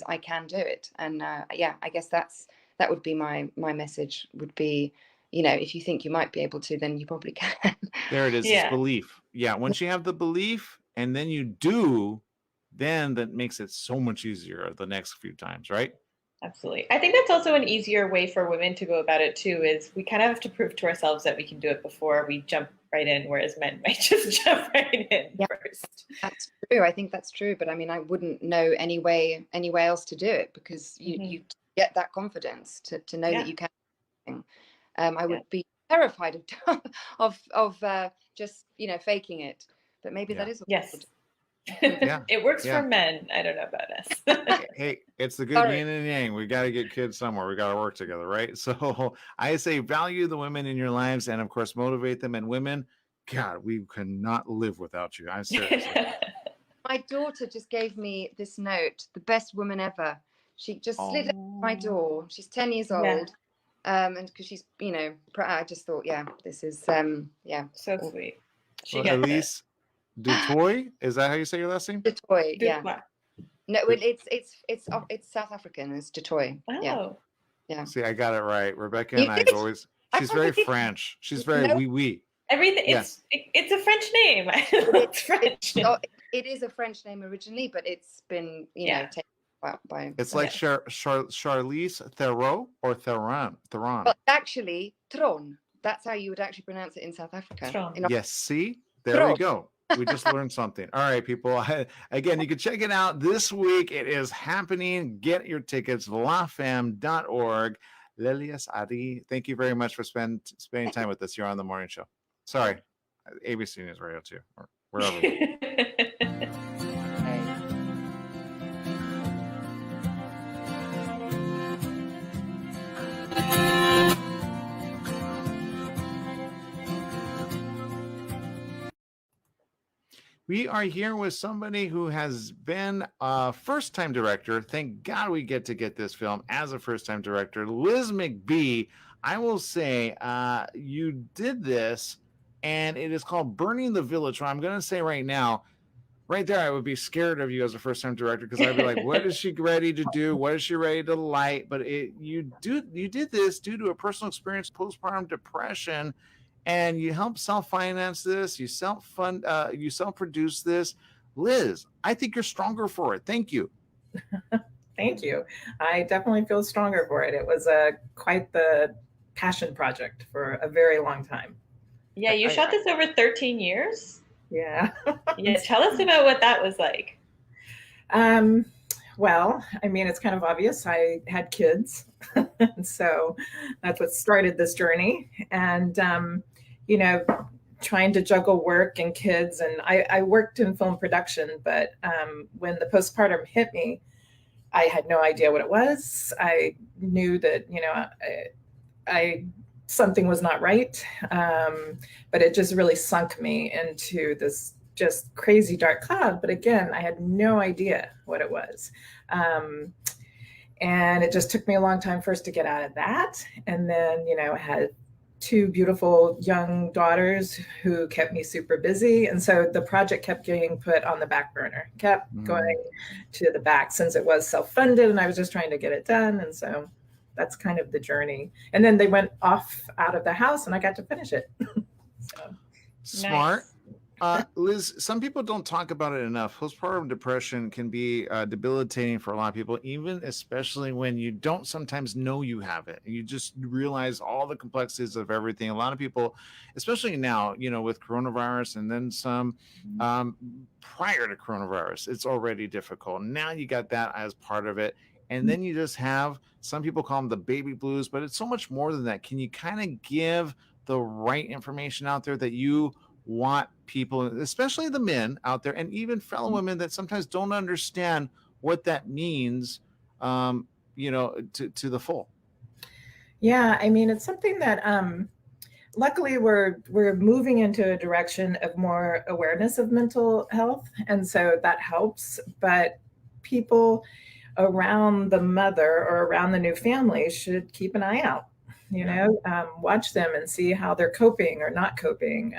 I can do it. And I guess that would be my message, would be, if you think you might be able to, then you probably can. There it is. Yeah. It's belief. Yeah. Once you have the belief and then you do, then that makes it so much easier the next few times, right? Absolutely. I think that's also an easier way for women to go about it too, is we kind of have to prove to ourselves that we can do it before we jump right in, whereas men might just jump right in first. That's true. I think that's true. But I mean, I wouldn't know any way else to do it, because you get that confidence to know that you can. I would be terrified of just faking it, but maybe that is It works for men. I don't know about us. Hey, it's the good yin and yang. We got to get kids somewhere. We got to work together, right? So I say value the women in your lives, and of course motivate them. And women, God, we cannot live without you. I'm serious. My daughter just gave me this note, the best woman ever. She just slid it at my door. She's 10 years old. And because she's, I just thought, this is, so sweet. Well, Elise Dutoy, is that how you say your last name? Dutoy, yeah. No, it's South African. It's Dutoy. Oh. Yeah. See, I got it right. Rebecca and I've always. She's very French. She's very oui. Everything. Yes. It's a French name. It's French. It is a French name originally, but it's been, taken by. It's like Charlize Theron or Theron. But actually, Tron. That's how you would actually pronounce it in South Africa. Yes. See, there we go. We just learned something. All right, people. Again, you can check it out this week. It is happening. Get your tickets. lafemme.org. Lelias Ari, thank you very much for spending time with us here on the morning show. Sorry, ABC News Radio 2 or wherever. We are here with somebody who has been a first-time director. Thank God we get this film as a first-time director. Liz McBee, I will say you did this, and it is called Burning the Village. Well, I'm going to say right now, right there, I would be scared of you as a first-time director, because I'd be like, what is she ready to do? What is she ready to light? But you did this due to a personal experience, postpartum depression, and you help self-finance this, you self-fund, you self-produce this. Liz, I think you're stronger for it. Thank you. Thank you. I definitely feel stronger for it. It was quite the passion project for a very long time. Yeah, you shot this over 13 years? Yeah. Yeah, tell us about what that was like. Well, I mean, it's kind of obvious. I had kids. And so that's what started this journey. And, trying to juggle work and kids. And I worked in film production, but when the postpartum hit me, I had no idea what it was. I knew that, something was not right. But it just really sunk me into this just crazy dark cloud. But again, I had no idea what it was. And it just took me a long time first to get out of that. And then, I had two beautiful young daughters who kept me super busy. And so the project kept getting put on the back burner, kept going to the back since it was self-funded and I was just trying to get it done. And so that's kind of the journey. And then they went off out of the house and I got to finish it. So. Smart. Liz, some people don't talk about it enough. Postpartum depression can be debilitating for a lot of people, even especially when you don't sometimes know you have it. You just realize all the complexities of everything. A lot of people, especially now, you know, with coronavirus and then some prior to coronavirus, it's already difficult. Now you got that as part of it. And then you just have, some people call them the baby blues, but it's so much more than that. Can you kind of give the right information out there that you want people, especially the men out there and even fellow women that sometimes don't understand what that means, you know, to the full? Yeah, I mean, it's something that luckily we're moving into a direction of more awareness of mental health. And so that helps. But people around the mother or around the new family should keep an eye out, you know, watch them and see how they're coping or not coping.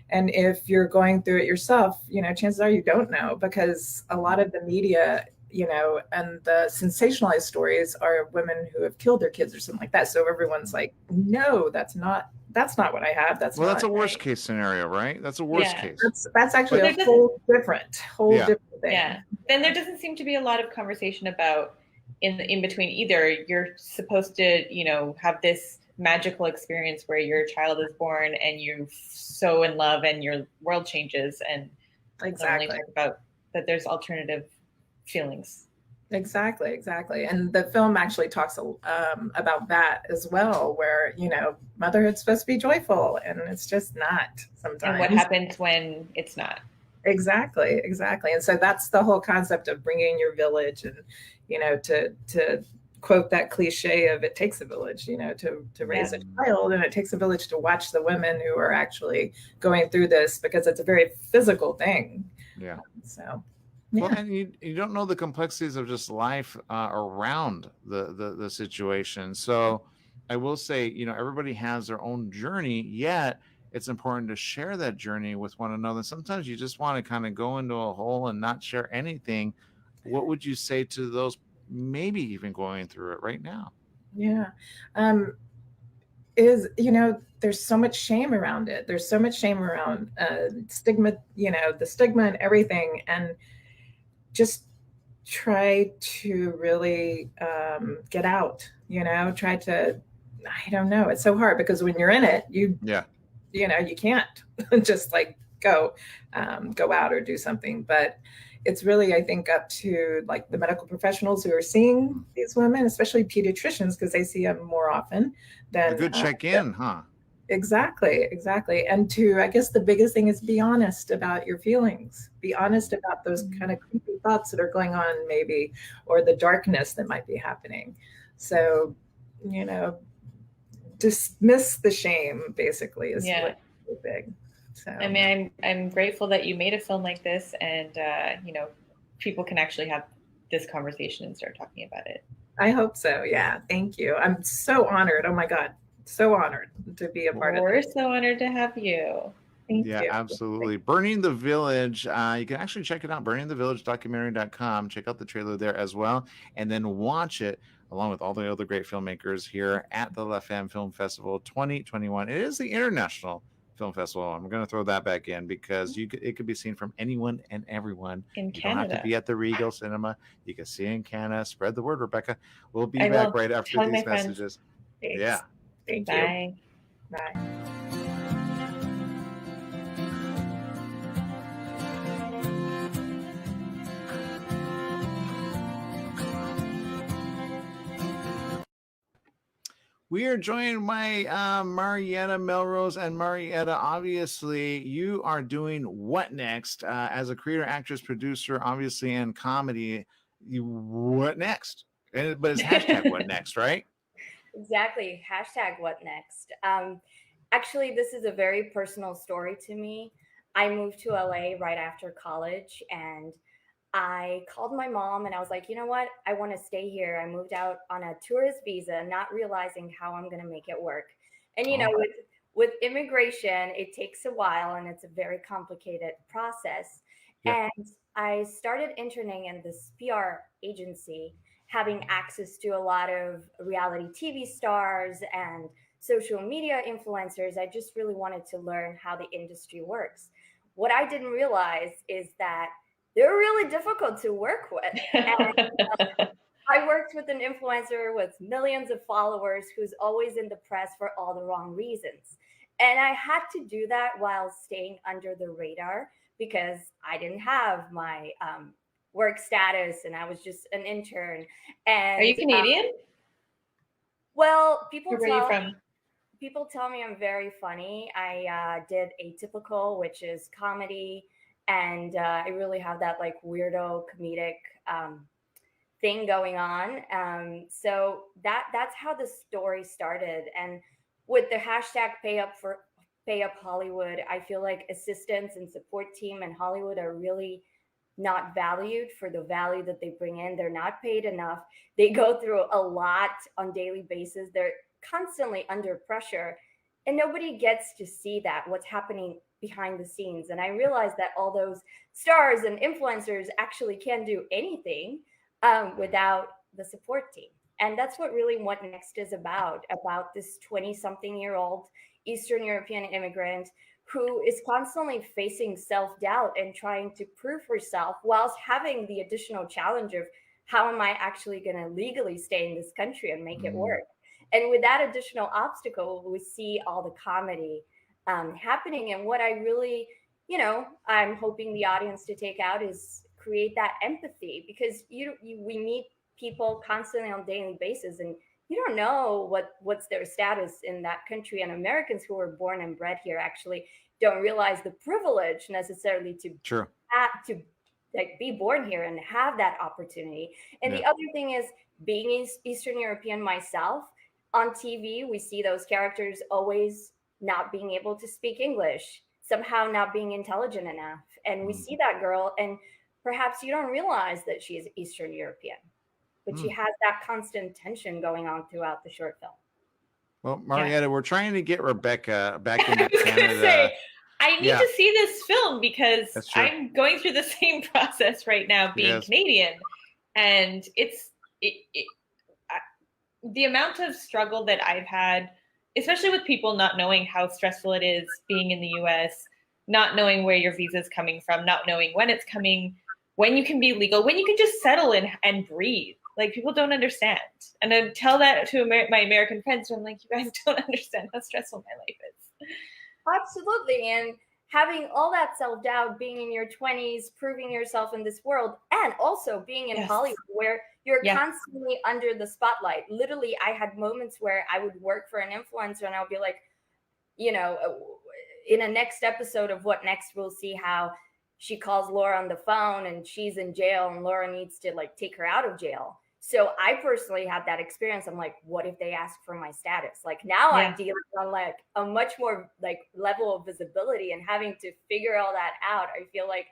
And if you're going through it yourself, you know, chances are you don't know, because a lot of the media, you know, and the sensationalized stories are women who have killed their kids or something like that. So everyone's like, no, that's not what I have. That's that's a worst case scenario, right? That's a worst case. That's actually a whole different thing. Yeah. Then there doesn't seem to be a lot of conversation about in between either. You're supposed to, you know, have this magical experience where your child is born and you're so in love and your world changes, and exactly talk about that there's alternative feelings. Exactly. And the film actually talks about that as well, where, you know, motherhood's supposed to be joyful and it's just not sometimes. And what happens when it's not. Exactly. And so that's the whole concept of bringing your village, and, you know, to quote that cliche of it takes a village, you know, to raise a child, and it takes a village to watch the women who are actually going through this, because it's a very physical thing. Yeah. So. Yeah. Well, and you don't know the complexities of just life around the situation. So I will say, you know, everybody has their own journey, yet it's important to share that journey with one another. Sometimes you just want to kind of go into a hole and not share anything. What would you say to those maybe even going through it right now? Yeah. Is, you know, there's so much shame around it. There's so much shame around stigma, you know, the stigma and everything. And just try to really get out, you know, try to, I don't know. It's so hard because when you're in it, you know, you can't just like go out or do something. But it's really, I think, up to like the medical professionals who are seeing these women, especially pediatricians, because they see them more often than a good check-in, huh? Exactly. And I guess the biggest thing is be honest about your feelings. Be honest about those kind of creepy thoughts that are going on, maybe, or the darkness that might be happening. So, you know, dismiss the shame, basically, is really big. So, I mean, I'm grateful that you made a film like this, and you know, people can actually have this conversation and start talking about it. I hope so. Yeah. Thank you. I'm so honored. Oh my God. So honored to be a part of it. We're so honored to have you. Thank you. Absolutely. Burning the Village. You can actually check it out, burningthevillagedocumentary.com. Check out the trailer there as well, and then watch it along with all the other great filmmakers here at the La Femme Film Festival 2021. It is the International Film Festival. I'm going to throw that back in because it could be seen from anyone and everyone. In you Canada. don't have to be at the Regal Cinema. You can see it in Canada. Spread the word, Rebecca. We'll be back right after these messages. Yeah. Thank you. Bye. Bye. We are joined by Marietta Melrose. And Marietta, obviously, you are doing what next? As a creator, actress, producer, obviously, and comedy, what next? But it's hashtag what next, right? Exactly. Hashtag what next. Actually, this is a very personal story to me. I moved to LA right after college, and I called my mom and I was like, you know what? I want to stay here. I moved out on a tourist visa, not realizing how I'm going to make it work. And you know, with immigration, it takes a while and it's a very complicated process. Yeah. And I started interning in this PR agency, having access to a lot of reality TV stars and social media influencers. I just really wanted to learn how the industry works. What I didn't realize is that they're really difficult to work with. And, I worked with an influencer with millions of followers who's always in the press for all the wrong reasons. And I had to do that while staying under the radar because I didn't have my work status and I was just an intern. And Are you Canadian? Well, people Where are you from? People tell me I'm very funny. I did Atypical, which is comedy, and I really have that like weirdo comedic thing going on. So that's how the story started. And with the hashtag Pay Up Hollywood, I feel like assistants and support team in Hollywood are really not valued for the value that they bring in. They're not paid enough. They go through a lot on daily basis. They're constantly under pressure and nobody gets to see that, what's happening behind the scenes. And I realized that all those stars and influencers actually can't do anything without the support team. And that's what really What Next is about this 20-something-year-old Eastern European immigrant who is constantly facing self-doubt and trying to prove herself whilst having the additional challenge of how am I actually going to legally stay in this country and make it work? And with that additional obstacle, we see all the comedy happening. And what I really, I'm hoping the audience to take out is create that empathy, because we meet people constantly on a daily basis and you don't know what's their status in that country. And Americans who were born and bred here actually don't realize the privilege necessarily to be born here and have that opportunity. And the other thing is, being Eastern European myself, on TV, we see those characters always not being able to speak English, somehow not being intelligent enough. And we see that girl, and perhaps you don't realize that she is Eastern European, but she has that constant tension going on throughout the short film. Well, Marietta, we're trying to get Rebecca back into Canada. Say, I need to see this film because I'm going through the same process right now being Canadian. And the amount of struggle that I've had, especially with people not knowing how stressful it is being in the US, not knowing where your visa is coming from, not knowing when it's coming, when you can be legal, when you can just settle in and breathe. Like, people don't understand. And I tell that to my American friends, and I'm like, you guys don't understand how stressful my life is. Absolutely. And having all that self-doubt, being in your 20s, proving yourself in this world, and also being in Hollywood where you're constantly under the spotlight. Literally, I had moments where I would work for an influencer and I'll be like, in a next episode of What Next, we'll see how she calls Laura on the phone and she's in jail and Laura needs to take her out of jail. So I personally had that experience. I'm like, what if they ask for my status? Like, now I'm dealing on a much more level of visibility and having to figure all that out. I feel like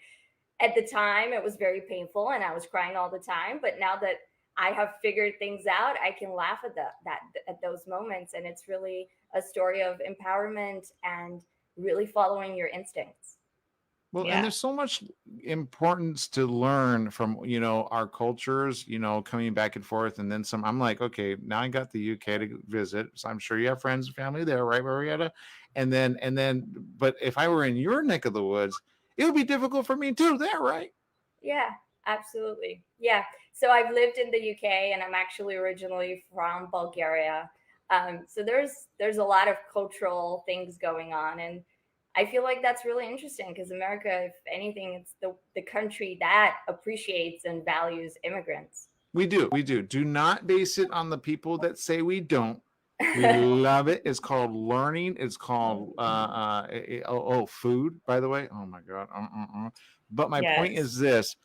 at the time it was very painful and I was crying all the time. But now that I have figured things out, I can laugh at those moments. And it's really a story of empowerment and really following your instincts. Well, and there's so much importance to learn from, our cultures, coming back and forth and then some. I'm like, okay, now I got the UK to visit. So I'm sure you have friends and family there, right, Marietta? And then, but if I were in your neck of the woods, it would be difficult for me too there, right? Yeah, absolutely. Yeah. So I've lived in the UK and I'm actually originally from Bulgaria. So there's a lot of cultural things going on. And I feel like that's really interesting because America, if anything, it's the country that appreciates and values immigrants. We do. Do not base it on the people that say we don't. We love it. It's called learning. It's called food, by the way. Oh my God. But my point is this.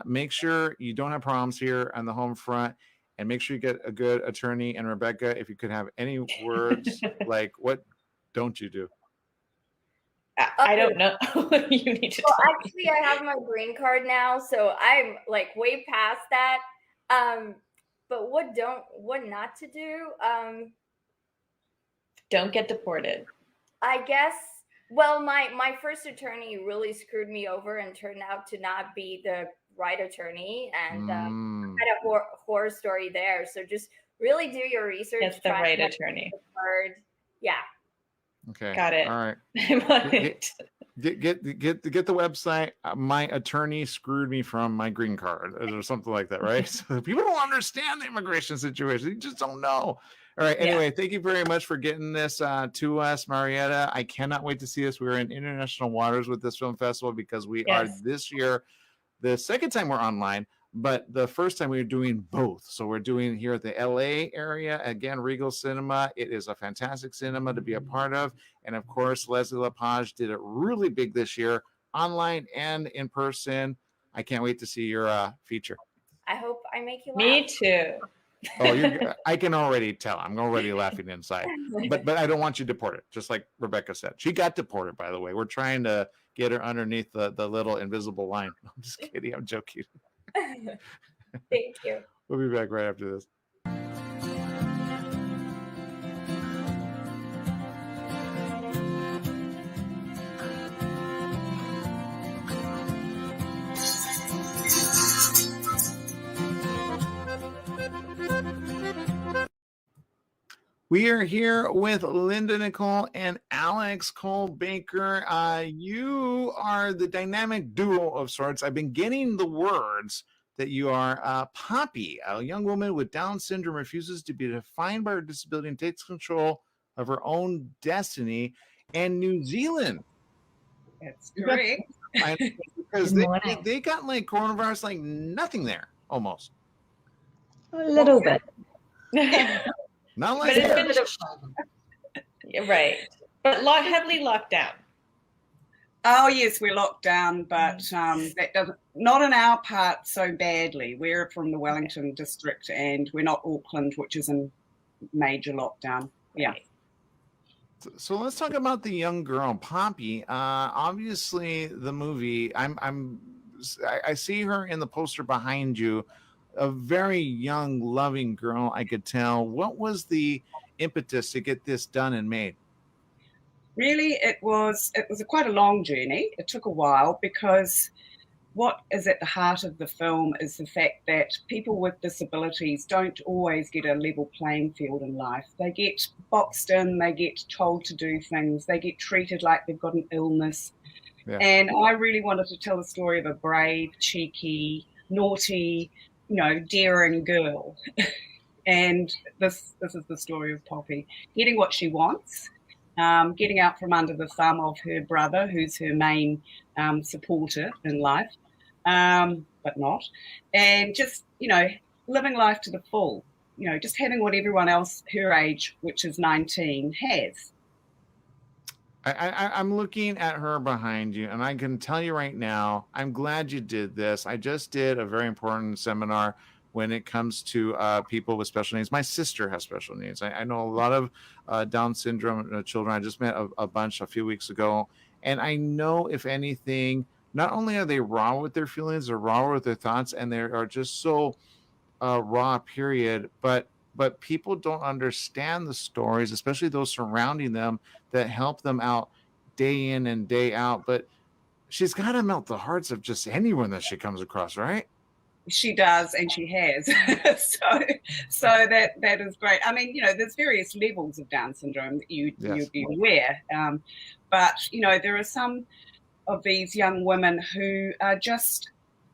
Make sure you don't have problems here on the home front, and make sure you get a good attorney. And Rebecca, if you could have any words, like, what don't you do? I don't know. You need to. Well, actually, I have my green card now, so I'm way past that. But what not to do? Don't get deported. I guess, well, my first attorney really screwed me over and turned out to not be the right attorney. And I had a horror story there. So just really do your research. That's the right attorney. Yeah. Okay. Got it. All right. I'm on it. Get the website. My attorney screwed me from my green card or something like that, right? So people don't understand the immigration situation. You just don't know. All right. Anyway, thank you very much for getting this to us, Marietta. I cannot wait to see this. We're in international waters with this film festival because we are this year, the second time we're online, but the first time we were doing both. So we're doing here at the LA area, again, Regal Cinema. It is a fantastic cinema to be a part of. And of course, Leslie Lepage did it really big this year, online and in person. I can't wait to see your feature. I hope I make you laugh. Me too. Oh, I can already tell. I'm already laughing inside. But I don't want you deported, just like Rebecca said. She got deported, by the way. We're trying to get her underneath the little invisible line. I'm just kidding. I'm joking. Thank you. We'll be back right after this. We are here with Linda Nicole and Alex Cole Baker. You are the dynamic duo of sorts. I've been getting the words that you are Poppy, a young woman with Down syndrome, refuses to be defined by her disability and takes control of her own destiny. And New Zealand. That's correct. Because they got like coronavirus like nothing there, almost. A little bit. Not like right, but heavily locked down. Oh yes, we're locked down, but that doesn't, not in our part so badly. We're from the Wellington district, and we're not Auckland, which is in major lockdown. Yeah. So let's talk about the young girl, Poppy. Obviously, the movie. I see her in the poster behind you. A very young, loving girl, I could tell. What was the impetus to get this done and made? Really, it was quite a long journey. It took a while because what is at the heart of the film is the fact that people with disabilities don't always get a level playing field in life. They get boxed in, they get told to do things, they get treated like they've got an illness. Yeah. And I really wanted to tell the story of a brave, cheeky, naughty, daring girl. And this is the story of Poppy, getting what she wants, getting out from under the thumb of her brother, who's her main supporter in life, but not, and just, living life to the full, just having what everyone else her age, which is 19, has. I'm looking at her behind you, and I can tell you right now, I'm glad you did this. I just did a very important seminar when it comes to people with special needs. My sister has special needs. I know a lot of Down syndrome children. I just met a bunch a few weeks ago, and I know, if anything, not only are they raw with their feelings, they're raw with their thoughts, and they are just so raw, period, but people don't understand the stories, especially those surrounding them, that help them out day in and day out. But she's got to melt the hearts of just anyone that she comes across, right? She does, and she has. so that is great. I mean, there's various levels of Down syndrome that you'd be aware. But, there are some of these young women who are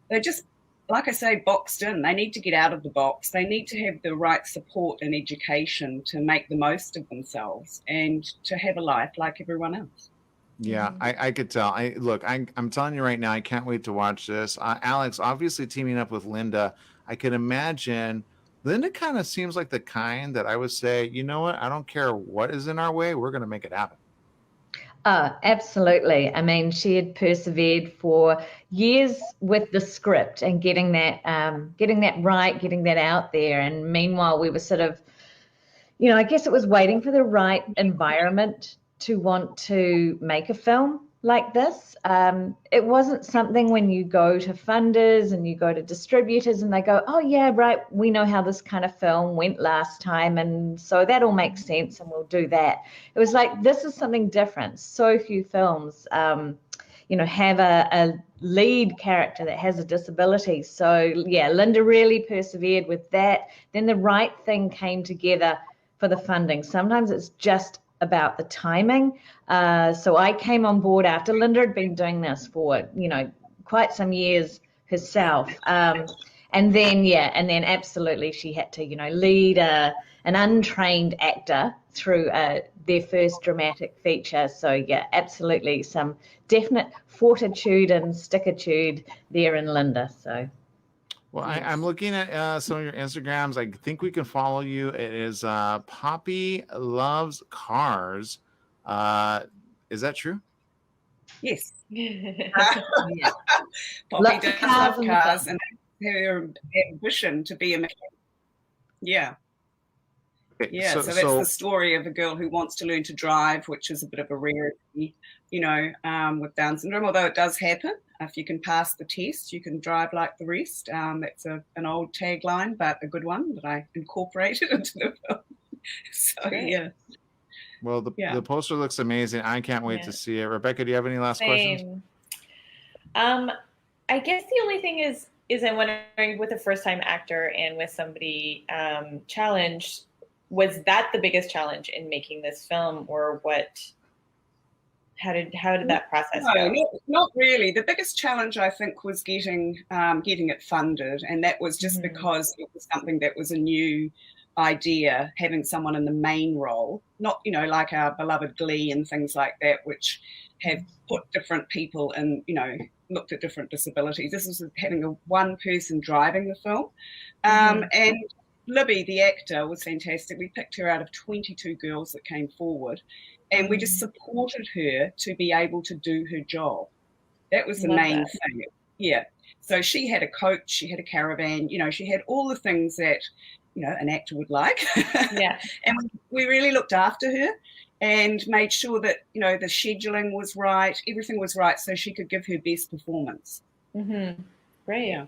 they're just, like I say, boxed in. They need to get out of the box. They need to have the right support and education to make the most of themselves and to have a life like everyone else. Yeah, I could tell. I'm telling you right now, I can't wait to watch this. Alex, obviously teaming up with Linda, I can imagine Linda kind of seems like the kind that I would say, you know what, I don't care what is in our way, we're going to make it happen. Absolutely. I mean, she had persevered for years with the script and getting that right, getting that out there. And meanwhile, we were sort of, I guess it was waiting for the right environment to want to make a film. like this. It wasn't something when you go to funders and you go to distributors and they go, oh yeah, right, we know how this kind of film went last time, and so that all makes sense and we'll do that. It was like, this is something different. So few films have a lead character that has a disability. So yeah, Linda really persevered with that. Then the right thing came together for the funding. Sometimes it's just about the timing. So I came on board after Linda had been doing this for, quite some years herself. And then absolutely she had to, lead an untrained actor through their first dramatic feature. So yeah, absolutely some definite fortitude and stickitude there in Linda. So. Well, I'm looking at some of your Instagrams. I think we can follow you. It is Poppy Loves Cars. Is that true? Yes. Yeah. Poppy does love cars, and her ambition to be a mechanic. Yeah. Okay, Yeah, so that's the story of a girl who wants to learn to drive, which is a bit of a rarity, with Down syndrome, although it does happen. If you can pass the test, you can drive like the rest. That's an old tagline, but a good one that I incorporated into the film. So, yeah. Well, the poster looks amazing. I can't wait to see it. Rebecca, do you have any last questions? I guess the only thing is I'm wondering, with a first-time actor and with somebody challenged, was that the biggest challenge in making this film, or what? How did that process go? No, not really. The biggest challenge, I think, was getting it funded, and that was just because it was something that was a new idea, having someone in the main role, not like our beloved Glee and things like that, which have put different people in, looked at different disabilities. This was having one person driving the film, and Libby, the actor, was fantastic. We picked her out of 22 girls that came forward, and we just supported her to be able to do her job. That was the main thing. Yeah. So she had a coach, she had a caravan, she had all the things that, an actor would like. Yeah. And we really looked after her and made sure that, the scheduling was right, everything was right, so she could give her best performance. Great. Yeah.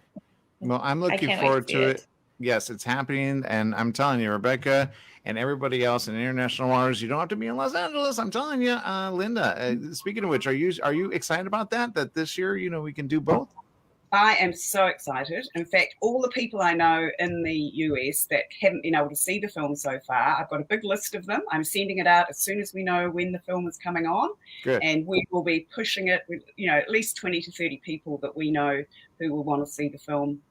Well, I'm looking forward to it. Yes, it's happening, and I'm telling you, Rebecca and everybody else in international waters, you don't have to be in Los Angeles. I'm telling you, Linda. Speaking of which, are you excited about that this year, we can do both? I am so excited. In fact, all the people I know in the US that haven't been able to see the film so far, I've got a big list of them. I'm sending it out as soon as we know when the film is coming on. Good. And we will be pushing it with, at least 20 to 30 people that we know who will want to see the film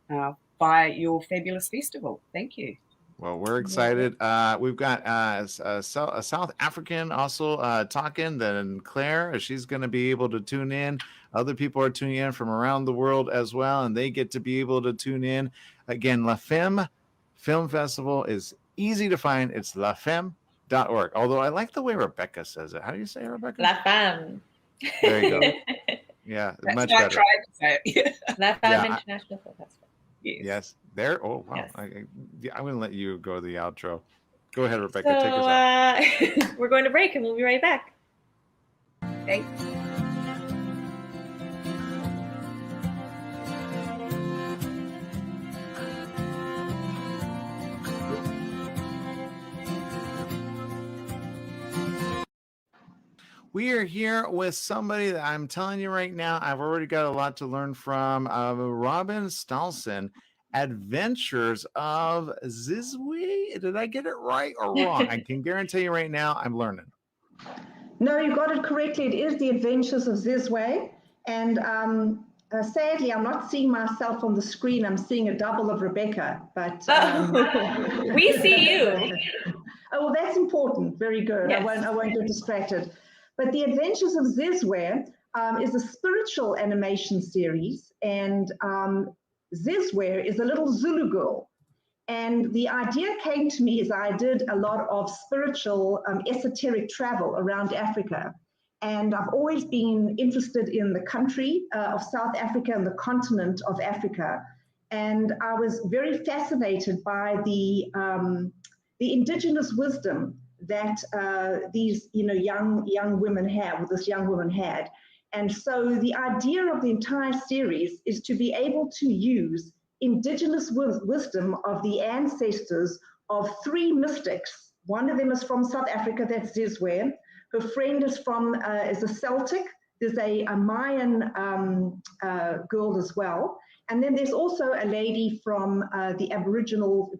by your fabulous festival. Thank you. Well, we're excited. We've got a South African also talking, then Claire, she's going to be able to tune in. Other people are tuning in from around the world as well, and they get to be able to tune in. Again, La Femme Film Festival is easy to find. It's lafemme.org. Although I like the way Rebecca says it. How do you say it, Rebecca? La Femme. There you go. Yeah, that's much what better. I tried to say. La Femme International Film Festival. Yes. There. Oh, wow. Yes. I'm going to let you go to the outro. Go ahead, Rebecca. So, take us out. We're going to break, and we'll be right back. Thanks. We are here with somebody that I'm telling you right now, I've already got a lot to learn from. Robin Stalson, Adventures of Zizwe. Did I get it right or wrong? I can guarantee you right now, I'm learning. No, you got it correctly. It is The Adventures of Zizwe. And sadly, I'm not seeing myself on the screen. I'm seeing a double of Rebecca. But we see you. Oh, well, that's important. Very good. Yes. I won't get distracted. But The Adventures of Zizwe is a spiritual animation series, and Zizwe is a little Zulu girl. And the idea came to me as I did a lot of spiritual, esoteric travel around Africa. And I've always been interested in the country of South Africa and the continent of Africa. And I was very fascinated by the indigenous wisdom that these young women have, or this young woman had. And so the idea of the entire series is to be able to use indigenous wisdom of the ancestors of 3 mystics. One of them is from South Africa, that's Zizwe. Her friend is a Celtic. There's a Mayan girl as well. And then there's also a lady from the Aboriginal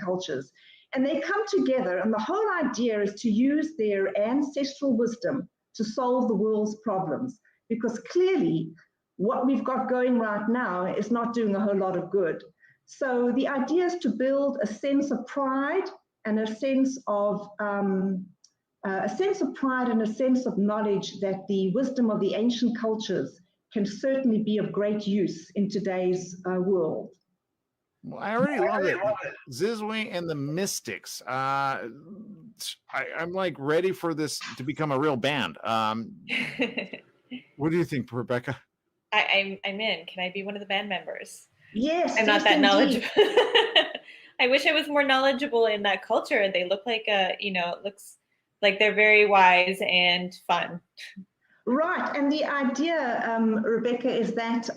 cultures. And they come together, and the whole idea is to use their ancestral wisdom to solve the world's problems. Because clearly, what we've got going right now is not doing a whole lot of good. So the idea is to build a sense of pride and a sense of pride and a sense of knowledge that the wisdom of the ancient cultures can certainly be of great use in today's world. Well, I already love it. Zizwe and the Mystics. I'm like ready for this to become a real band. What do you think, Rebecca? I'm in. Can I be one of the band members? Yes. I'm not that knowledgeable. I wish I was more knowledgeable in that culture. They look like it looks like they're very wise and fun. Right, and the idea, Rebecca, is that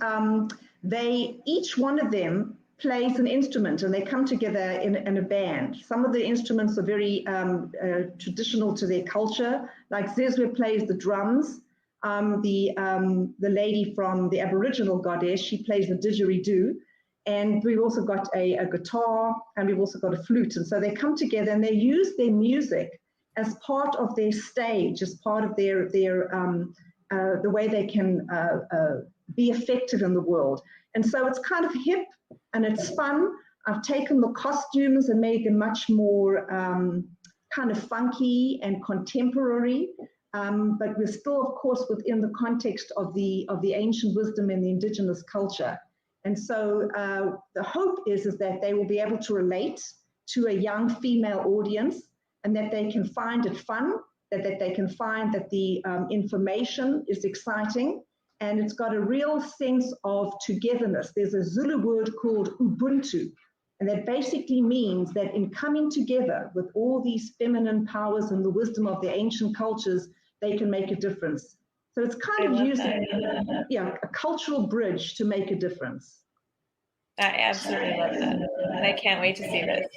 each one of them plays an instrument, and they come together in a band. Some of the instruments are very traditional to their culture, like Zizwe plays the drums. The lady from the Aboriginal goddess, she plays the didgeridoo. And we've also got a guitar, and we've also got a flute. And so they come together and they use their music as part of their stage, as part of their the way they can be effective in the world. And so it's kind of hip and it's fun. I've taken the costumes and made them much more kind of funky and contemporary, but we're still, of course, within the context of the ancient wisdom and the indigenous culture. And so the hope is that they will be able to relate to a young female audience, and that they can find it fun, that they can find that the information is exciting, and it's got a real sense of togetherness. There's a Zulu word called Ubuntu, and that basically means that in coming together with all these feminine powers and the wisdom of the ancient cultures, they can make a difference. So it's kind of using a cultural bridge to make a difference. I absolutely love that. And I can't wait to see this.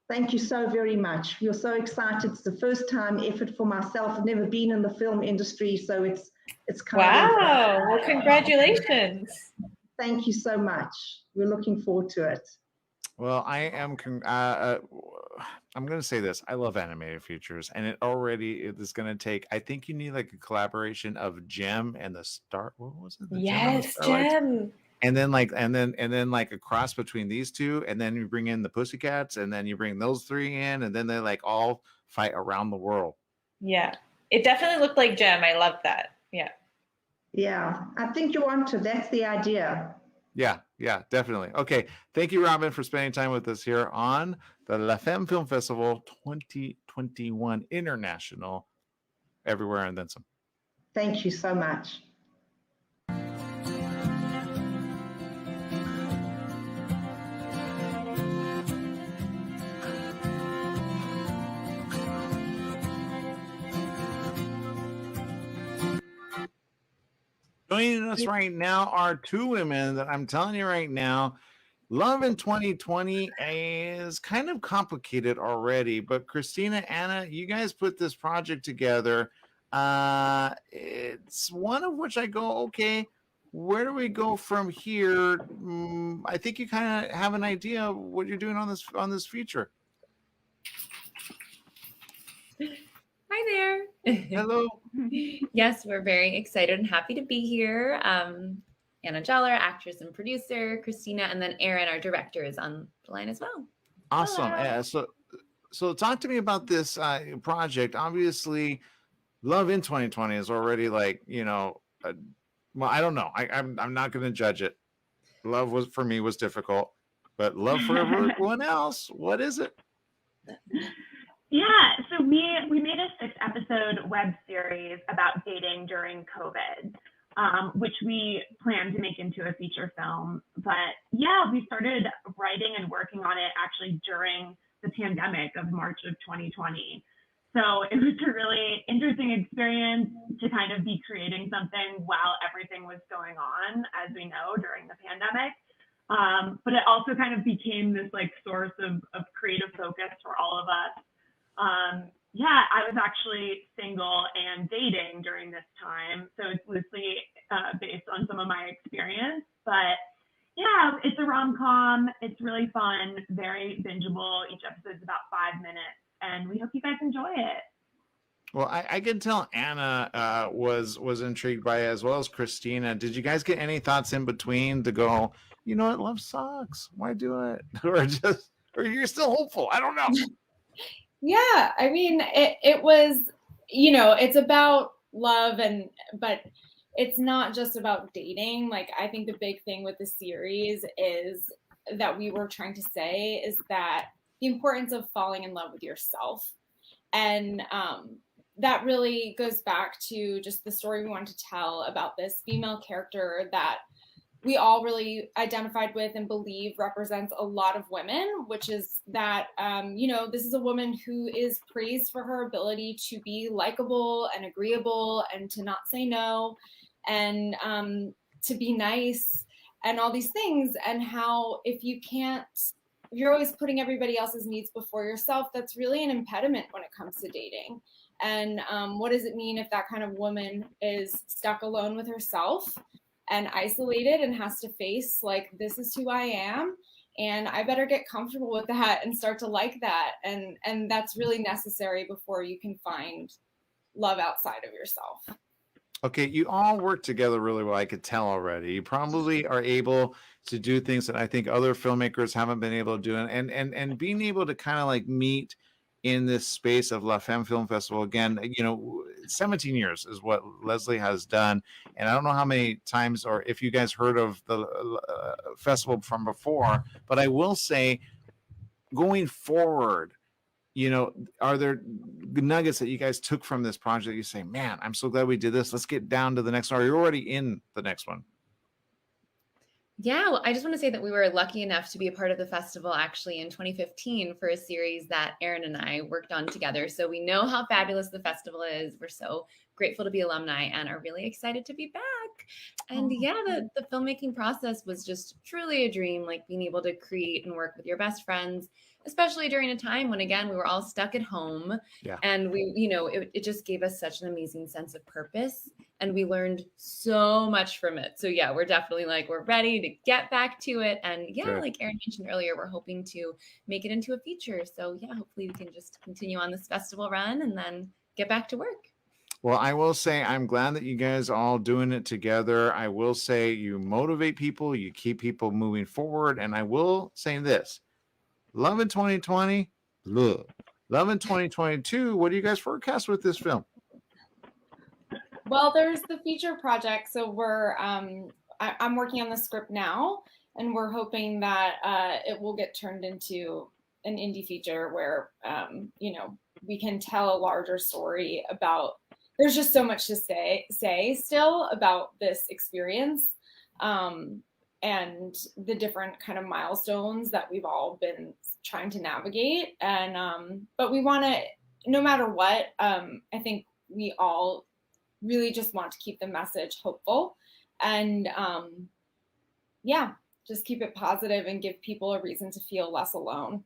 Thank you so very much. We're so excited. It's the first time effort for myself. I've never been in the film industry, so it's kind of... Wow, well, congratulations. Thank you so much. We're looking forward to it. Well, I am. I'm going to say this. I love animated features, and it is going to take. I think you need like a collaboration of Gem and the Star. What was it? Yes, Gem. And then like a cross between these two, and then you bring in the Pussycats, and then you bring those 3 in, and then they like all fight around the world. Yeah, it definitely looked like Gem. I love that. Yeah. Yeah, I think you want to. That's the idea. Yeah, definitely. Okay, thank you, Robin, for spending time with us here on the La Femme Film Festival 2021 International, everywhere and then some. Thank you so much. Joining us right now are 2 women that I'm telling you right now, love in 2020 is kind of complicated already. But Christina, Anna, you guys put this project together. It's one of which I go, okay, where do we go from here? I think you kind of have an idea of what you're doing on this feature. Hi there. Hello. Yes, we're very excited and happy to be here. Anna Joller, actress and producer, Christina, and then Aaron, our director, is on the line as well. Awesome. So talk to me about this project. Obviously, Love in 2020 is already like, well, I don't know. I'm not going to judge it. Love was difficult, but love for everyone else. What is it? Yeah, so we made a 6-episode web series about dating during COVID, which we plan to make into a feature film. But yeah, we started writing and working on it actually during the pandemic of March of 2020. So it was a really interesting experience to kind of be creating something while everything was going on, as we know, during the pandemic. But it also kind of became this like source of creative focus for all of us. Yeah, I was actually single and dating during this time, so it's loosely based on some of my experience. But yeah, it's a rom-com. It's really fun, very bingeable. Each episode's about 5 minutes, and we hope you guys enjoy it. Well, I can tell Anna was intrigued by it, as well as Christina. Did you guys get any thoughts in between to go, you know what, love sucks, why do it? or you're still hopeful? I don't know. Yeah, I mean, it was, you know, it's about love, but it's not just about dating. Like, I think the big thing with the series is that we were trying to say is that the importance of falling in love with yourself. And that really goes back to just the story we wanted to tell about this female character that we all really identified with and believe represents a lot of women, which is that, you know, this is a woman who is praised for her ability to be likable and agreeable and to not say no and to be nice and all these things. And how if you're always putting everybody else's needs before yourself, that's really an impediment when it comes to dating. And what does it mean if that kind of woman is stuck alone with herself and isolated and has to face like, this is who I am, and I better get comfortable with that and start to like that. And that's really necessary before you can find love outside of yourself. Okay, you all work together really well. I could tell already. You probably are able to do things that I think other filmmakers haven't been able to do, and being able to kind of like meet in this space of La Femme Film Festival. Again, you know, 17 years is what Leslie has done. And I don't know how many times or if you guys heard of the festival from before, but I will say going forward, you know, are there nuggets that you guys took from this project that you say, man, I'm so glad we did this. Let's get down to the next one. Or you're already in the next one. Yeah, well, I just want to say that we were lucky enough to be a part of the festival actually in 2015 for a series that Erin and I worked on together. So we know how fabulous the festival is. We're so grateful to be alumni and are really excited to be back. And yeah, the filmmaking process was just truly a dream, like being able to create and work with your best friends, especially during a time when, again, we were all stuck at home. Yeah. And we, you know, it just gave us such an amazing sense of purpose. And we learned so much from it. So yeah, we're definitely like, we're ready to get back to it. And yeah, Good. like Erin mentioned earlier, we're hoping to make it into a feature. So yeah, hopefully we can just continue on this festival run and then get back to work. Well, I will say I'm glad that you guys are all doing it together. I will say you motivate people, you keep people moving forward. And I will say this, love in 2020, love in 2022. What do you guys forecast with this film? Well, there's the feature project. So we're, I'm working on the script now, and we're hoping that it will get turned into an indie feature where, you know, we can tell a larger story about, there's just so much to say still about this experience and the different kind of milestones that we've all been trying to navigate. And, but we want to, no matter what, I think we all really just want to keep the message hopeful and yeah, just keep it positive and give people a reason to feel less alone.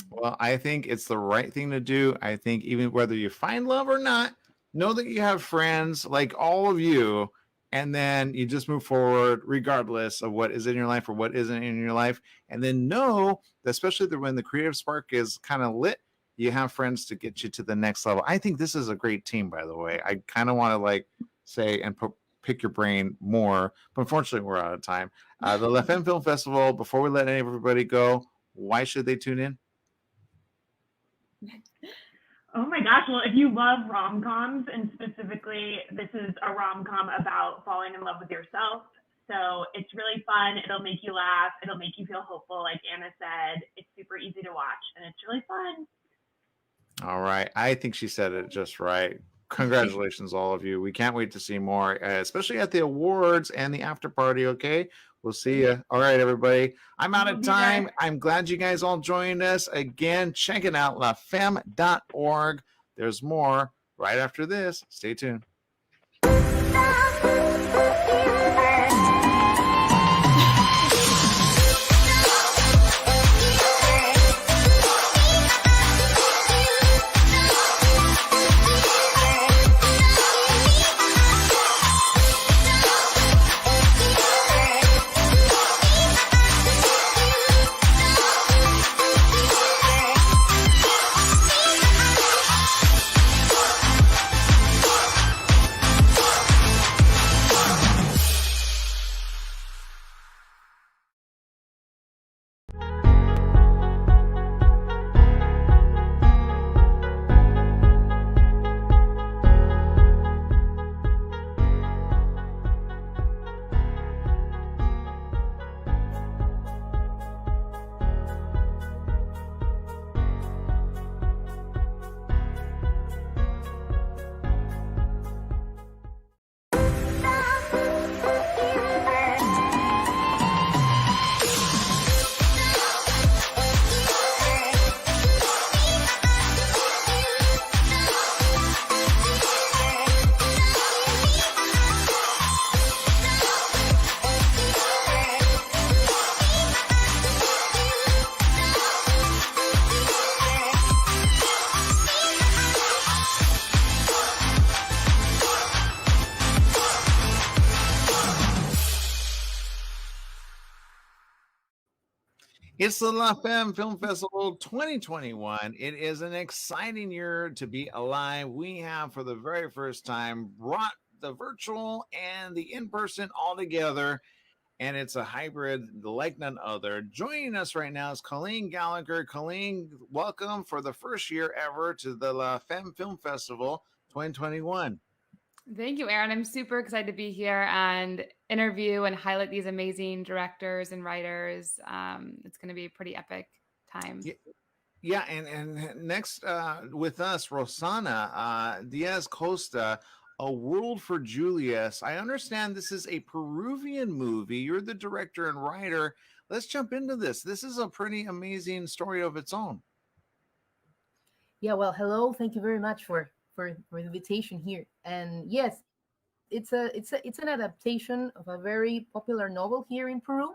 Well, I think it's the right thing to do. I think even whether you find love or not, know that you have friends like all of you, and then you just move forward regardless of what is in your life or what isn't in your life. And then know that especially when the creative spark is kind of lit, you have friends to get you to the next level. I think this is a great team, by the way. I kind of want to like say and pick your brain more, but unfortunately we're out of time. The La Femme Film Festival, before we let everybody go, why should they tune in? Oh my gosh, well, if you love rom-coms, and specifically this is a rom-com about falling in love with yourself, so it's really fun. It'll make you laugh. It'll make you feel hopeful, like Anna said. It's super easy to watch, and it's really fun. All right. I think she said it just right. Congratulations, all of you. We can't wait to see more, especially at the awards and the after party. Okay. We'll see you. All right, everybody. I'm out of time. I'm glad you guys all joined us. Again, check it out, lafemme.org. There's more right after this. Stay tuned. It's the La Femme Film Festival 2021. It is an exciting year to be alive. We have, for the very first time, brought the virtual and the in-person all together, and it's a hybrid like none other. Joining us right now is Colleen Gallagher. Colleen, welcome for the first year ever to the La Femme Film Festival 2021. Thank you, Aaron. I'm super excited to be here and interview and highlight these amazing directors and writers. It's going to be a pretty epic time. Yeah, and next with us, Rosana Diaz Costa, A World for Julius. I understand this is a Peruvian movie. You're the director and writer. Let's jump into this. This is a pretty amazing story of its own. Yeah, well, hello. Thank you very much for the invitation here. And yes, it's an adaptation of a very popular novel here in Peru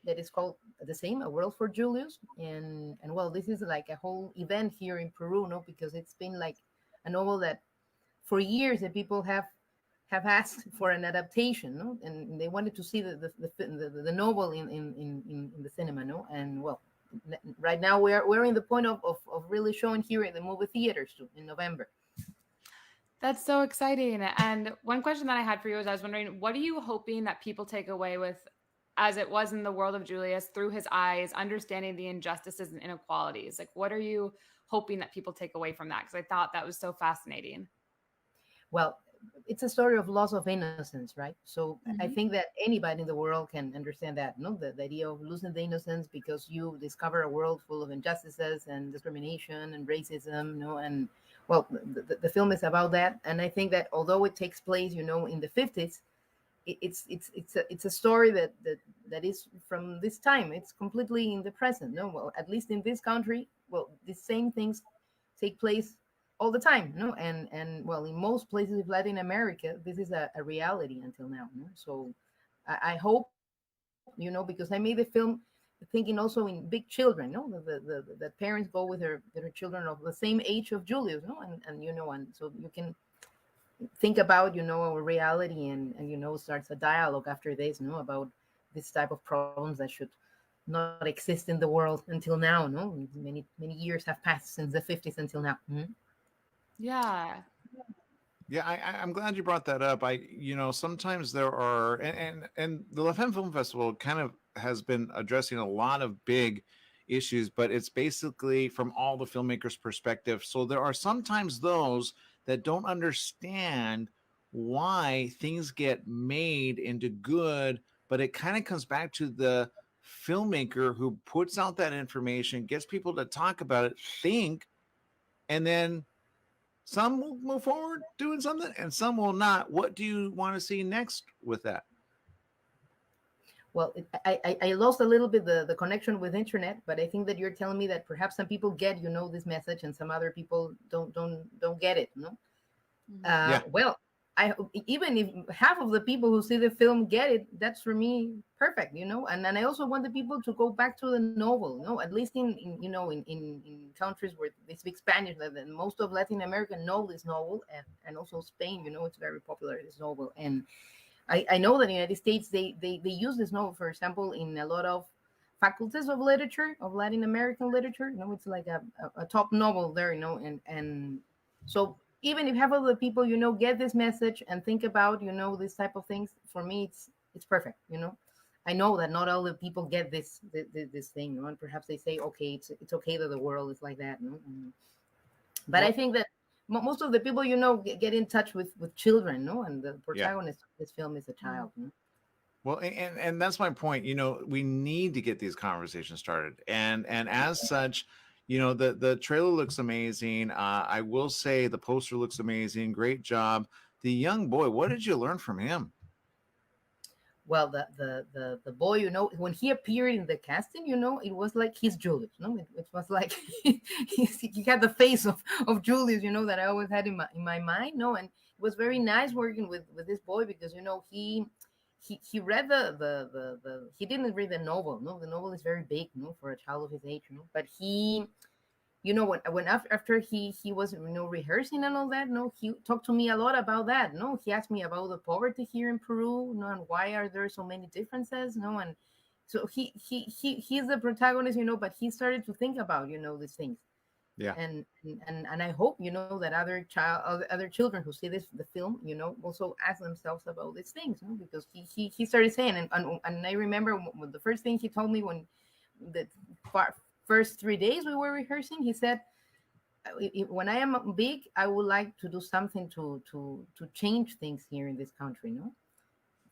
that is called the same, A World for Julius. And well, this is like a whole event here in Peru, no, because it's been like a novel that for years the people have asked for an adaptation, no, and they wanted to see the novel in the cinema, no, and well, right now we're in the point of really showing here in the movie theaters too, in November. That's so exciting. And one question that I had for you is I was wondering, what are you hoping that people take away with, as it was in the world of Julius, through his eyes, understanding the injustices and inequalities? Like, what are you hoping that people take away from that? Because I thought that was so fascinating. Well, it's a story of loss of innocence, right? So I think that anybody in the world can understand that, no? The idea of losing the innocence because you discover a world full of injustices and discrimination and racism, no? And well, the film is about that. And I think that although it takes place, you know, in the 50s, it's a story that is from this time. It's completely in the present, no? Well, at least in this country, well, the same things take place all the time, no? And well, in most places of Latin America, this is a reality until now, no? So I hope, you know, because I made the film thinking also in big children, no? The parents go with their children of the same age of Julius, no? And you know, and so you can think about, you know, our reality and you know, starts a dialogue after this, no, about this type of problems that should not exist in the world until now, no? Many years have passed since the 50s until now. Mm-hmm. Yeah. I'm glad you brought that up. Sometimes there are, and the La Femme Film Festival kind of has been addressing a lot of big issues, but it's basically from all the filmmakers' perspective. So there are sometimes those that don't understand why things get made into good, but it kind of comes back to the filmmaker who puts out that information, gets people to talk about it, think, and then Some will move forward doing something and some will not. What do you want to see next with that? Well, I lost a little bit the connection with internet, but I think that you're telling me that perhaps some people get, this message and some other people don't get it, no? Yeah. Well, even if half of the people who see the film get it, that's for me perfect, and I also want the people to go back to the novel, at least in countries where they speak Spanish, that most of Latin America know this novel, and also Spain, it's very popular, this novel. And I know that in the United States, they use this novel, for example, in a lot of faculties of literature, of Latin American literature. It's like a top novel there, and so even if half of the people, get this message and think about, this type of things, for me, it's perfect, I know that not all the people get this thing, and perhaps they say, okay, it's okay that the world is like that, but I think that most of the people, get in touch with children, and the protagonist of this film is a child. Well, and that's my point. We need to get these conversations started, and as such, the trailer looks amazing. I will say the poster looks amazing. Great job. The young boy, what did you learn from him? Well, the boy, when he appeared in the casting, it was like he's Julius. It was like he had the face of Julius, that I always had in my mind. And it was very nice working with this boy because he read the he didn't read the novel. No, the novel is very big, for a child of his age. But he, when after he was rehearsing and all that, he talked to me a lot about that. He asked me about the poverty here in Peru, and why are there so many differences, and so he's the protagonist, but he started to think about these things. Yeah. And I hope that other children who see the film, also ask themselves about these things, because he started saying, and I remember the first thing he told me when the first 3 days we were rehearsing, he said, when I am big, I would like to do something to change things here in this country.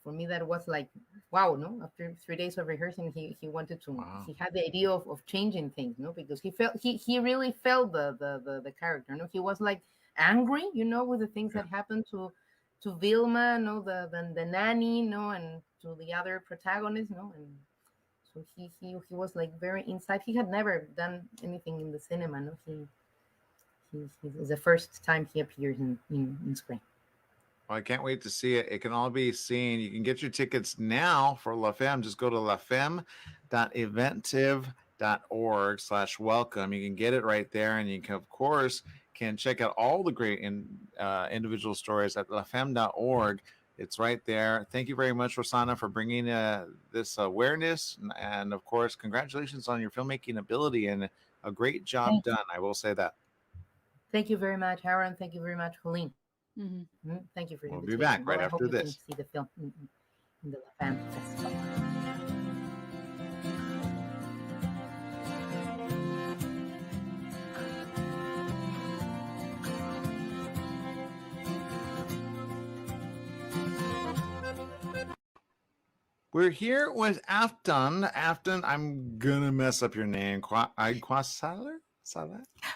For me, that was like, wow, after 3 days of rehearsing, he wanted to, Wow. he had the idea of changing things, because he really felt the character, he was like angry, with the things that happened to Vilma, the nanny, and to the other protagonist, and so he was like very inside. He had never done anything in the cinema, it's the first time he appears in screen. Well, I can't wait to see it. It can all be seen. You can get your tickets now for La Femme. Just go to lafemme.eventive.org/welcome. You can get it right there. And you can, of course, check out all the great individual stories at lafemme.org. It's right there. Thank you very much, Rosanna, for bringing this awareness. And, of course, congratulations on your filmmaking ability and a great job done. I will say that. Thank you very much, Aaron. Thank you very much, Helene. Mm-hmm. Thank you for the We'll be invitation. back right I hope after you this. can see the film in the La Femme Festival. We're here with Afton. Afton, I'm gonna mess up your name. Quasaler?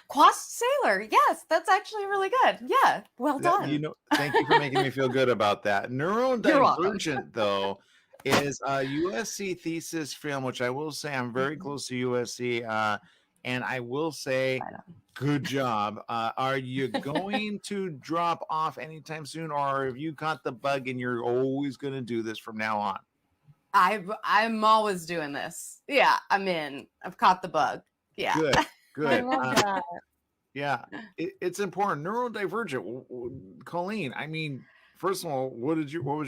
Quas Sailor. Yes, that's actually really good. Yeah, well done. Thank you for making me feel good about that. Neurodivergent, though, is a USC thesis film, which I will say I'm very close to USC, and I will say, good job. Are you going to drop off anytime soon, or have you caught the bug and you're always going to do this from now on? I'm always doing this. Yeah, I'm in. I've caught the bug. Yeah. Good. I love that. Yeah, it's important. Neurodivergent. Colleen, I mean, first of all, what were you going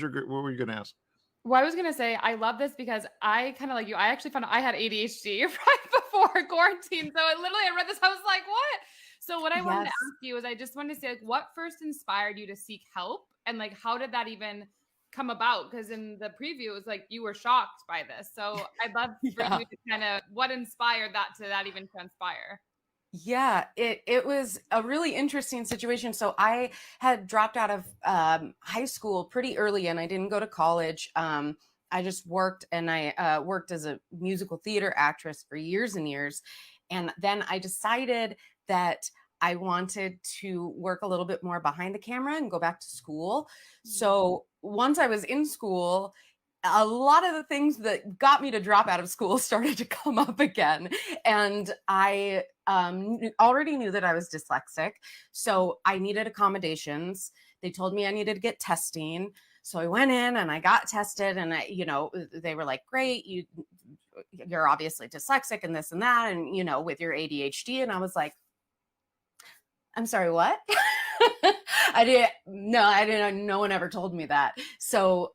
to ask? Well, I was going to say, I love this because I kind of like you. I actually found out I had ADHD right before quarantine. So I read this. I was like, what? So what I wanted to ask you is I just wanted to say, like, what first inspired you to seek help? And like, how did that even come about? Because in the preview, it was like you were shocked by this. So I'd love for you to kind of, what inspired that even transpire? Yeah, it was a really interesting situation. So I had dropped out of high school pretty early and I didn't go to college. I just worked, and I worked as a musical theater actress for years and years. And then I decided that I wanted to work a little bit more behind the camera and go back to school. So once I was in school, a lot of the things that got me to drop out of school started to come up again. And I already knew that I was dyslexic. So I needed accommodations. They told me I needed to get testing. So I went in and I got tested, and they were like, great, you're obviously dyslexic and this and that, and with your ADHD. And I was like, I'm sorry, what? I didn't, no one ever told me that. So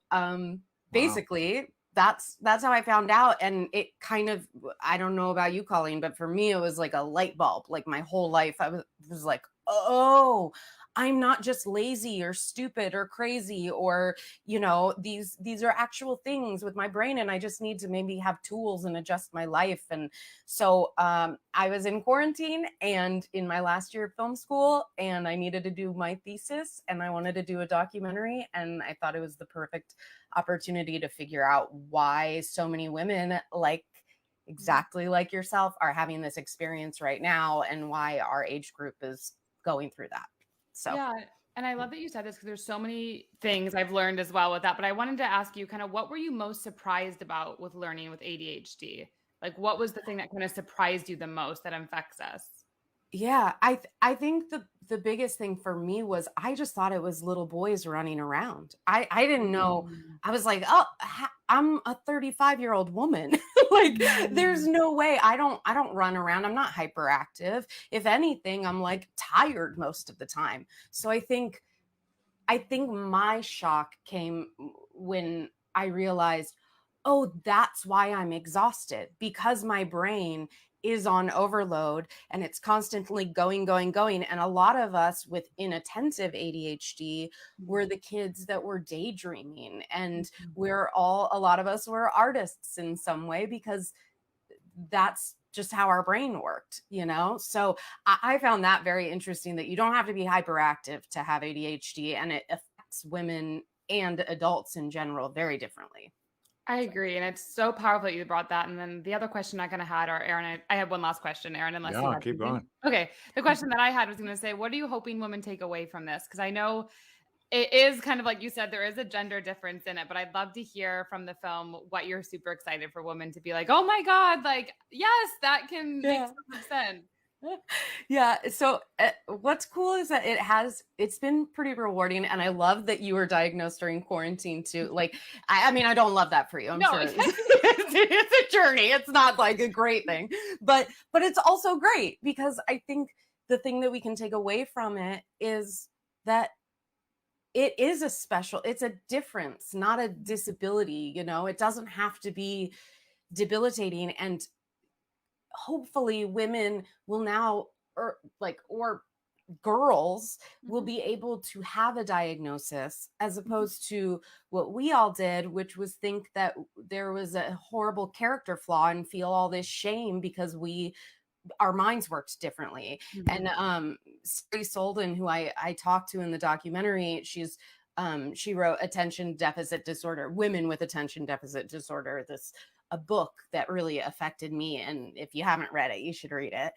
basically that's how I found out. And it kind of, I don't know about you, Colleen, but for me, it was like a light bulb. Like my whole life, I was like, oh, I'm not just lazy or stupid or crazy, or, these are actual things with my brain, and I just need to maybe have tools and adjust my life. And so I was in quarantine and in my last year of film school, and I needed to do my thesis, and I wanted to do a documentary, and I thought it was the perfect opportunity to figure out why so many women exactly like yourself are having this experience right now, and why our age group is going through that. So yeah, and I love that you said this, because there's so many things I've learned as well with that. But I wanted to ask you kind of, what were you most surprised about with learning with ADHD? Like, what was the thing that kind of surprised you the most that affects us? Yeah, I think the biggest thing for me was I just thought it was little boys running around. I didn't know. I was like, oh, I'm a 35-year-old woman. Like, there's no way. I don't run around. I'm not hyperactive. If anything, I'm like tired most of the time. So I think my shock came when I realized, oh, that's why I'm exhausted, because my brain is on overload and it's constantly going. And a lot of us with inattentive ADHD were the kids that were daydreaming, and a lot of us were artists in some way, because that's just how our brain worked, So I found that very interesting, that you don't have to be hyperactive to have ADHD, and it affects women and adults in general very differently. I agree. And it's so powerful that you brought that. And then the other question I kind of had, or Aaron, I have one last question, Aaron, unless you had keep something. going. Okay. The question that I had was going to say, what are you hoping women take away from this? Because I know it is kind of like you said, there is a gender difference in it, but I'd love to hear from the film what you're super excited for women to be like, oh my God, like, yes, that can make so much sense. Yeah. So what's cool is that it's been pretty rewarding. And I love that you were diagnosed during quarantine too. Like, I mean, I don't love that for you. I'm sure it's a journey. It's not like a great thing, but it's also great, because I think the thing that we can take away from it is that it's a difference, not a disability. It doesn't have to be debilitating. And hopefully women will now, or girls will be able to have a diagnosis, as opposed to what we all did, which was think that there was a horrible character flaw and feel all this shame because our minds worked differently. And Sari Solden, who I talked to in the documentary, she wrote Attention Deficit Disorder, Women with Attention Deficit Disorder, a book that really affected me. And if you haven't read it, you should read it.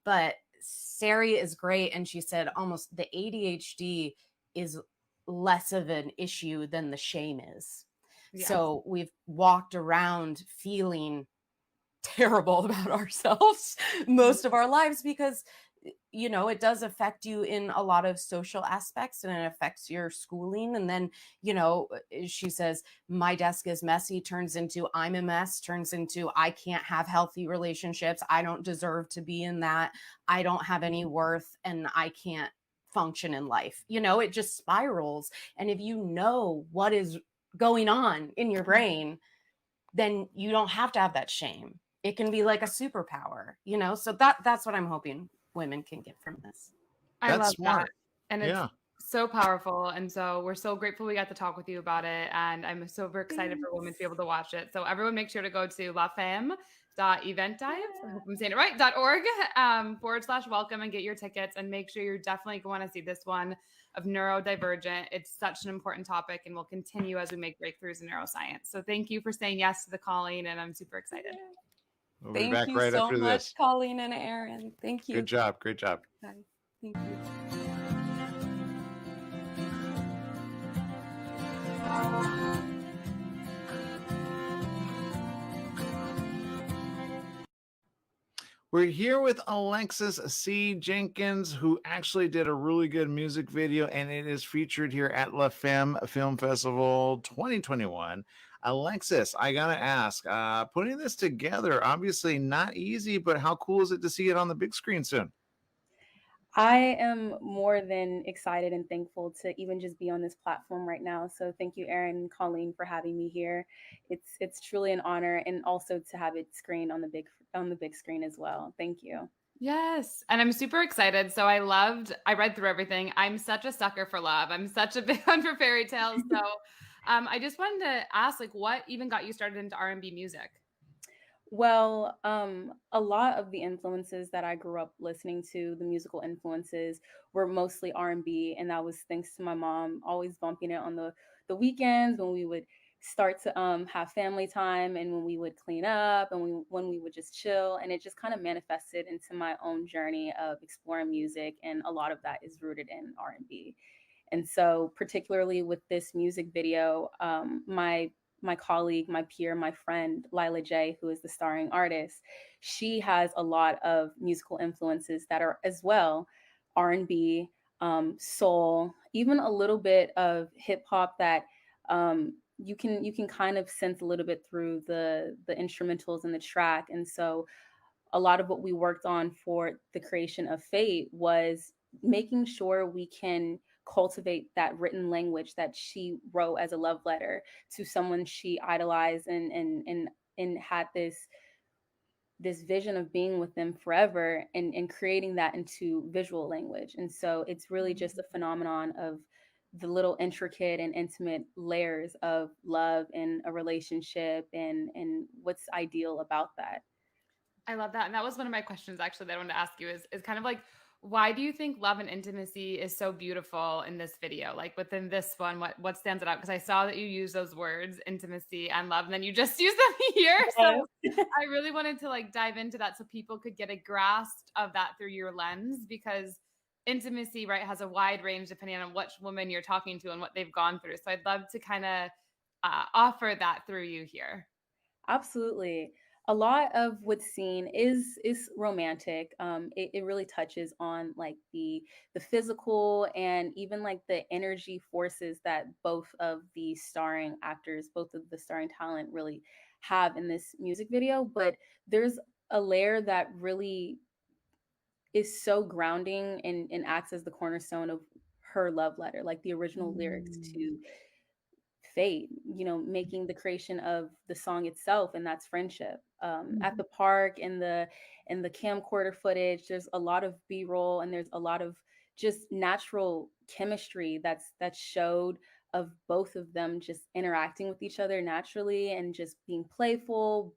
But Sari is great. And she said almost the ADHD is less of an issue than the shame is. Yeah. So we've walked around feeling terrible about ourselves most of our lives, because it does affect you in a lot of social aspects, and it affects your schooling. And then, she says, my desk is messy turns into I'm a mess, turns into I can't have healthy relationships. I don't deserve to be in that. I don't have any worth, and I can't function in life. It just spirals. And if you know what is going on in your brain, then you don't have to have that shame. It can be like a superpower, so that's what I'm hoping women can get from this. I love that. And it's so powerful. And so we're so grateful we got to talk with you about it. And I'm super excited for women to be able to watch it. So everyone make sure to go to lafemme.eventdive, I hope I'm saying it right, .org /welcome and get your tickets. And make sure you're definitely going to see this one of neurodivergent. It's such an important topic, and will continue as we make breakthroughs in neuroscience. So thank you for saying yes to the calling, and I'm super excited. We'll be Thank back you right so after much, this. Colleen and Aaron. Thank you. Good job. Great job. Bye. Thank you. We're here with Alexis C. Jenkins, who actually did a really good music video, and it is featured here at La Femme Film Festival 2021. Alexis, I gotta ask, putting this together, obviously not easy, but how cool is it to see it on the big screen soon? I am more than excited and thankful to even just be on this platform right now. So thank you, Aaron and Colleen, for having me here. It's truly an honor, and also to have it screened on the big screen as well. Thank you. Yes. And I'm super excited. So I read through everything. I'm such a sucker for love. I'm such a big one for fairy tales. So I just wanted to ask, like, what even got you started into R&B music? Well, a lot of the influences that I grew up listening to, the musical influences, were mostly R&B, and that was thanks to my mom always bumping it on the weekends when we would start to have family time, and when we would clean up, and when we would just chill, and it just kind of manifested into my own journey of exploring music, and a lot of that is rooted in R&B. And so, particularly with this music video, my colleague, my peer, my friend, Lila J, who is the starring artist, she has a lot of musical influences that are as well R&B, soul, even a little bit of hip hop that you can kind of sense a little bit through the instrumentals in the track. And so a lot of what we worked on for the creation of Fate was making sure we can cultivate that written language that she wrote as a love letter to someone she idolized and had this vision of being with them forever, and creating that into visual language. And so it's really just a phenomenon of the little intricate and intimate layers of love in a relationship, and what's ideal about that. I love that. And that was one of my questions actually that I wanted to ask you is kind of like, why do you think love and intimacy is so beautiful in this video? Like within this one, what stands it out? Because I saw that you use those words, intimacy and love, and then you just used them here. So I really wanted to like dive into that so people could get a grasp of that through your lens, because intimacy, right, has a wide range depending on which woman you're talking to and what they've gone through. So I'd love to kind of offer that through you here. Absolutely. A lot of what's seen is romantic. It really touches on like the physical, and even like the energy forces that both of the starring actors, both of the starring talent really have in this music video. But there's a layer that really is so grounding, and acts as the cornerstone of her love letter, like the original lyrics to Fate, making the creation of the song itself, and that's friendship. At the park, in the camcorder footage, there's a lot of B-roll, and there's a lot of just natural chemistry that's showed of both of them just interacting with each other naturally, and just being playful,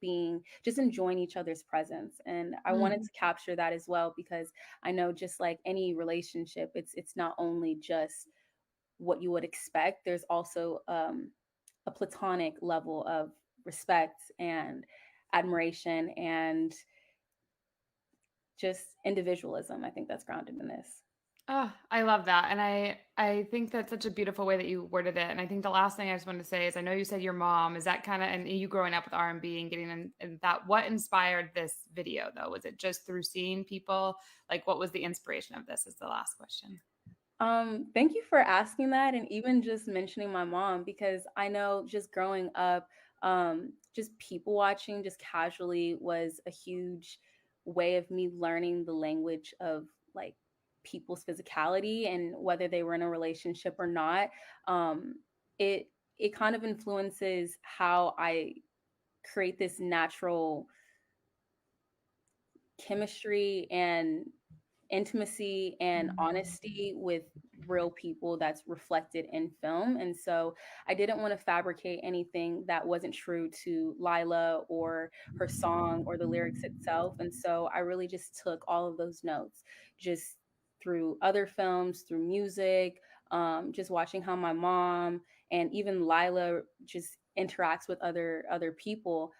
just enjoying each other's presence. And I wanted to capture that as well, because I know, just like any relationship, it's not only just what you would expect. There's also a platonic level of respect and admiration, and just individualism. I think that's grounded in this. Oh, I love that. And I think that's such a beautiful way that you worded it. And I think the last thing I just wanted to say is, I know you said your mom, is that kind of, and you growing up with R&B and getting in that, what inspired this video though? Was it just through seeing people? Like, what was the inspiration of this is the last question. Thank you for asking that, and even just mentioning my mom, because I know just growing up, just people watching just casually was a huge way of me learning the language of like people's physicality, and whether they were in a relationship or not. It kind of influences how I create this natural chemistry and intimacy and honesty with real people that's reflected in film. And so I didn't want to fabricate anything that wasn't true to Lila or her song or the lyrics itself. And so I really just took all of those notes just through other films, through music, just watching how my mom and even Lila just interacts with other people.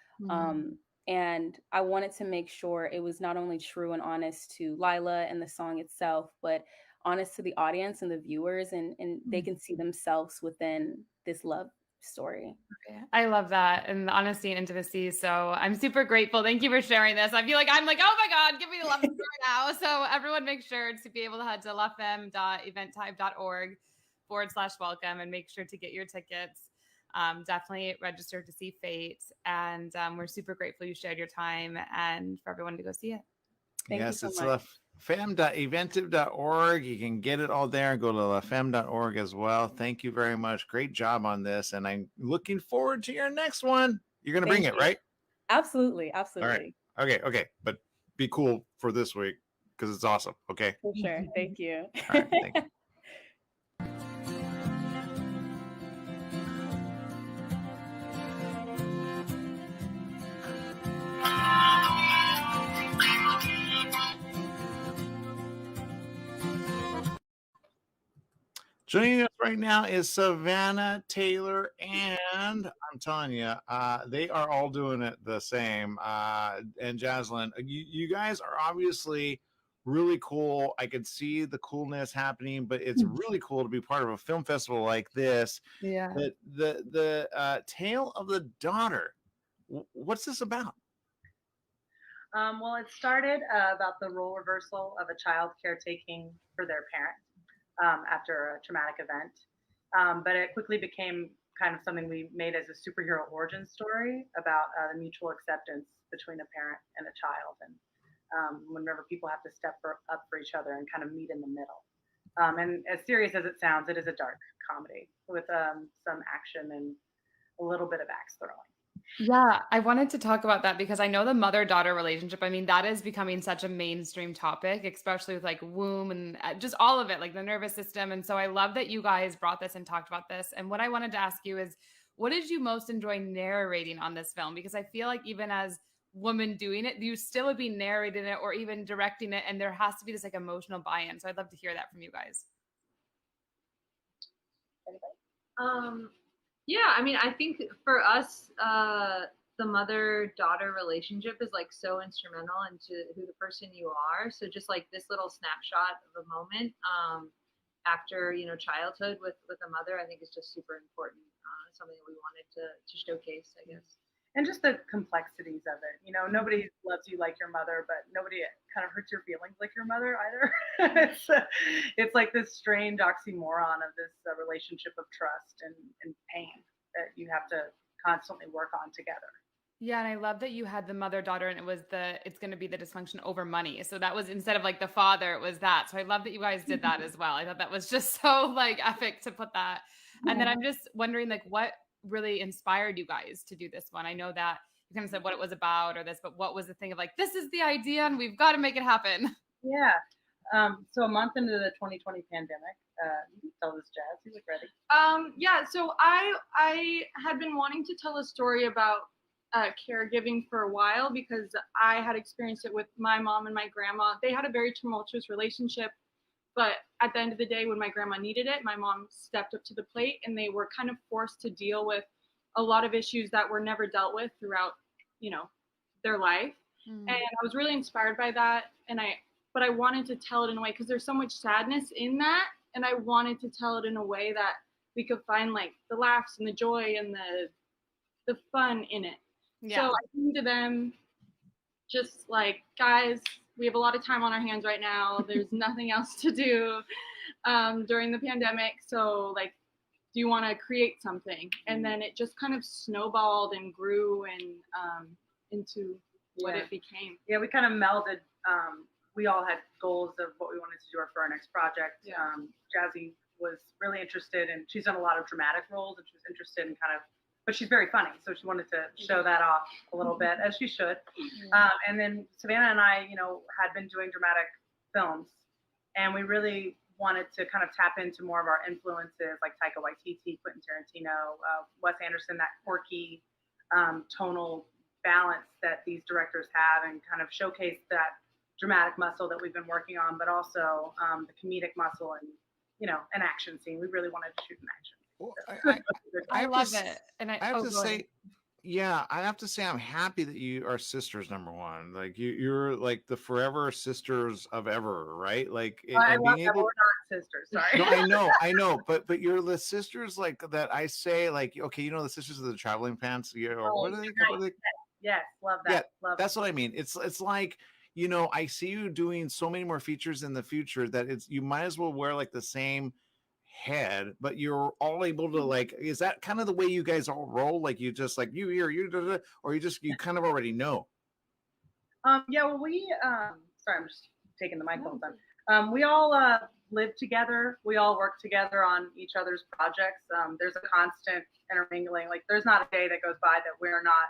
And I wanted to make sure it was not only true and honest to Lila and the song itself, but honest to the audience and the viewers, and they can see themselves within this love story. I love that, and the honesty and intimacy. So I'm super grateful. Thank you for sharing this. I feel like I'm like, oh my God, give me the love story now. So everyone make sure to be able to head to lafemme.eventtype.org/welcome and make sure to get your tickets. Definitely register to see Fate. And we're super grateful you shared your time and for everyone to go see it. Thank you so much. Femme.eventive.org. You can get it all there. Go to lafemme.org as well. Thank you very much. Great job on this. And I'm looking forward to your next one. You're going to bring it, right? Absolutely. Absolutely. All right. Okay. But be cool for this week because it's awesome. Okay. For sure. Thank you. All right. Thank you. Joining us right now is Savannah, Taylor, and I'm telling you, they are all doing it the same. And Jaslyn, you guys are obviously really cool. I could see the coolness happening, but it's really cool to be part of a film festival like this. Yeah. The Tale of the Daughter. What's this about? Well, it started about the role reversal of a child caretaking for their parent after a traumatic event. But it quickly became kind of something we made as a superhero origin story about the mutual acceptance between a parent and a child. And whenever people have to step up for each other and kind of meet in the middle. And as serious as it sounds, it is a dark comedy with some action and a little bit of axe throwing. Yeah, I wanted to talk about that because I know the mother-daughter relationship. I mean, that is becoming such a mainstream topic, especially with like womb and just all of it, like the nervous system. And so I love that you guys brought this and talked about this. And what I wanted to ask you is, what did you most enjoy narrating on this film? Because I feel like even as women doing it, you still would be narrating it or even directing it, and there has to be this like emotional buy-in. So I'd love to hear that from you guys. Yeah, I mean, I think for us, the mother-daughter relationship is like so instrumental into who the person you are. So just like this little snapshot of a moment after, you know, childhood with a mother, I think is just super important. Something that we wanted to showcase, I guess. And just the complexities of it. You know, nobody loves you like your mother, but nobody kind of hurts your feelings like your mother either. It's like this strange oxymoron of this relationship of trust and pain that you have to constantly work on together. Yeah, and I love that you had the mother-daughter, and it's going to be the dysfunction over money. So that was, instead of like the father, it was that. So I love that you guys did that as well. I thought that was just so like epic to put that. And then I'm just wondering, like, what really inspired you guys to do this one? I know that you kind of said what it was about or this, but what was the thing of like, this is the idea and we've got to make it happen? Yeah. So a month into the 2020 pandemic, you can tell this, Jazz, you look ready. Yeah, so I had been wanting to tell a story about caregiving for a while because I had experienced it with my mom and my grandma. They had a very tumultuous relationship, but at the end of the day, when my grandma needed it, my mom stepped up to the plate, and they were kind of forced to deal with a lot of issues that were never dealt with throughout, you know, their life. And I was really inspired by that, but I wanted to tell it in a way, because there's so much sadness in that, and I wanted to tell it in a way that we could find like the laughs and the joy and the fun in it. Yeah. So I came to them just like, guys, we have a lot of time on our hands right now. There's nothing else to do during the pandemic. So like, do you want to create something? And then it just kind of snowballed and grew and into what it became. Yeah, we kind of melded. We all had goals of what we wanted to do for our next project. Yeah. Jazzy was really interested, and she's done a lot of dramatic roles, and she was interested in but she's very funny, so she wanted to show that off a little bit, as she should. And then Savannah and I, you know, had been doing dramatic films, and we really wanted to kind of tap into more of our influences, like Taika Waititi, Quentin Tarantino, Wes Anderson, that quirky tonal balance that these directors have, and kind of showcase that dramatic muscle that we've been working on, but also the comedic muscle and, you know, an action scene. We really wanted to shoot an action. I love it. And I have to say, Yeah, I have to say I'm happy that you are sisters, number one. Like you're like the forever sisters of ever, right? Like I and love being that, but able. we're not sisters. Sorry. No, I know, but you're the sisters like that. I say like, okay, you know the sisters of the traveling pants. Or Oh, what are they? What are nice. they? Yes, love Yeah, that. Love that's what I mean. It's like, I see you doing so many more features in the future that you might as well wear like the same head, but you're all able to like, is that kind of the way you guys all roll? Like you just like you here, you da, da, da, or you kind of already know. Yeah, well, sorry, I'm just taking the mic all the time. We all live together. We all work together on each other's projects. There's a constant intermingling. Like there's not a day that goes by that we're not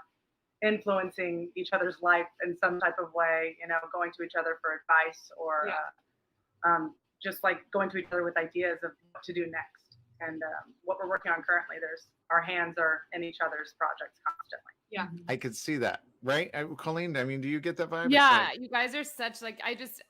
influencing each other's life in some type of way, going to each other for advice or just like going to each other with ideas of what to do next. And what we're working on currently, our hands are in each other's projects constantly. Yeah. I could see that, right? Colleen, I mean, do you get that vibe? Yeah, you guys are such like I just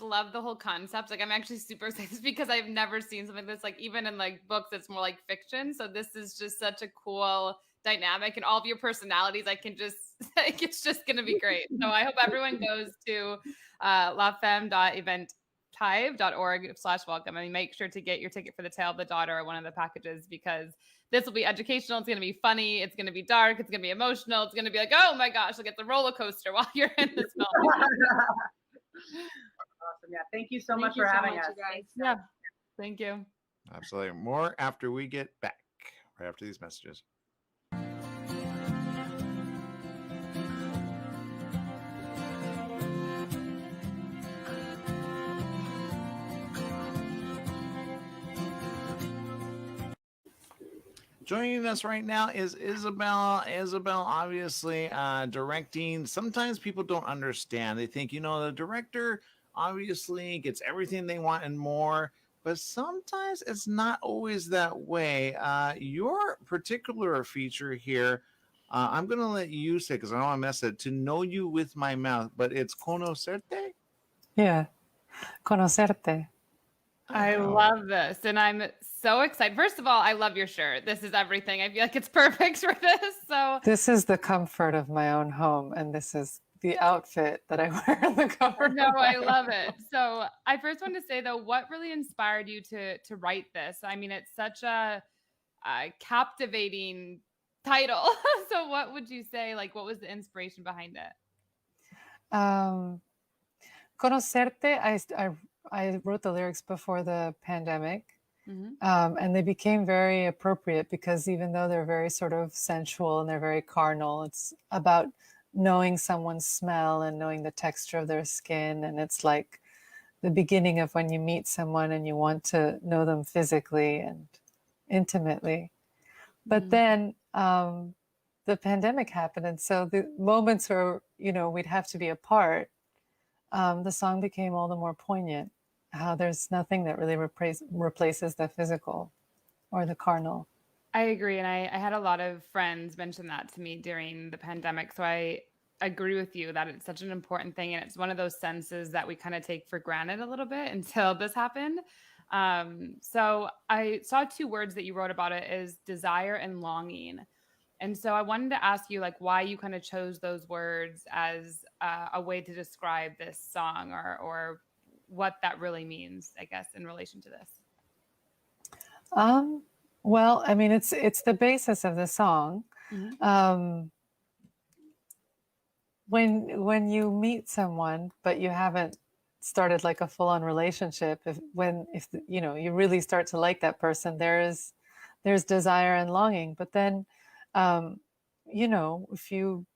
love the whole concept. Like I'm actually super excited because I've never seen something like this. Like even in like books, it's more like fiction. So this is just such a cool dynamic, and all of your personalities. I can just like it's just gonna be great. So I hope everyone goes to lafemme.eventive.org/welcome and make sure to get your ticket for the Tale of the Daughter or one of the packages, because this will be educational. It's going to be funny. It's going to be dark. It's going to be emotional. It's going to be like, oh my gosh, like it's a roller coaster while you're in this film. Awesome. Yeah. Thank you so much for having us. Guys. Yeah. Thank you. Absolutely. More after we get back, right after these messages. Joining us right now is Isabel. Isabel, obviously directing. Sometimes people don't understand. They think, the director obviously gets everything they want and more, but sometimes it's not always that way. Your particular feature here, I'm going to let you say, because I don't want to mess it, To Know You With My Mouth, but it's Conocerte? Yeah, Conocerte. I love this, and I'm so excited. First of all, I love your shirt. This is everything. I feel like it's perfect for this. So This is the comfort of my own home, and this is the outfit that I wear in the comfort. No, I love it. So I first want to say though, what really inspired you to write this? I mean, it's such a captivating title. So what would you say? Like, what was the inspiration behind it? Conocerte, I wrote the lyrics before the pandemic, Mm-hmm. and they became very appropriate because even though they're very sort of sensual and they're very carnal, it's about knowing someone's smell and knowing the texture of their skin. And it's like the beginning of when you meet someone and you want to know them physically and intimately. But then the pandemic happened. And so the moments where, we'd have to be apart, the song became all the more poignant. How there's nothing that really replaces the physical or the carnal. I agree. And I had a lot of friends mention that to me during the pandemic. So I agree with you that it's such an important thing. And it's one of those senses that we kind of take for granted a little bit until this happened. So I saw two words that you wrote about it is desire and longing. And so I wanted to ask you like why you kind of chose those words as a way to describe this song or what that really means, I guess, in relation to this. Well, I mean, it's the basis of the song. Mm-hmm. When you meet someone, but you haven't started like a full-on relationship, if you really start to like that person, there's desire and longing. But then, if you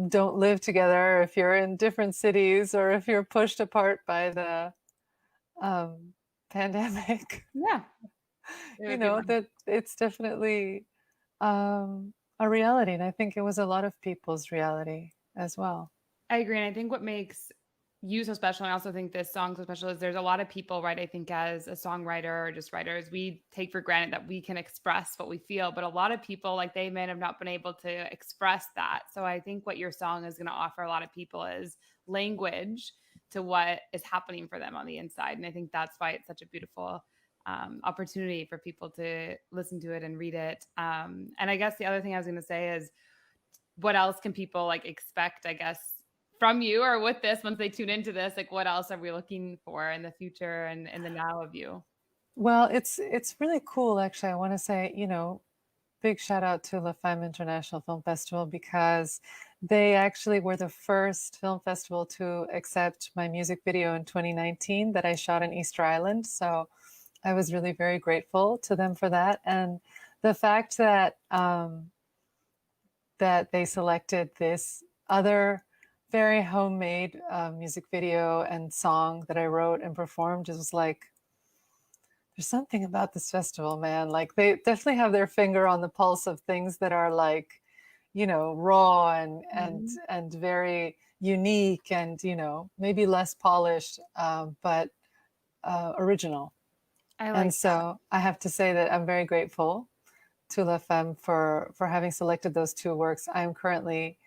don't live together, if you're in different cities, or if you're pushed apart by the pandemic, that it's definitely a reality. And I think it was a lot of people's reality as well. I agree. And I think what makes you so special, and I also think this song so special, is there's a lot of people, right? I think as a songwriter or just writers, we take for granted that we can express what we feel, but a lot of people, like they may have not been able to express that. So I think what your song is going to offer a lot of people is language to what is happening for them on the inside. And I think that's why it's such a beautiful opportunity for people to listen to it and read it. And I guess the other thing I was going to say is what else can people like expect, I guess, from you or with this once they tune into this? Like, what else are we looking for in the future and in the now of you? Well, it's really cool, actually. I want to say, big shout out to La Femme International Film Festival, because they actually were the first film festival to accept my music video in 2019 that I shot in Easter Island. So I was really very grateful to them for that. And the fact that that they selected this other very homemade music video and song that I wrote and performed, it was like, there's something about this festival, man. Like, they definitely have their finger on the pulse of things that are like, raw and very unique and, maybe less polished, but original. I like and so I have to say that I'm very grateful to La Femme for having selected those two works. I'm currently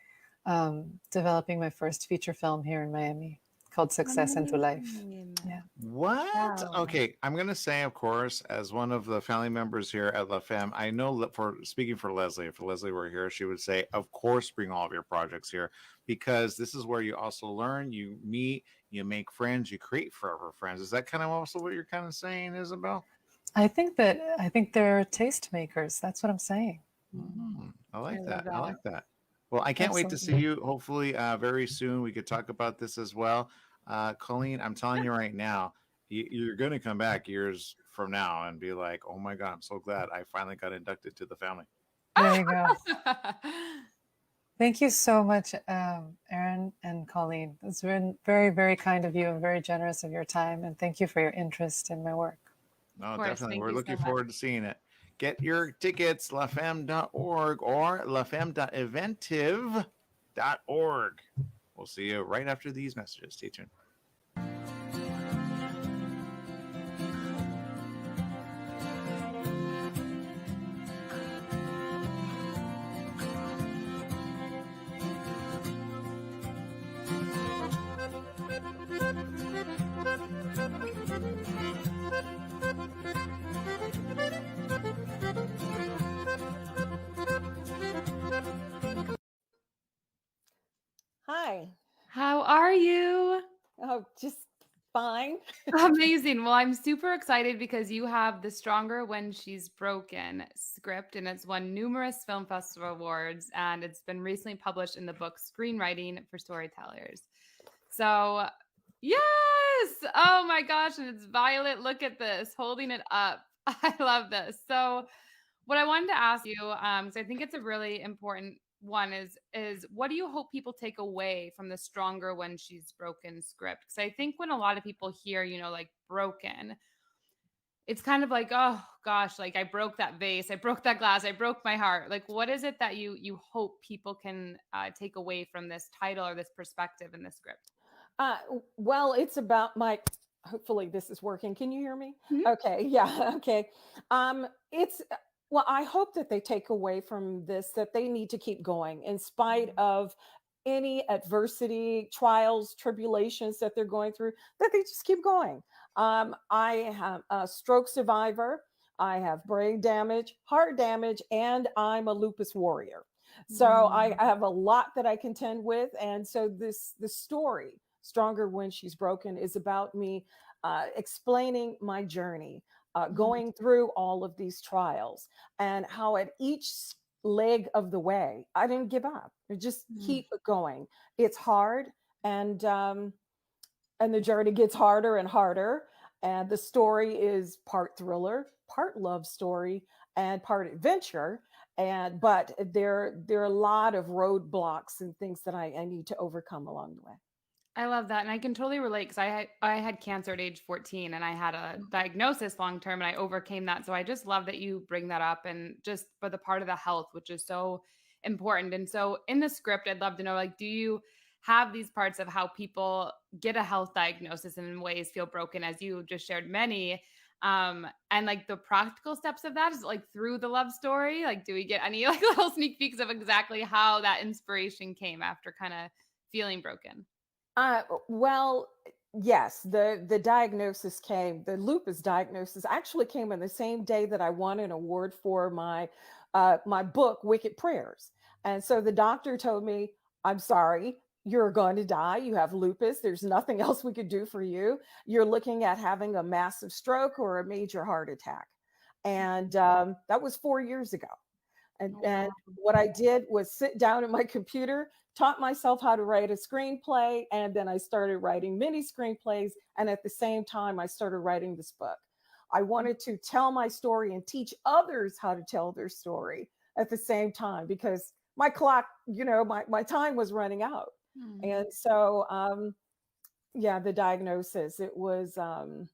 developing my first feature film here in Miami called Success into Life. Yeah. What? Wow. Okay, I'm gonna say, of course, as one of the family members here at La Femme, I know that for speaking for Leslie, if Leslie were here, she would say, of course, bring all of your projects here, because this is where you also learn, you meet, you make friends, you create forever friends. Is that kind of also what you're kind of saying, Isabel? I think they're tastemakers. That's what I'm saying. I like I that. love I that. like that. Well, I can't wait to see you. Hopefully, very soon we could talk about this as well. Colleen, I'm telling you right now, you're going to come back years from now and be like, "Oh my God, I'm so glad I finally got inducted to the family." There you go. Thank you so much, Aaron and Colleen. It's been very, very kind of you and very generous of your time. And thank you for your interest in my work. No, course. definitely. Thank We're you looking so much. forward to seeing it. Get your tickets, lafemme.org or lafemme.eventive.org. We'll see you right after these messages. Stay tuned. Hi. How are you? Oh, just fine. Amazing. Well, I'm super excited because you have the Stronger When She's Broken script, and it's won numerous film festival awards, and it's been recently published in the book Screenwriting for Storytellers. So, yes. Oh my gosh. And it's Violet. Look at this, holding it up. I love this. So, what I wanted to ask you, because I think it's a really important one, is what do you hope people take away from the Stronger When She's Broken script? Because I think when a lot of people hear, like broken, it's kind of like, oh gosh, like I broke that vase, I broke that glass, I broke my heart. Like, what is it that you hope people can take away from this title or this perspective in the script? Well, it's about hopefully this is working. Can you hear me? Mhm. Okay. Yeah. Okay. Well, I hope that they take away from this that they need to keep going in spite of any adversity, trials, tribulations that they're going through, that they just keep going. I have a stroke survivor. I have brain damage, heart damage, and I'm a lupus warrior. So I have a lot that I contend with. And so the story, Stronger When She's Broken, is about me explaining my journey, going through all of these trials, and how at each leg of the way, I didn't give up. I just keep going. It's hard, and the journey gets harder and harder. And the story is part thriller, part love story, and part adventure. But there are a lot of roadblocks and things that I need to overcome along the way. I love that. And I can totally relate because I had cancer at age 14 and I had a diagnosis long-term and I overcame that. So I just love that you bring that up, and just for the part of the health, which is so important. And so in the script, I'd love to know, like, do you have these parts of how people get a health diagnosis and in ways feel broken, as you just shared many, and like the practical steps of that? Is it like through the love story? Like, do we get any like little sneak peeks of exactly how that inspiration came after kind of feeling broken? Well, yes, the diagnosis came, the lupus diagnosis actually came on the same day that I won an award for my book, Wicked Prayers. And so the doctor told me, I'm sorry, you're going to die. You have lupus. There's nothing else we could do for you. You're looking at having a massive stroke or a major heart attack. And that was 4 years ago. And what I did was sit down at my computer, taught myself how to write a screenplay, and then I started writing mini screenplays. And at the same time, I started writing this book. I wanted to tell my story and teach others how to tell their story at the same time, because my clock, my time was running out. And so, the diagnosis, it was a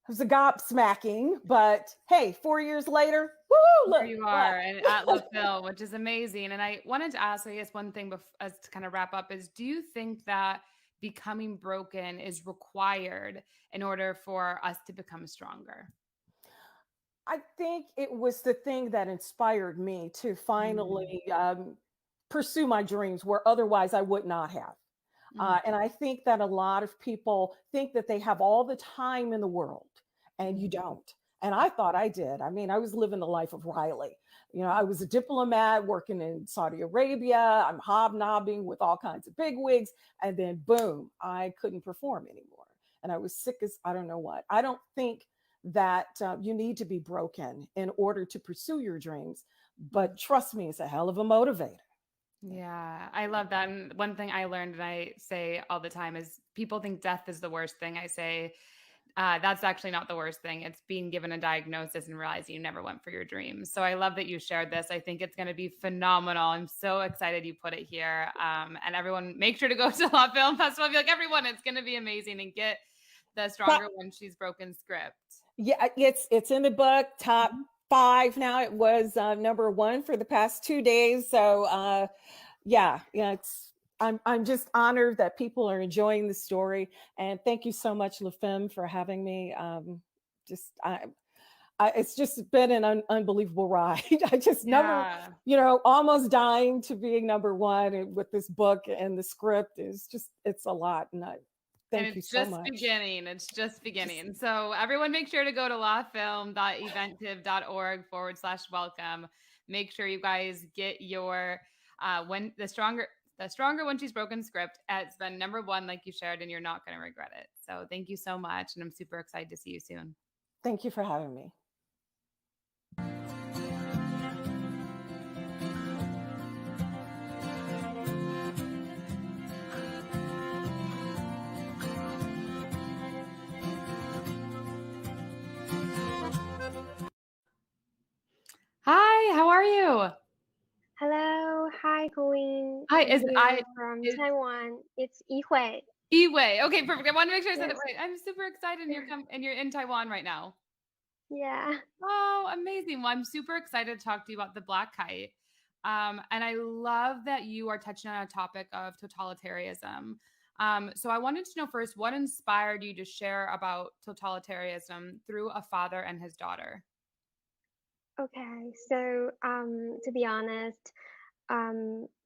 gobsmacking, but hey, 4 years later, woo, look, there you are, and at La Film, which is amazing. And I wanted to ask, I guess, one thing as to kind of wrap up is, do you think that becoming broken is required in order for us to become stronger? I think it was the thing that inspired me to finally pursue my dreams where otherwise I would not have. And I think that a lot of people think that they have all the time in the world, and you don't. And I thought I did. I mean, I was living the life of Riley. I was a diplomat working in Saudi Arabia. I'm hobnobbing with all kinds of bigwigs. And then boom, I couldn't perform anymore. And I was sick as I don't know what. I don't think that you need to be broken in order to pursue your dreams. But trust me, it's a hell of a motivator. Yeah, I love that. And one thing I learned, and I say all the time, is people think death is the worst thing. I say that's actually not the worst thing. It's being given a diagnosis and realizing you never went for your dreams. So I love that you shared this. I think it's going to be phenomenal. I'm so excited you put it here. And everyone, make sure to go to La Film Festival. I feel like everyone, it's going to be amazing, and get the Stronger When She's Broken script. Yeah, it's in the book, top 5 now. It was number 1 for the past 2 days. So I'm just honored that people are enjoying the story. And thank you so much, La Femme, for having me. It's just been an unbelievable ride. I just never, almost dying to being number 1 with this book, and the script is just, it's a lot. And thank you so much. It's just beginning. So everyone, make sure to go to lawfilm.eventive.org/welcome. Make sure you guys get your the Stronger When She's Broken script. It's been number 1, like you shared, and you're not going to regret it. So thank you so much. And I'm super excited to see you soon. Thank you for having me. Hi, how are you? Hello, hi, Colleen. Hi, is from Taiwan. It's Yihui. Yihui. Okay, perfect. I want to make sure I said it right. I'm super excited, and you're in Taiwan right now. Yeah. Oh, amazing. Well, I'm super excited to talk to you about The Black Kite. And I love that you are touching on a topic of totalitarianism. So I wanted to know first, what inspired you to share about totalitarianism through a father and his daughter? Okay, so to be honest,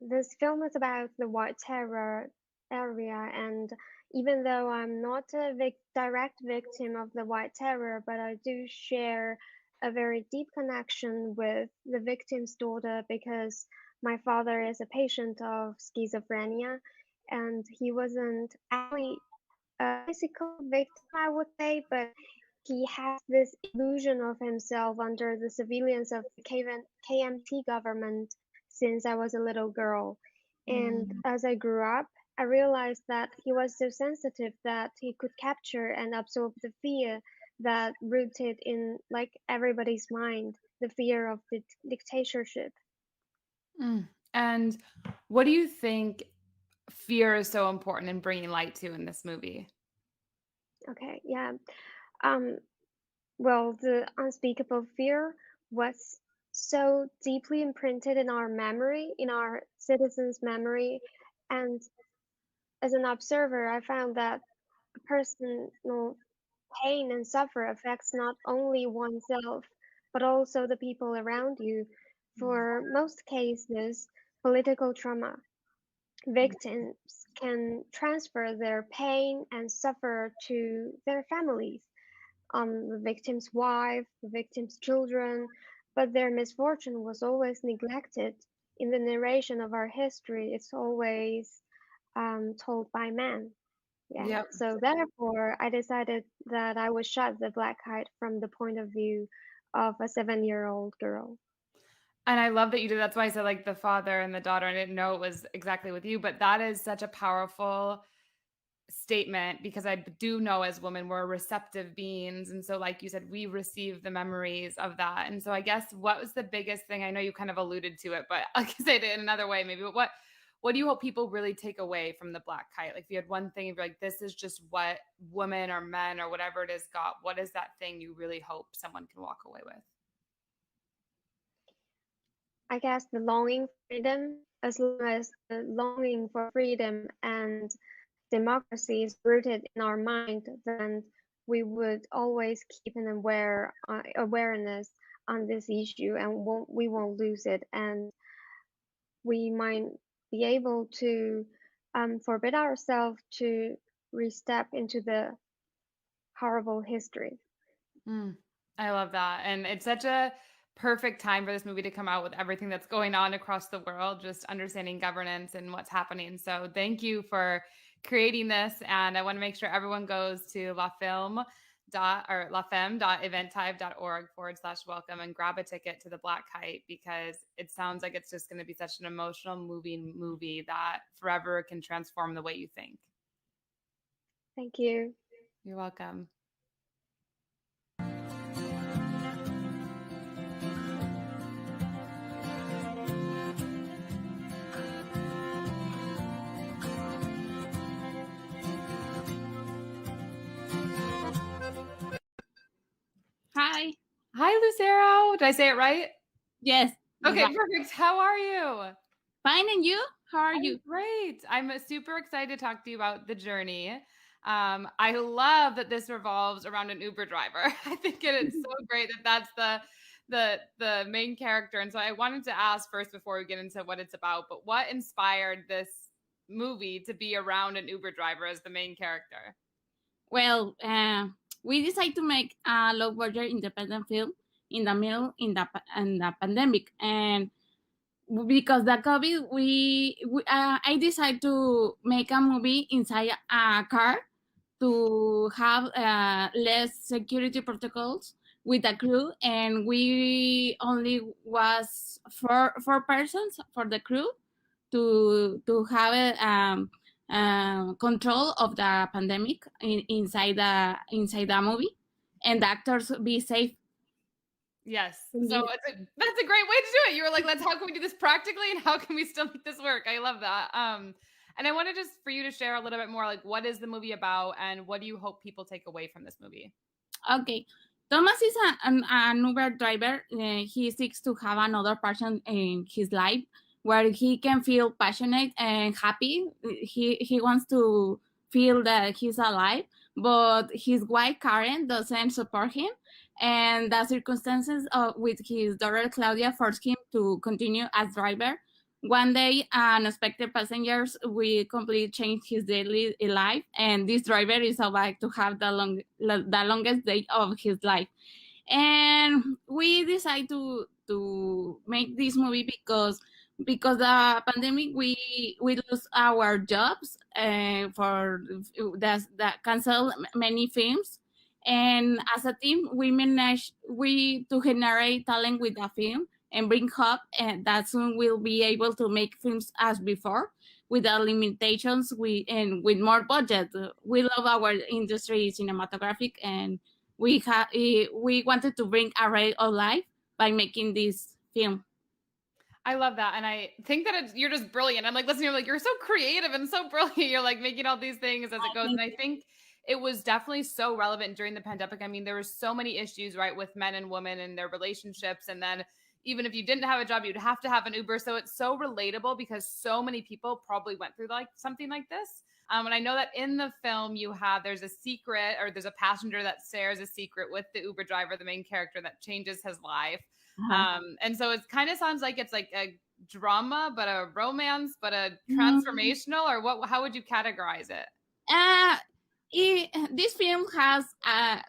this film is about the White Terror area, and even though I'm not a direct victim of the White Terror, but I do share a very deep connection with the victim's daughter, because my father is a patient of schizophrenia, and he wasn't actually a physical victim, I would say, but he has this illusion of himself under the surveillance of the KMT government since I was a little girl. And as I grew up, I realized that he was so sensitive that he could capture and absorb the fear that rooted in like everybody's mind, the fear of the dictatorship. And what do you think fear is so important in bringing light to in this movie? Okay, yeah. Well, the unspeakable fear was so deeply imprinted in our memory, in our citizens' memory. And as an observer, I found that personal pain and suffer affects not only oneself, but also the people around you. For most cases, political trauma victims can transfer their pain and suffer to their families. The victim's wife, the victim's children, but their misfortune was always neglected. in the narration of our history, it's always told by men. Yeah. Yep. So therefore, I decided that I would shot the black kite from the point of view of a 7-year-old girl. And I love that you did. That's why I said like the father and the daughter. I didn't know it was exactly with you, but that is such a powerful statement because I do know as women we're receptive beings, and so like you said, we receive the memories of that. And so I guess what was the biggest thing? I know you kind of alluded to it, but I can say it in another way maybe. But what do you hope people really take away from the black kite? Like if you had one thing, if you're like, this is just what women or men or whatever it is got, what is that thing you really hope someone can walk away with? I guess the longing for freedom, as long as the longing for freedom and democracy is rooted in our mind, then we would always keep an awareness on this issue, and we won't lose it, and we might be able to forbid ourselves to re-step into the horrible history. I love that. And it's such a perfect time for this movie to come out with everything that's going on across the world, just understanding governance and what's happening. So thank you for creating this. And I want to make sure everyone goes to lafemme.eventive.org/welcome and grab a ticket to the Black Kite, because it sounds like it's just going to be such an emotional, moving movie that forever can transform the way you think. Thank you. You're welcome. Hi. Hi, Lucero. Did I say it right? Yes. Okay, Right. perfect. How are you? Fine, and you? How are you? Great. I'm super excited to talk to you about the journey. I love that this revolves around an Uber driver. I think it's so great that that's the main character. And so I wanted to ask first, before we get into what it's about, but what inspired this movie to be around an Uber driver as the main character? Well, we decided to make a low-budget independent film in the middle in the pandemic, and because the COVID, I decided to make a movie inside a car to have less security protocols with the crew, and we only was four persons for the crew to have a control of the pandemic inside the movie, and the actors be safe. Yes. So that's a great way to do it. You were like, how can we do this practically, and how can we still make this work? I love that. And I wanted just for you to share a little bit more, like, what is the movie about, and what do you hope people take away from this movie? Okay. Thomas is an Uber driver. He seeks to have another person in his life where he can feel passionate and happy. He wants to feel that he's alive, but his wife Karen doesn't support him, and the circumstances with his daughter Claudia force him to continue as driver. One day, unexpected passengers will completely change his daily life, and this driver is about to have the longest day of his life. And we decided to make this movie because the pandemic, we lose our jobs for that cancel many films. And as a team, we managed to generate talent with the film and bring hope, and that soon we'll be able to make films as before without limitations and with more budget. We love our industry cinematographic, and we wanted to bring a ray of life by making this film. I love that. And I think that you're just brilliant. I'm like, listening, you're so creative and so brilliant. You're like making all these things as it goes. And I think it was definitely so relevant during the pandemic. I mean, there were so many issues, right, with men and women and their relationships. And then even if you didn't have a job, you'd have to have an Uber. So it's so relatable because so many people probably went through like something like this. And I know that in the film there's a secret, or there's a passenger that shares a secret with the Uber driver, the main character, that changes his life. And so it kind of sounds like it's like a drama, but a romance, but a transformational, or how would you categorize it? This film has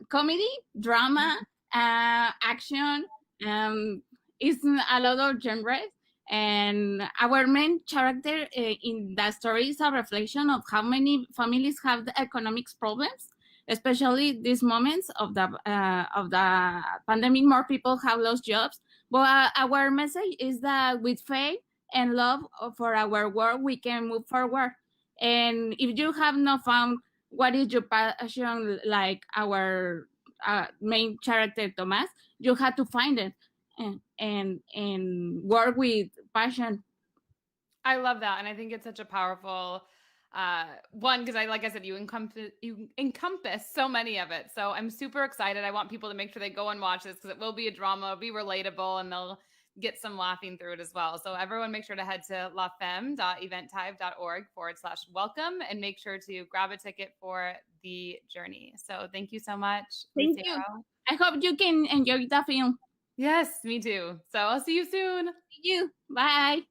comedy, drama, action. It's a lot of genres, And our main character in that story is a reflection of how many families have the economic problems, especially these moments of the pandemic. More people have lost jobs, but our message is that with faith and love for our work, we can move forward. And if you have not found what is your passion, like our main character Thomas, you have to find it and work with passion. I love that, and I think it's such a powerful one, because like I said, you encompass so many of it. So I'm super excited. I want people to make sure they go and watch this, because it will be a drama, it'll be relatable, and they'll get some laughing through it as well. So everyone make sure to head to lafemme.eventtive.org/welcome and make sure to grab a ticket for the journey. So thank you so much. Thank you. I hope you can enjoy the film. Yes, me too. So I'll see you soon. See you. Bye.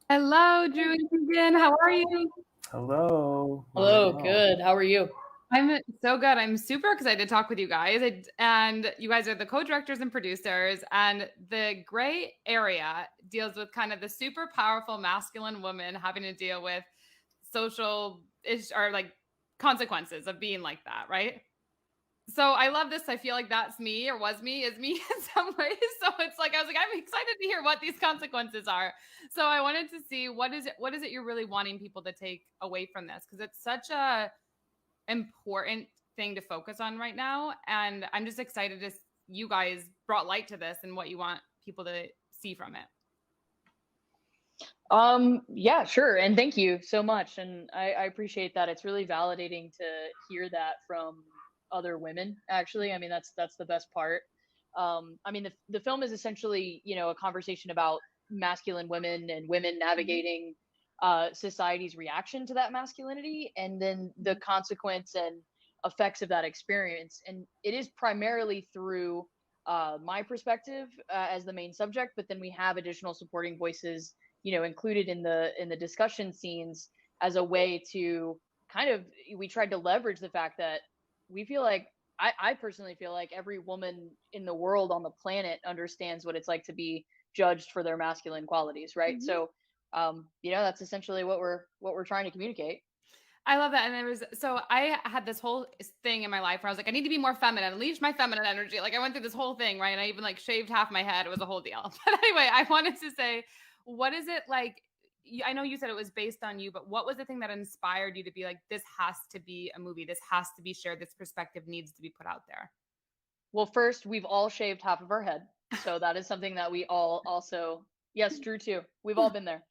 Hello, Drew and Keegan. How are you? Hello. Hello, good. How are you? I'm so good. I'm super excited to talk with you guys. And you guys are the co-directors and producers. And the gray area deals with kind of the super powerful masculine woman having to deal with social or like consequences of being like that, right? So I love this. I feel like that's me, or is me in some ways. So it's like, I was like, I'm excited to hear what these consequences are. So I wanted to see what is it you're really wanting people to take away from this? Because it's such a important thing to focus on right now. And I'm just excited you guys brought light to this and what you want people to see from it. Yeah, sure. And thank you so much. And I appreciate that. It's really validating to hear that from other women, actually. I mean, that's the best part. I mean, the film is essentially, a conversation about masculine women and women navigating society's reaction to that masculinity, and then the consequence and effects of that experience. And it is primarily through my perspective as the main subject, but then we have additional supporting voices, included in the discussion scenes as a way to we tried to leverage the fact that we feel like, I personally feel like every woman in the world, on the planet, understands what it's like to be judged for their masculine qualities, right? Mm-hmm. So, that's essentially what we're trying to communicate. I love that. And I had this whole thing in my life where I was like, I need to be more feminine, unleash my feminine energy. Like I went through this whole thing, right? And I even like shaved half my head. It was a whole deal. But anyway, I wanted to say, what is it like? I know you said it was based on you, but what was the thing that inspired you to be like, this has to be a movie, this has to be shared, this perspective needs to be put out there? Well, first, we've all shaved half of our head. So that is something that we all also, yes, Drew too. We've all been there.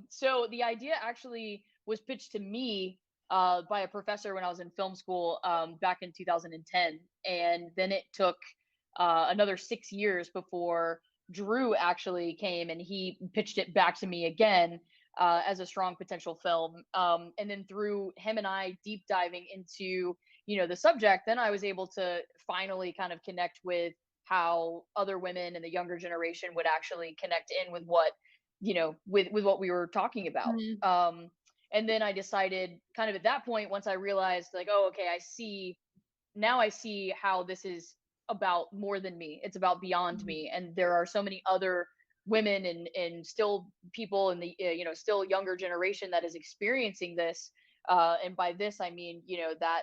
So the idea actually was pitched to me by a professor when I was in film school back in 2010. And then it took another 6 years before Drew actually came and he pitched it back to me again as a strong potential film. And then through him and I deep diving into, the subject, then I was able to finally kind of connect with how other women in the younger generation would actually connect in with what, with what we were talking about. Mm-hmm. And then I decided kind of at that point, once I realized like, oh, okay, I see now I see how this is about more than me. It's about beyond me. And there are so many other women and still people in the, still younger generation that is experiencing this. And by this, I mean, that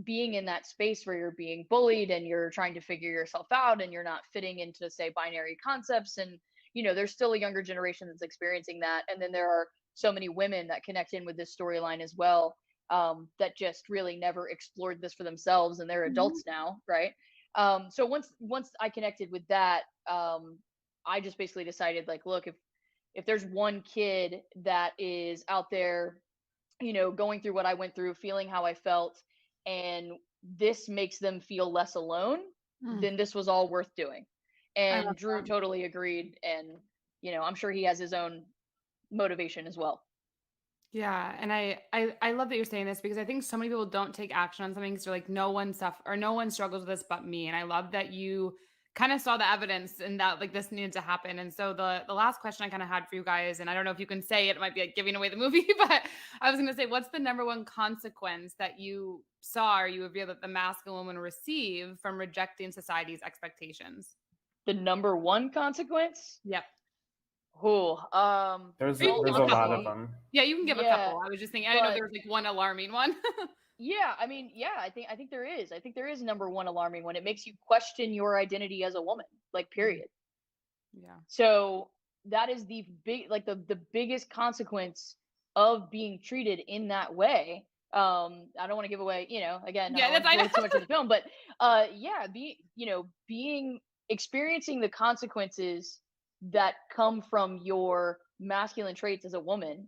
being in that space where you're being bullied and you're trying to figure yourself out and you're not fitting into, say, binary concepts. And, there's still a younger generation that's experiencing that. And then there are so many women that connect in with this storyline as well, that just really never explored this for themselves, and they're adults now, right? So once I connected with that, I just basically decided, like, look, if there's one kid that is out there, going through what I went through, feeling how I felt, and this makes them feel less alone, then this was all worth doing. And Drew totally agreed, and I'm sure he has his own motivation as well. Yeah, and I love that you're saying this, because I think so many people don't take action on something because they're like, no one struggles with this but me. And I love that you kind of saw the evidence and that, like, this needed to happen. And so the last question I kind of had for you guys, and I don't know if you can say it, might be like giving away the movie, but I was going to say, what's the number one consequence that you saw or you revealed that the masculine woman receive from rejecting society's expectations? The number one consequence? Yep. There's a lot of them. Yeah, you can give a couple. I was just thinking, I didn't know there was like one alarming one. I think there is. I think there is number one alarming one. It makes you question your identity as a woman, like, period. Yeah. So that is the biggest consequence of being treated in that way. I don't want to give away, again, I don't want to too much of the film, but experiencing the consequences that come from your masculine traits as a woman,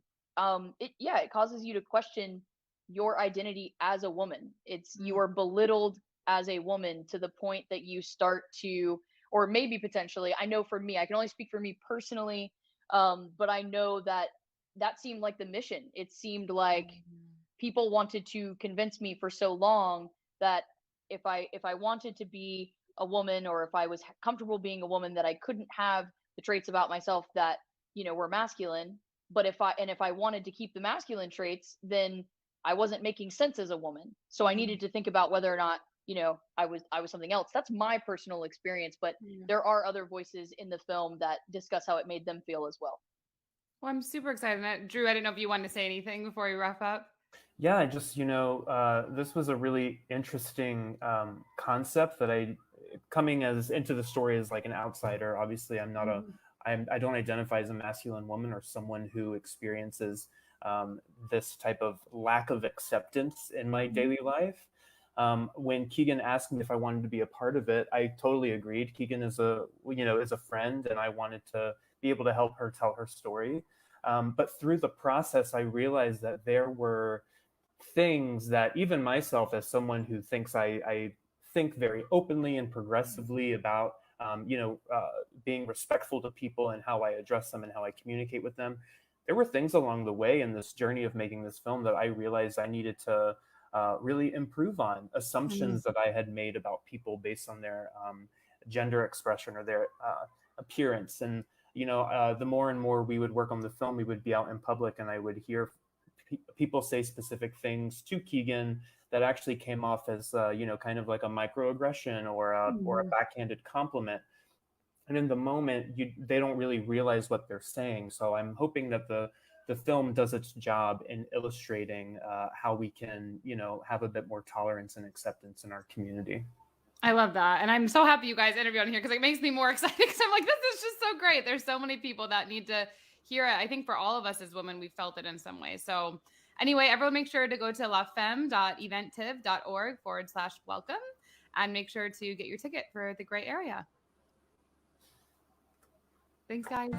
it causes you to question your identity as a woman. It's you are belittled as a woman to the point that you start to, or maybe potentially, I know for me, I can only speak for me personally, but I know that seemed like the mission. It seemed like people wanted to convince me for so long that if I wanted to be a woman, or if I was comfortable being a woman, that I couldn't have the traits about myself that, were masculine. But if I wanted to keep the masculine traits, then I wasn't making sense as a woman. So I needed to think about whether or not, I was something else. That's my personal experience, but there are other voices in the film that discuss how it made them feel as well. Well, I'm super excited. Drew, I didn't know if you wanted to say anything before we wrap up. Yeah, I just, this was a really interesting concept that coming into the story as like an outsider. Obviously, I'm not I don't identify as a masculine woman or someone who experiences this type of lack of acceptance in my daily life. When Keegan asked me if I wanted to be a part of it, I totally agreed. Keegan is a friend, and I wanted to be able to help her tell her story. But through the process, I realized that there were things that even myself, as someone who thinks I think very openly and progressively about, being respectful to people and how I address them and how I communicate with them. There were things along the way in this journey of making this film that I realized I needed to really improve on, assumptions that I had made about people based on their gender expression or their appearance. And, the more and more we would work on the film, we would be out in public and I would hear people say specific things to Keegan that actually came off as, kind of like a microaggression or a backhanded compliment. And in the moment, they don't really realize what they're saying. So I'm hoping that the film does its job in illustrating how we can, have a bit more tolerance and acceptance in our community. I love that. And I'm so happy you guys interviewed on here, because it makes me more excited, because I'm like, this is just so great. There's so many people that need to hear it. I think for all of us as women, we felt it in some way. So anyway, everyone make sure to go to lafemme.eventiv.org/welcome and make sure to get your ticket for the gray area. Thanks, guys.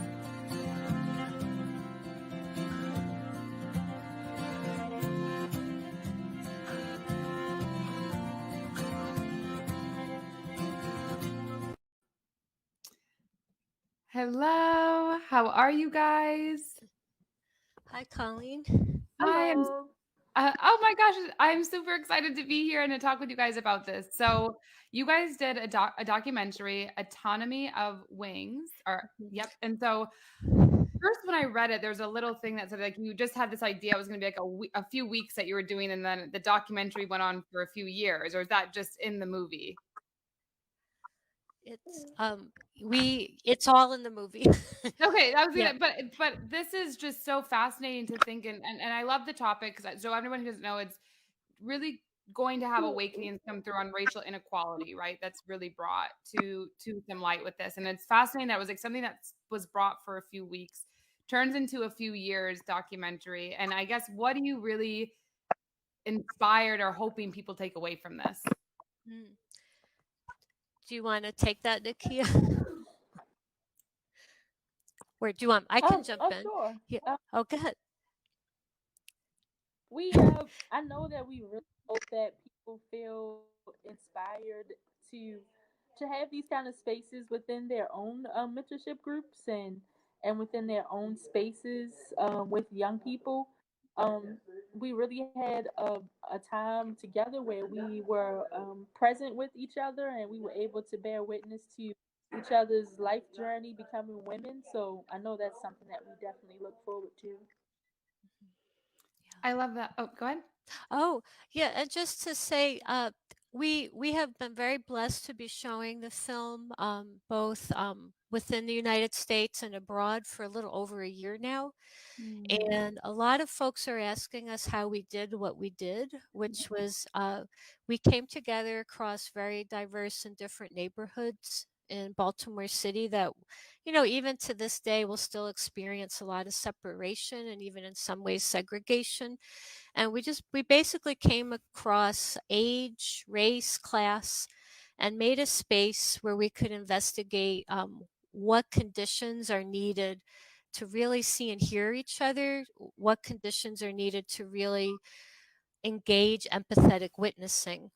Hello, how are you guys? Hi, Colleen. Hi, oh my gosh, I'm super excited to be here and to talk with you guys about this. So you guys did a documentary, Autonomy of Wings, and so first, when I read it, there's a little thing that said like you just had this idea it was going to be like a few weeks that you were doing, and then the documentary went on for a few years, or is that just in the movie? It's it's all in the movie. Okay, that was Yeah. gonna, but this is just so fascinating to think, and I love the topic because so everyone who doesn't know, it's really going to have awakenings come through on racial inequality, right? That's really brought to some light with this, and it's fascinating that it was like something that was brought for a few weeks turns into a few years documentary. And I guess what do you really inspired or hoping people take away from this? Do you want to take that, Nakia? Or do you want? I can jump in. Sure. Yeah. Oh, go ahead. I know that we really hope that people feel inspired to have these kind of spaces within their own mentorship groups and within their own spaces with young people. We really had a time together where we were present with each other, and we were able to bear witness to each other's life journey becoming women. So I know that's something that we definitely look forward to. I love that. Oh, go ahead. Oh, yeah, and just to say, we have been very blessed to be showing the film both within the United States and abroad for a little over a year now. And a lot of folks are asking us how we did what we did, which was we came together across very diverse and different neighborhoods in Baltimore City that, even to this day will still experience a lot of separation and even in some ways segregation. And we basically came across age, race, class, and made a space where we could investigate what conditions are needed to really see and hear each other, what conditions are needed to really engage empathetic witnessing.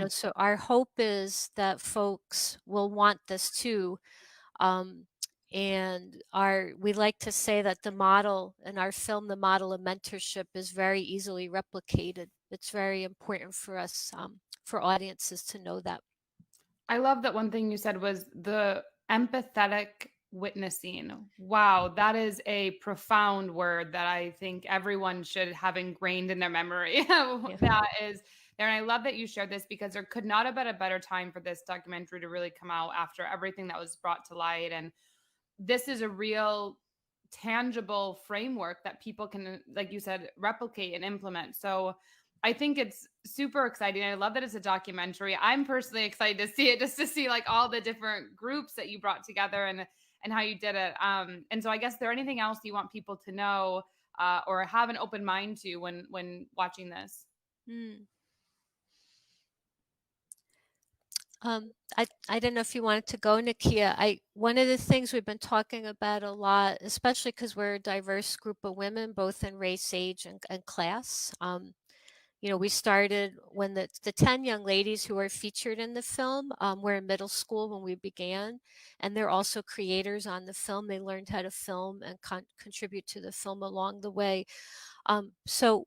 So our hope is that folks will want this too. And we like to say that the model in our film, the model of mentorship, is very easily replicated. It's very important for us, for audiences to know that. I love that one thing you said was the empathetic witnessing. Wow, that is a profound word that I think everyone should have ingrained in their memory. That is there. And I love that you shared this because there could not have been a better time for this documentary to really come out after everything that was brought to light. And this is a real tangible framework that people can, like you said, replicate and implement. So I think it's super exciting. I love that it's a documentary. I'm personally excited to see it, just to see like all the different groups that you brought together and how you did it. And so I guess, is there anything else you want people to know or have an open mind to when watching this? I don't know if you wanted to go, Nakia. One of the things we've been talking about a lot, especially because we're a diverse group of women, both in race, age, and class. We started when the 10 young ladies who are featured in the film were in middle school when we began, and they're also creators on the film. They learned how to film and contribute to the film along the way. So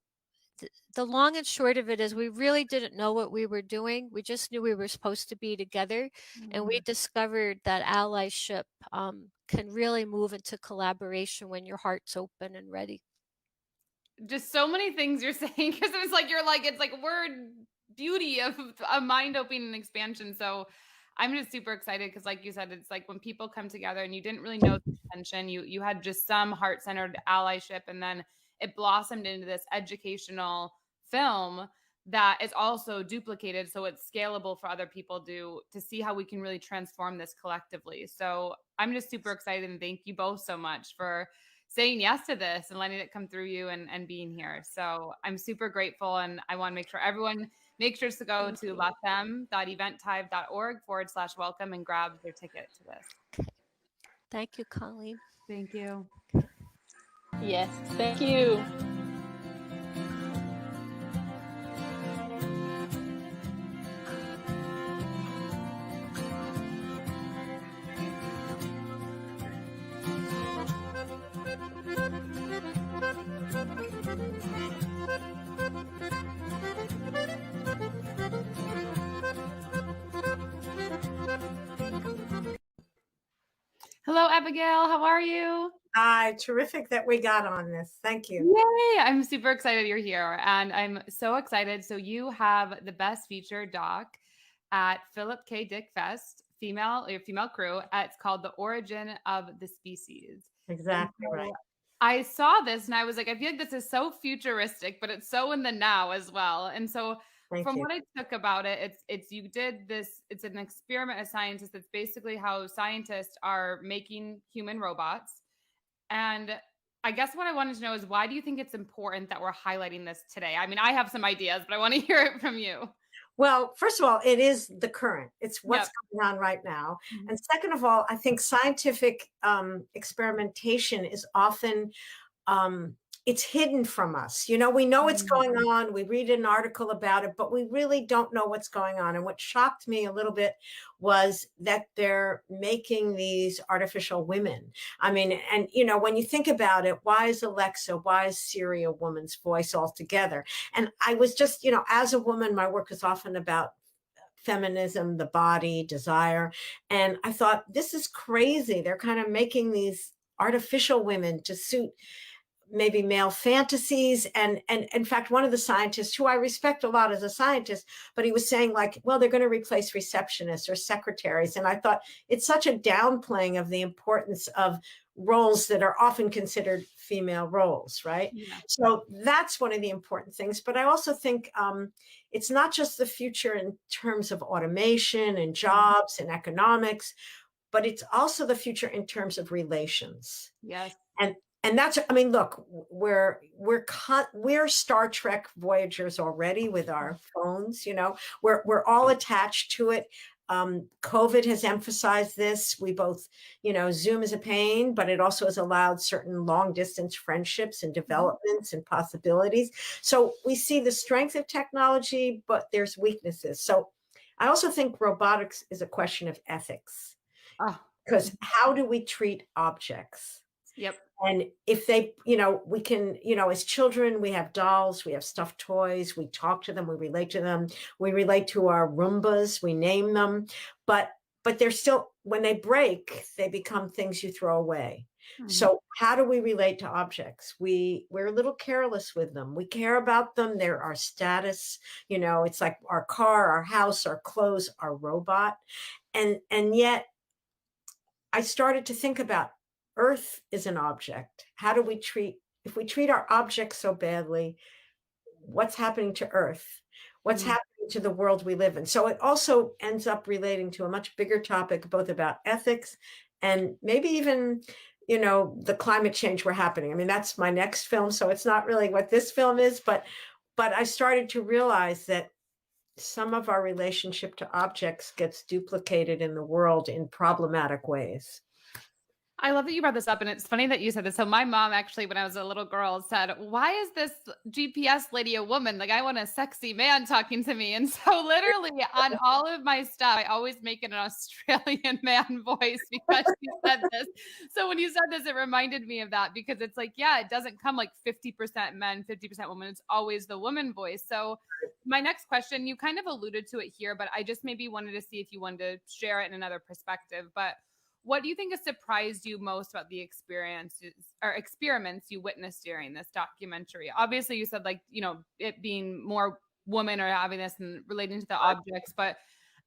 the long and short of it is we really didn't know what we were doing. We just knew we were supposed to be together. And we discovered that allyship can really move into collaboration when your heart's open and ready. Just so many things you're saying, because it's like word beauty of a mind opening and expansion. So I'm just super excited because, like you said, it's like when people come together and you didn't really know the intention, you had just some heart-centered allyship, and then it blossomed into this educational film that is also duplicated, so it's scalable for other people to see how we can really transform this collectively. So I'm just super excited, and thank you both so much for saying yes to this and letting it come through you and being here. So I'm super grateful, and I want to make sure everyone makes sure to go to lafemme.eventtive.org/welcome and grab their ticket to this. Thank you, Colleen. Thank you. Yes, thank you. Hello, Abigail. How are you? Hi, terrific that we got on this. Thank you. Yay! I'm super excited you're here, and I'm so excited. So you have the Best Feature doc at Philip K. Dick Fest, female crew. It's called The Origin of the Species. Exactly right. I saw this and I was like, I feel like this is so futuristic, but it's so in the now as well. And so from what I took about it, it's you did this, it's an experiment of scientists. It's basically how scientists are making human robots. And I guess what I wanted to know is, why do you think it's important that we're highlighting this today? I mean, I have some ideas, but I want to hear it from you. Well, first of all, it is the current. It's what's going on right now. And second of all, I think scientific experimentation is often it's hidden from us. You know, we know what's going on. We read an article about it, but we really don't know what's going on. And what shocked me a little bit was that they're making these artificial women. I mean, and you know, when you think about it, why is Alexa, why is Siri a woman's voice altogether? And I was just, you know, as a woman, my work is often about feminism, the body, desire. And I thought, this is crazy. They're kind of making these artificial women to suit maybe male fantasies. And in fact, one of the scientists, who I respect a lot as a scientist, but he was saying like, well, they're going to replace receptionists or secretaries. And I thought it's such a downplaying of the importance of roles that are often considered female roles, right? Yeah. So that's one of the important things. But I also think it's not just the future in terms of automation and jobs and economics, but it's also the future in terms of relations. Yes. And that's, I mean, look, we're Star Trek Voyagers already with our phones, you know, we're all attached to it. COVID has emphasized this. We both, you know, Zoom is a pain, but it also has allowed certain long distance friendships and developments and possibilities. So we see the strength of technology, but there's weaknesses. So I also think robotics is a question of ethics, because how do we treat objects? Yep. And if they, you know, we can, you know, as children, we have dolls, we have stuffed toys, we talk to them, we relate to them, we relate to our Roombas, we name them, but they're still, when they break, they become things you throw away. So how do we relate to objects? We're a little careless with them. We care about them. They're our status, you know, it's like our car, our house, our clothes, our robot. And yet I started to think about, Earth is an object. How do we treat, if we treat our objects so badly, what's happening to Earth? What's happening to the world we live in? So it also ends up relating to a much bigger topic, both about ethics and maybe even, you know, the climate change we're happening. I mean, that's my next film, so it's not really what this film is, but I started to realize that some of our relationship to objects gets duplicated in the world in problematic ways. I love that you brought this up, and it's funny that you said this. So my mom actually, when I was a little girl, said, why is this GPS lady a woman? Like, I want a sexy man talking to me. And so literally on all of my stuff, I always make it an Australian man voice because she said this. So when you said this, it reminded me of that, because it's like, yeah, it doesn't come like 50% men, 50% women. It's always the woman voice. So my next question, you kind of alluded to it here, but I just maybe wanted to see if you wanted to share it in another perspective. But what do you think has surprised you most about the experiences or experiments you witnessed during this documentary? Obviously, you said, like, you know, it being more women or having this and relating to the objects, but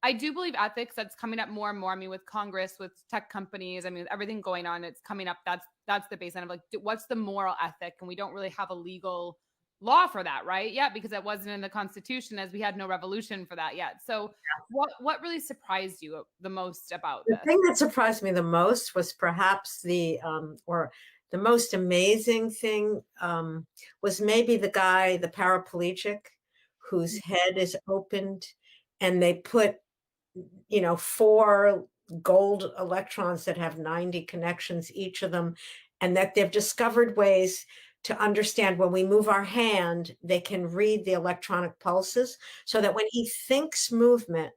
I do believe ethics, that's coming up more and more. I mean, with Congress, with tech companies, I mean, with everything going on, it's coming up. That's the baseline of like, what's the moral ethic? And we don't really have a legal law for that, right? Yeah, because it wasn't in the Constitution, as we had no revolution for that yet. So what really surprised you the most about this? The thing that surprised me the most was perhaps the most amazing thing was maybe the guy, the paraplegic, whose head is opened, and they put, you know, 4 gold electrons that have 90 connections, each of them, and that they've discovered ways to understand when we move our hand, they can read the electronic pulses, so that when he thinks movement,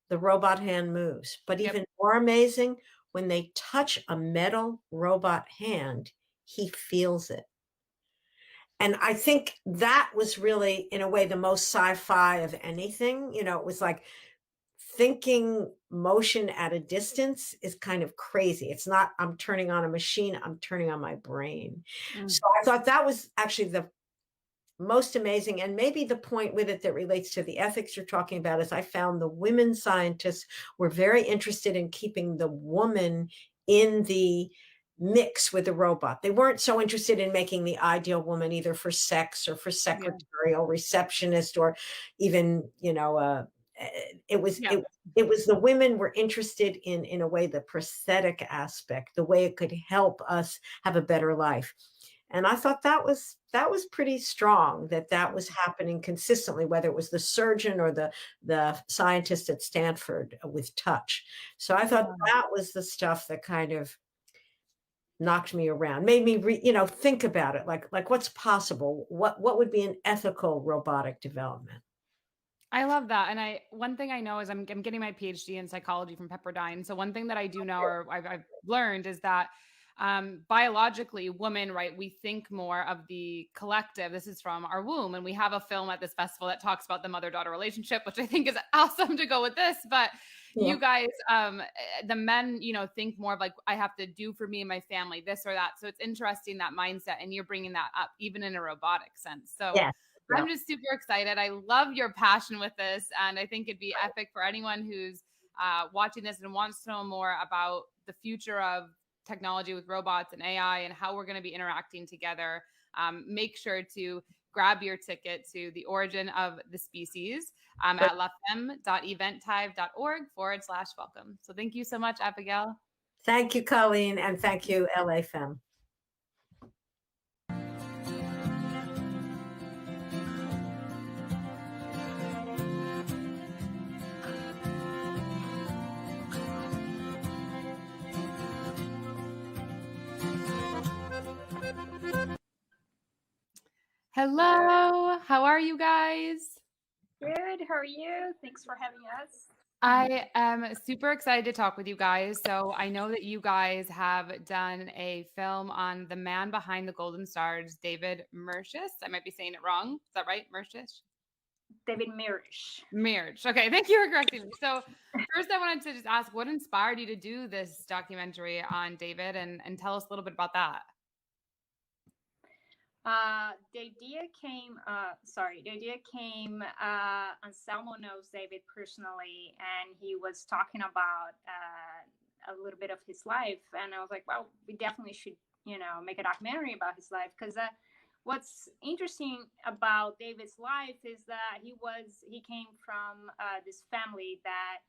the robot hand moves. But even more amazing, when they touch a metal robot hand, he feels it. And I think that was really, in a way, the most sci-fi of anything. You know, it was like thinking motion at a distance is kind of crazy. It's not, I'm turning on a machine, I'm turning on my brain. So I thought that was actually the most amazing. And maybe the point with it that relates to the ethics you're talking about is I found the women scientists were very interested in keeping the woman in the mix with the robot. They weren't so interested in making the ideal woman either for sex or for secretarial receptionist or even, you know, it was the women were interested in a way, the prosthetic aspect, the way it could help us have a better life. And I thought that was pretty strong, that was happening consistently, whether it was the surgeon or the scientist at Stanford with touch. So I thought that was the stuff that kind of knocked me around, made me think about it, like what's possible, what would be an ethical robotic development. I love that. And one thing I know is I'm getting my PhD in psychology from Pepperdine. So one thing that I do know, or I've learned, is that biologically, women, right, we think more of the collective. This is from our womb. And we have a film at this festival that talks about the mother-daughter relationship, which I think is awesome to go with this. But you guys, the men, think more of like, I have to do for me and my family, this or that. So it's interesting, that mindset. And you're bringing that up even in a robotic sense. So I'm just super excited. I love your passion with this. And I think it'd be epic for anyone who's watching this and wants to know more about the future of technology with robots and AI and how we're going to be interacting together. Make sure to grab your ticket to The Origin of the Species at lafemme.eventive.org/welcome. So thank you so much, Abigail. Thank you, Colleen, and thank you, LA Femme. Hello, how are you guys? Good, how are you? Thanks for having us. I am super excited to talk with you guys. So I know that you guys have done a film on the man behind the Golden Stars, David Mercius. I might be saying it wrong. Is that right, Mercius? David Mirisch. Mirisch. Okay, thank you for correcting me. So first I wanted to just ask, what inspired you to do this documentary on David, and tell us a little bit about that. The idea came, Anselmo knows David personally, and he was talking about a little bit of his life. And I was like, well, we definitely should, make a documentary about his life. Because what's interesting about David's life is that he came from this family that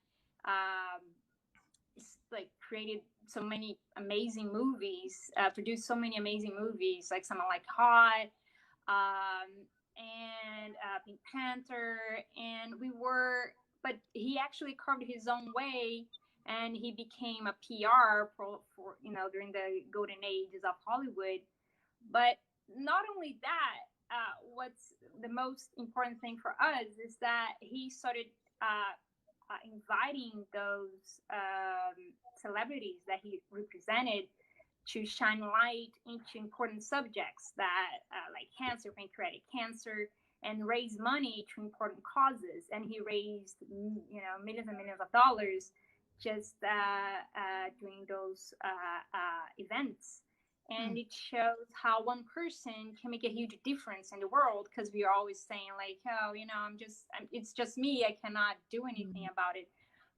created so many amazing movies, produced so many amazing movies, like Someone Like Hot, and Pink Panther, but he actually carved his own way, and he became a PR for during the golden ages of Hollywood. But not only that, what's the most important thing for us is that he started inviting those celebrities that he represented to shine light into important subjects that like cancer, pancreatic cancer, and raise money to important causes. And he raised millions and millions of dollars just doing those events. And it shows how one person can make a huge difference in the world, because we are always saying like, oh, it's just me, I cannot do anything about it.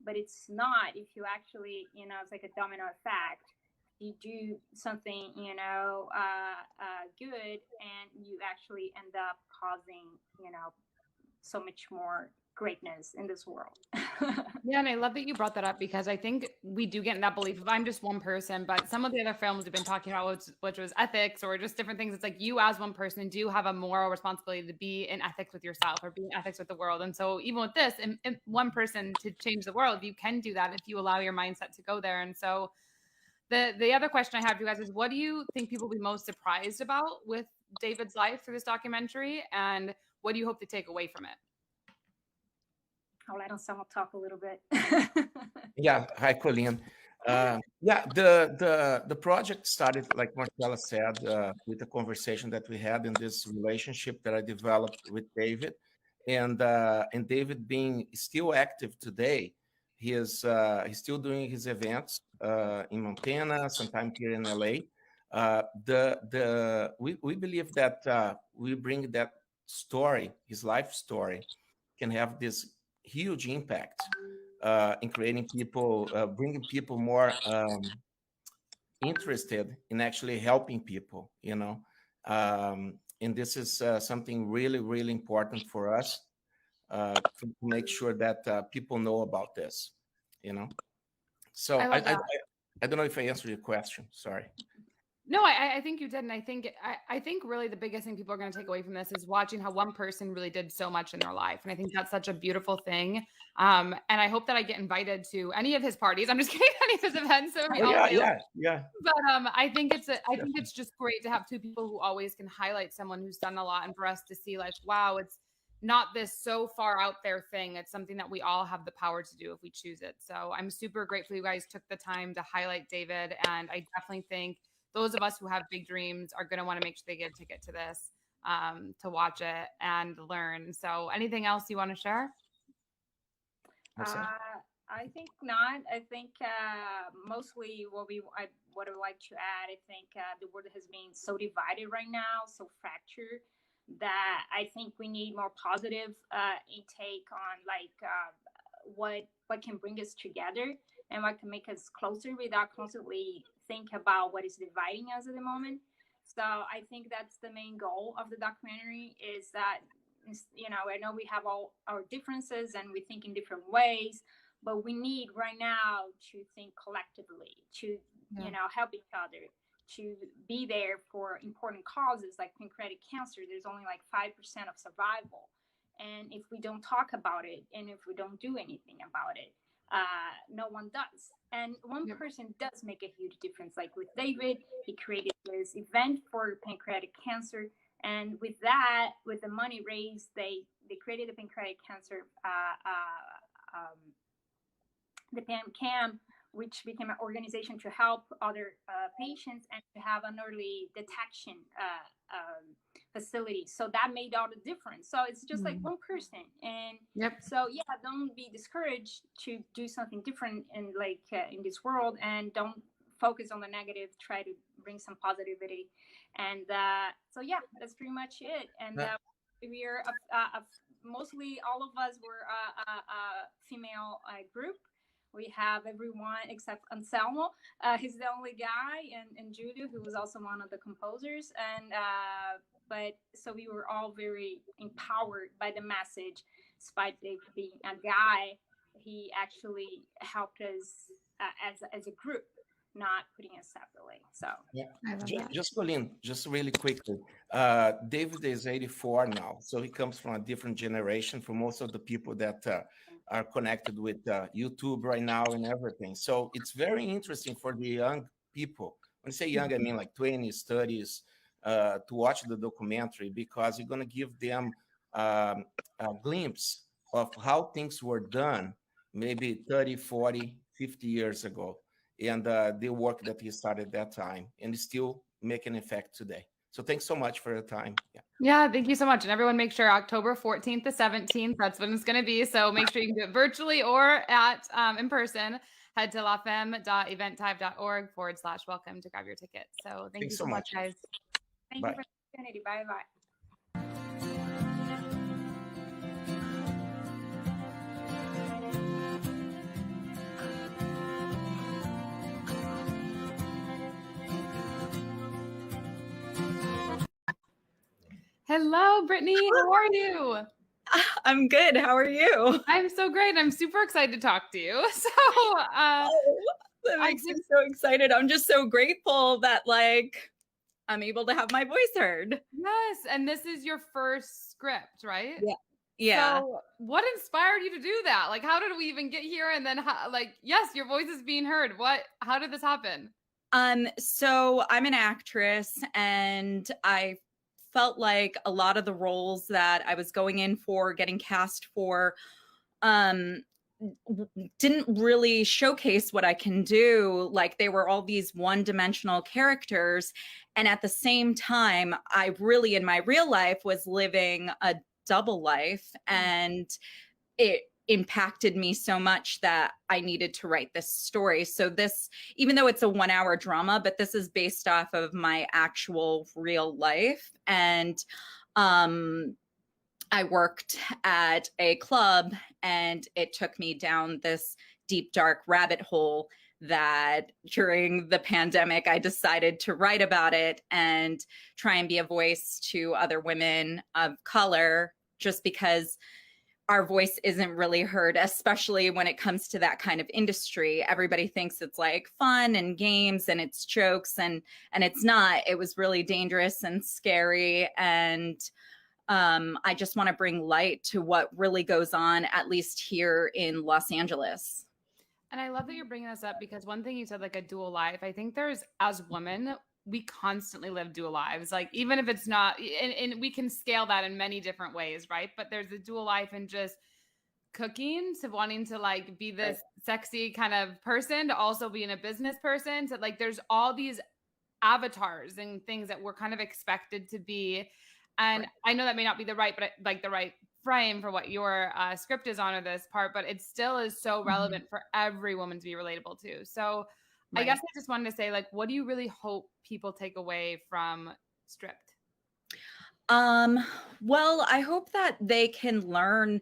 But it's not. If you actually, it's like a domino effect. You do something, good, and you actually end up causing, so much more greatness in this world. Yeah, and I love that you brought that up, because I think we do get in that belief of I'm just one person, but some of the other films we've been talking about, which was ethics or just different things, it's like you as one person do have a moral responsibility to be in ethics with yourself or be in ethics with the world. And so even with this, and one person to change the world, you can do that if you allow your mindset to go there. And so the other question I have for you guys is, what do you think people will be most surprised about with David's life through this documentary, and what do you hope to take away from it? I'll let Anselmo talk a little bit. Yeah, hi, Colleen. The project started, like Marcella said, with a conversation that we had in this relationship that I developed with David, and David being still active today, he's still doing his events in Montana, sometimes here in LA. We believe that we bring that story, his life story, can have this huge impact in creating people, bringing people more interested in actually helping people, you know. And this is something really, really important for us to make sure that people know about this, you know. So I love that. I don't know if I answered your question. Sorry. No, I think you did. And I think really the biggest thing people are going to take away from this is watching how one person really did so much in their life. And I think that's such a beautiful thing. And I hope that I get invited to any of his parties. I'm just kidding, any of his events. So Yeah. But I think it's just great to have two people who always can highlight someone who's done a lot, and for us to see like, wow, it's not this so far out there thing. It's something that we all have the power to do if we choose it. So I'm super grateful you guys took the time to highlight David. And I definitely think those of us who have big dreams are going to want to make sure they get a ticket to this, to watch it and learn. So anything else you want to share? I think not. I think mostly what I would like to add, I think the world has been so divided right now, so fractured, that I think we need more positive intake on like what can bring us together and what can make us closer without constantly think about what is dividing us at the moment. So I think that's the main goal of the documentary, is that, you know, I know we have all our differences and we think in different ways, but we need right now to think collectively, to, you know, help each other, to be there for important causes like pancreatic cancer. There's only like 5% of survival. And if we don't talk about it, and if we don't do anything about it, no one does. And one person does make a huge difference. Like with David, he created this event for pancreatic cancer. And with that, with the money raised, they created the pancreatic cancer, the PAMCAM, which became an organization to help other patients and to have an early detection facility. So that made all the difference. So it's just like one person. And so, yeah, don't be discouraged to do something different in in this world, and don't focus on the negative, try to bring some positivity. And so, yeah, that's pretty much it. And we're mostly all of us were a female group. We have everyone except Anselmo. He's the only guy, and Julia, who was also one of the composers. And but so we were all very empowered by the message. Despite Dave being a guy, he actually helped us as a group, not putting us separately. So Just Colleen, just really quickly. David is 84 now, so he comes from a different generation from most of the people that are connected with YouTube right now and everything. So it's very interesting for the young people. When I say young, I mean like 20s, 30s, to watch the documentary, because you're going to give them a glimpse of how things were done maybe 30, 40, 50 years ago, and the work that he started that time, and still make an effect today. So thanks so much for your time. Yeah, thank you so much. And everyone make sure October 14th to 17th, that's when it's going to be. So make sure you can do it virtually or at in person. Head to lafemme.eventtype.org/welcome to grab your ticket. So thank you so much, guys. Thank you for the opportunity. Bye-bye. Hello, Brittany. How are you? I'm good. How are you? I'm so great. I'm super excited to talk to you. So that makes me so excited. I'm just so grateful that I'm able to have my voice heard. Yes, and this is your first script, right? Yeah. So what inspired you to do that? Like, how did we even get here? And then yes, your voice is being heard. How did this happen? So I'm an actress, and I felt like a lot of the roles that I was going in for, getting cast for, didn't really showcase what I can do. Like, they were all these one-dimensional characters. And at the same time, I really, in my real life, was living a double life. And it impacted me so much that I needed to write this story. So this, even though it's a 1-hour drama, but this is based off of my actual real life. And I worked at a club, and it took me down this deep, dark rabbit hole that during the pandemic, I decided to write about it and try and be a voice to other women of color, just because our voice isn't really heard, especially when it comes to that kind of industry. Everybody thinks it's like fun and games and it's jokes, and it's not. It was really dangerous and scary. And I just want to bring light to what really goes on, at least here in Los Angeles. And I love that you're bringing this up, because one thing you said, like a dual life, I think there's, as women, we constantly live dual lives. Like, even if it's not, and we can scale that in many different ways, right? But there's a dual life in just cooking, to wanting to like be this sexy kind of person, to also being a business person. So like, there's all these avatars and things that we're kind of expected to be. And I know that may not be the right, but like the right frame for what your script is on, or this part, but it still is so relevant for every woman to be relatable to. So I guess I just wanted to say, like, what do you really hope people take away from Stripped? Well, I hope that they can learn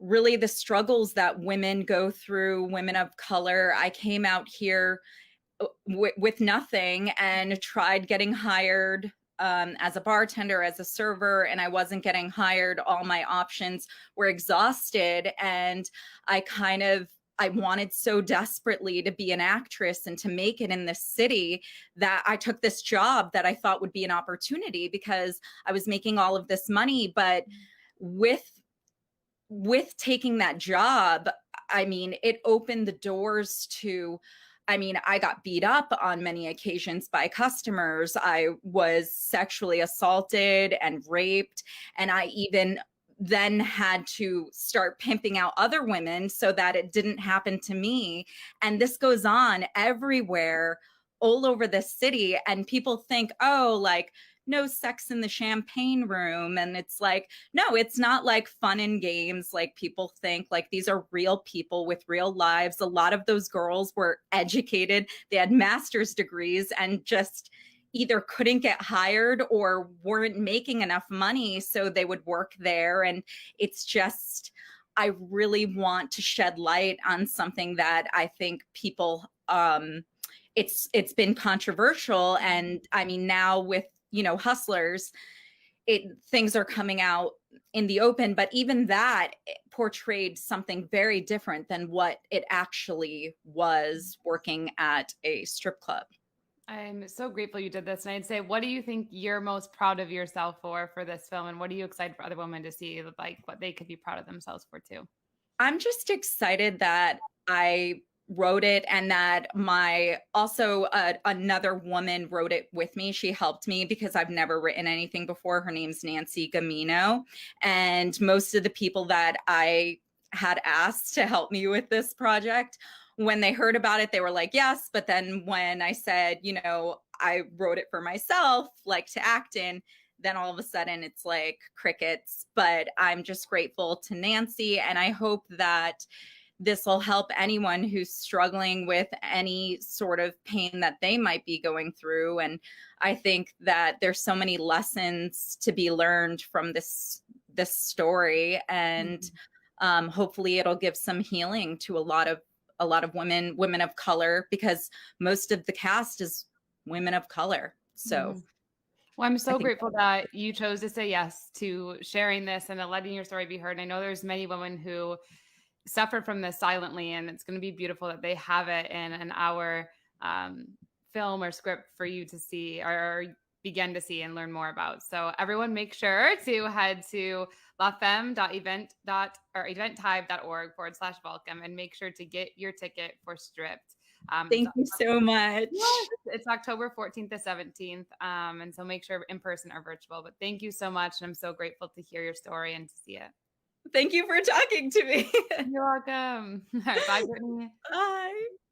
really the struggles that women go through, women of color. I came out here with nothing and tried getting hired as a bartender, as a server, and I wasn't getting hired. All my options were exhausted, and I wanted so desperately to be an actress and to make it in this city that I took this job that I thought would be an opportunity, because I was making all of this money. But with taking that job, I mean, it opened the doors to, I mean, I got beat up on many occasions by customers. I was sexually assaulted and raped, and I even then had to start pimping out other women so that it didn't happen to me. And this goes on everywhere, all over the city. And people think, oh, like, no sex in the champagne room. And it's like, no, it's not like fun and games like people think. Like, these are real people with real lives. A lot of those girls were educated. They had master's degrees and just either couldn't get hired or weren't making enough money, so they would work there. And it's just, I really want to shed light on something that I think people, it's been controversial. And I mean, now with, you know, Hustlers, things are coming out in the open, but even that portrayed something very different than what it actually was working at a strip club. I'm so grateful you did this. And I'd say, what do you think you're most proud of yourself for this film? And what are you excited for other women to see, like what they could be proud of themselves for too? I'm just excited that I wrote it, and that another woman wrote it with me. She helped me because I've never written anything before. Her name's Nancy Camino. And most of the people that I had asked to help me with this project, when they heard about it, they were like, yes. But then when I said, you know, I wrote it for myself, like to act in, then all of a sudden it's like crickets. But I'm just grateful to Nancy. And I hope that this will help anyone who's struggling with any sort of pain that they might be going through. And I think that there's so many lessons to be learned from this story. And hopefully it'll give some healing to a lot of women of color, because most of the cast is women of color. So well, I'm so grateful that you chose to say yes to sharing this and letting your story be heard. And I know there's many women who suffered from this silently, and it's going to be beautiful that they have it in an hour film or script for you to see or begin to see and learn more about. So everyone, make sure to head to eventive.org/welcome and make sure to get your ticket for Stripped. Thank you so much. It's October 14th to 17th. And so make sure in person or virtual. But thank you so much. And I'm so grateful to hear your story and to see it. Thank you for talking to me. You're welcome. All right, bye, Brittany. Bye.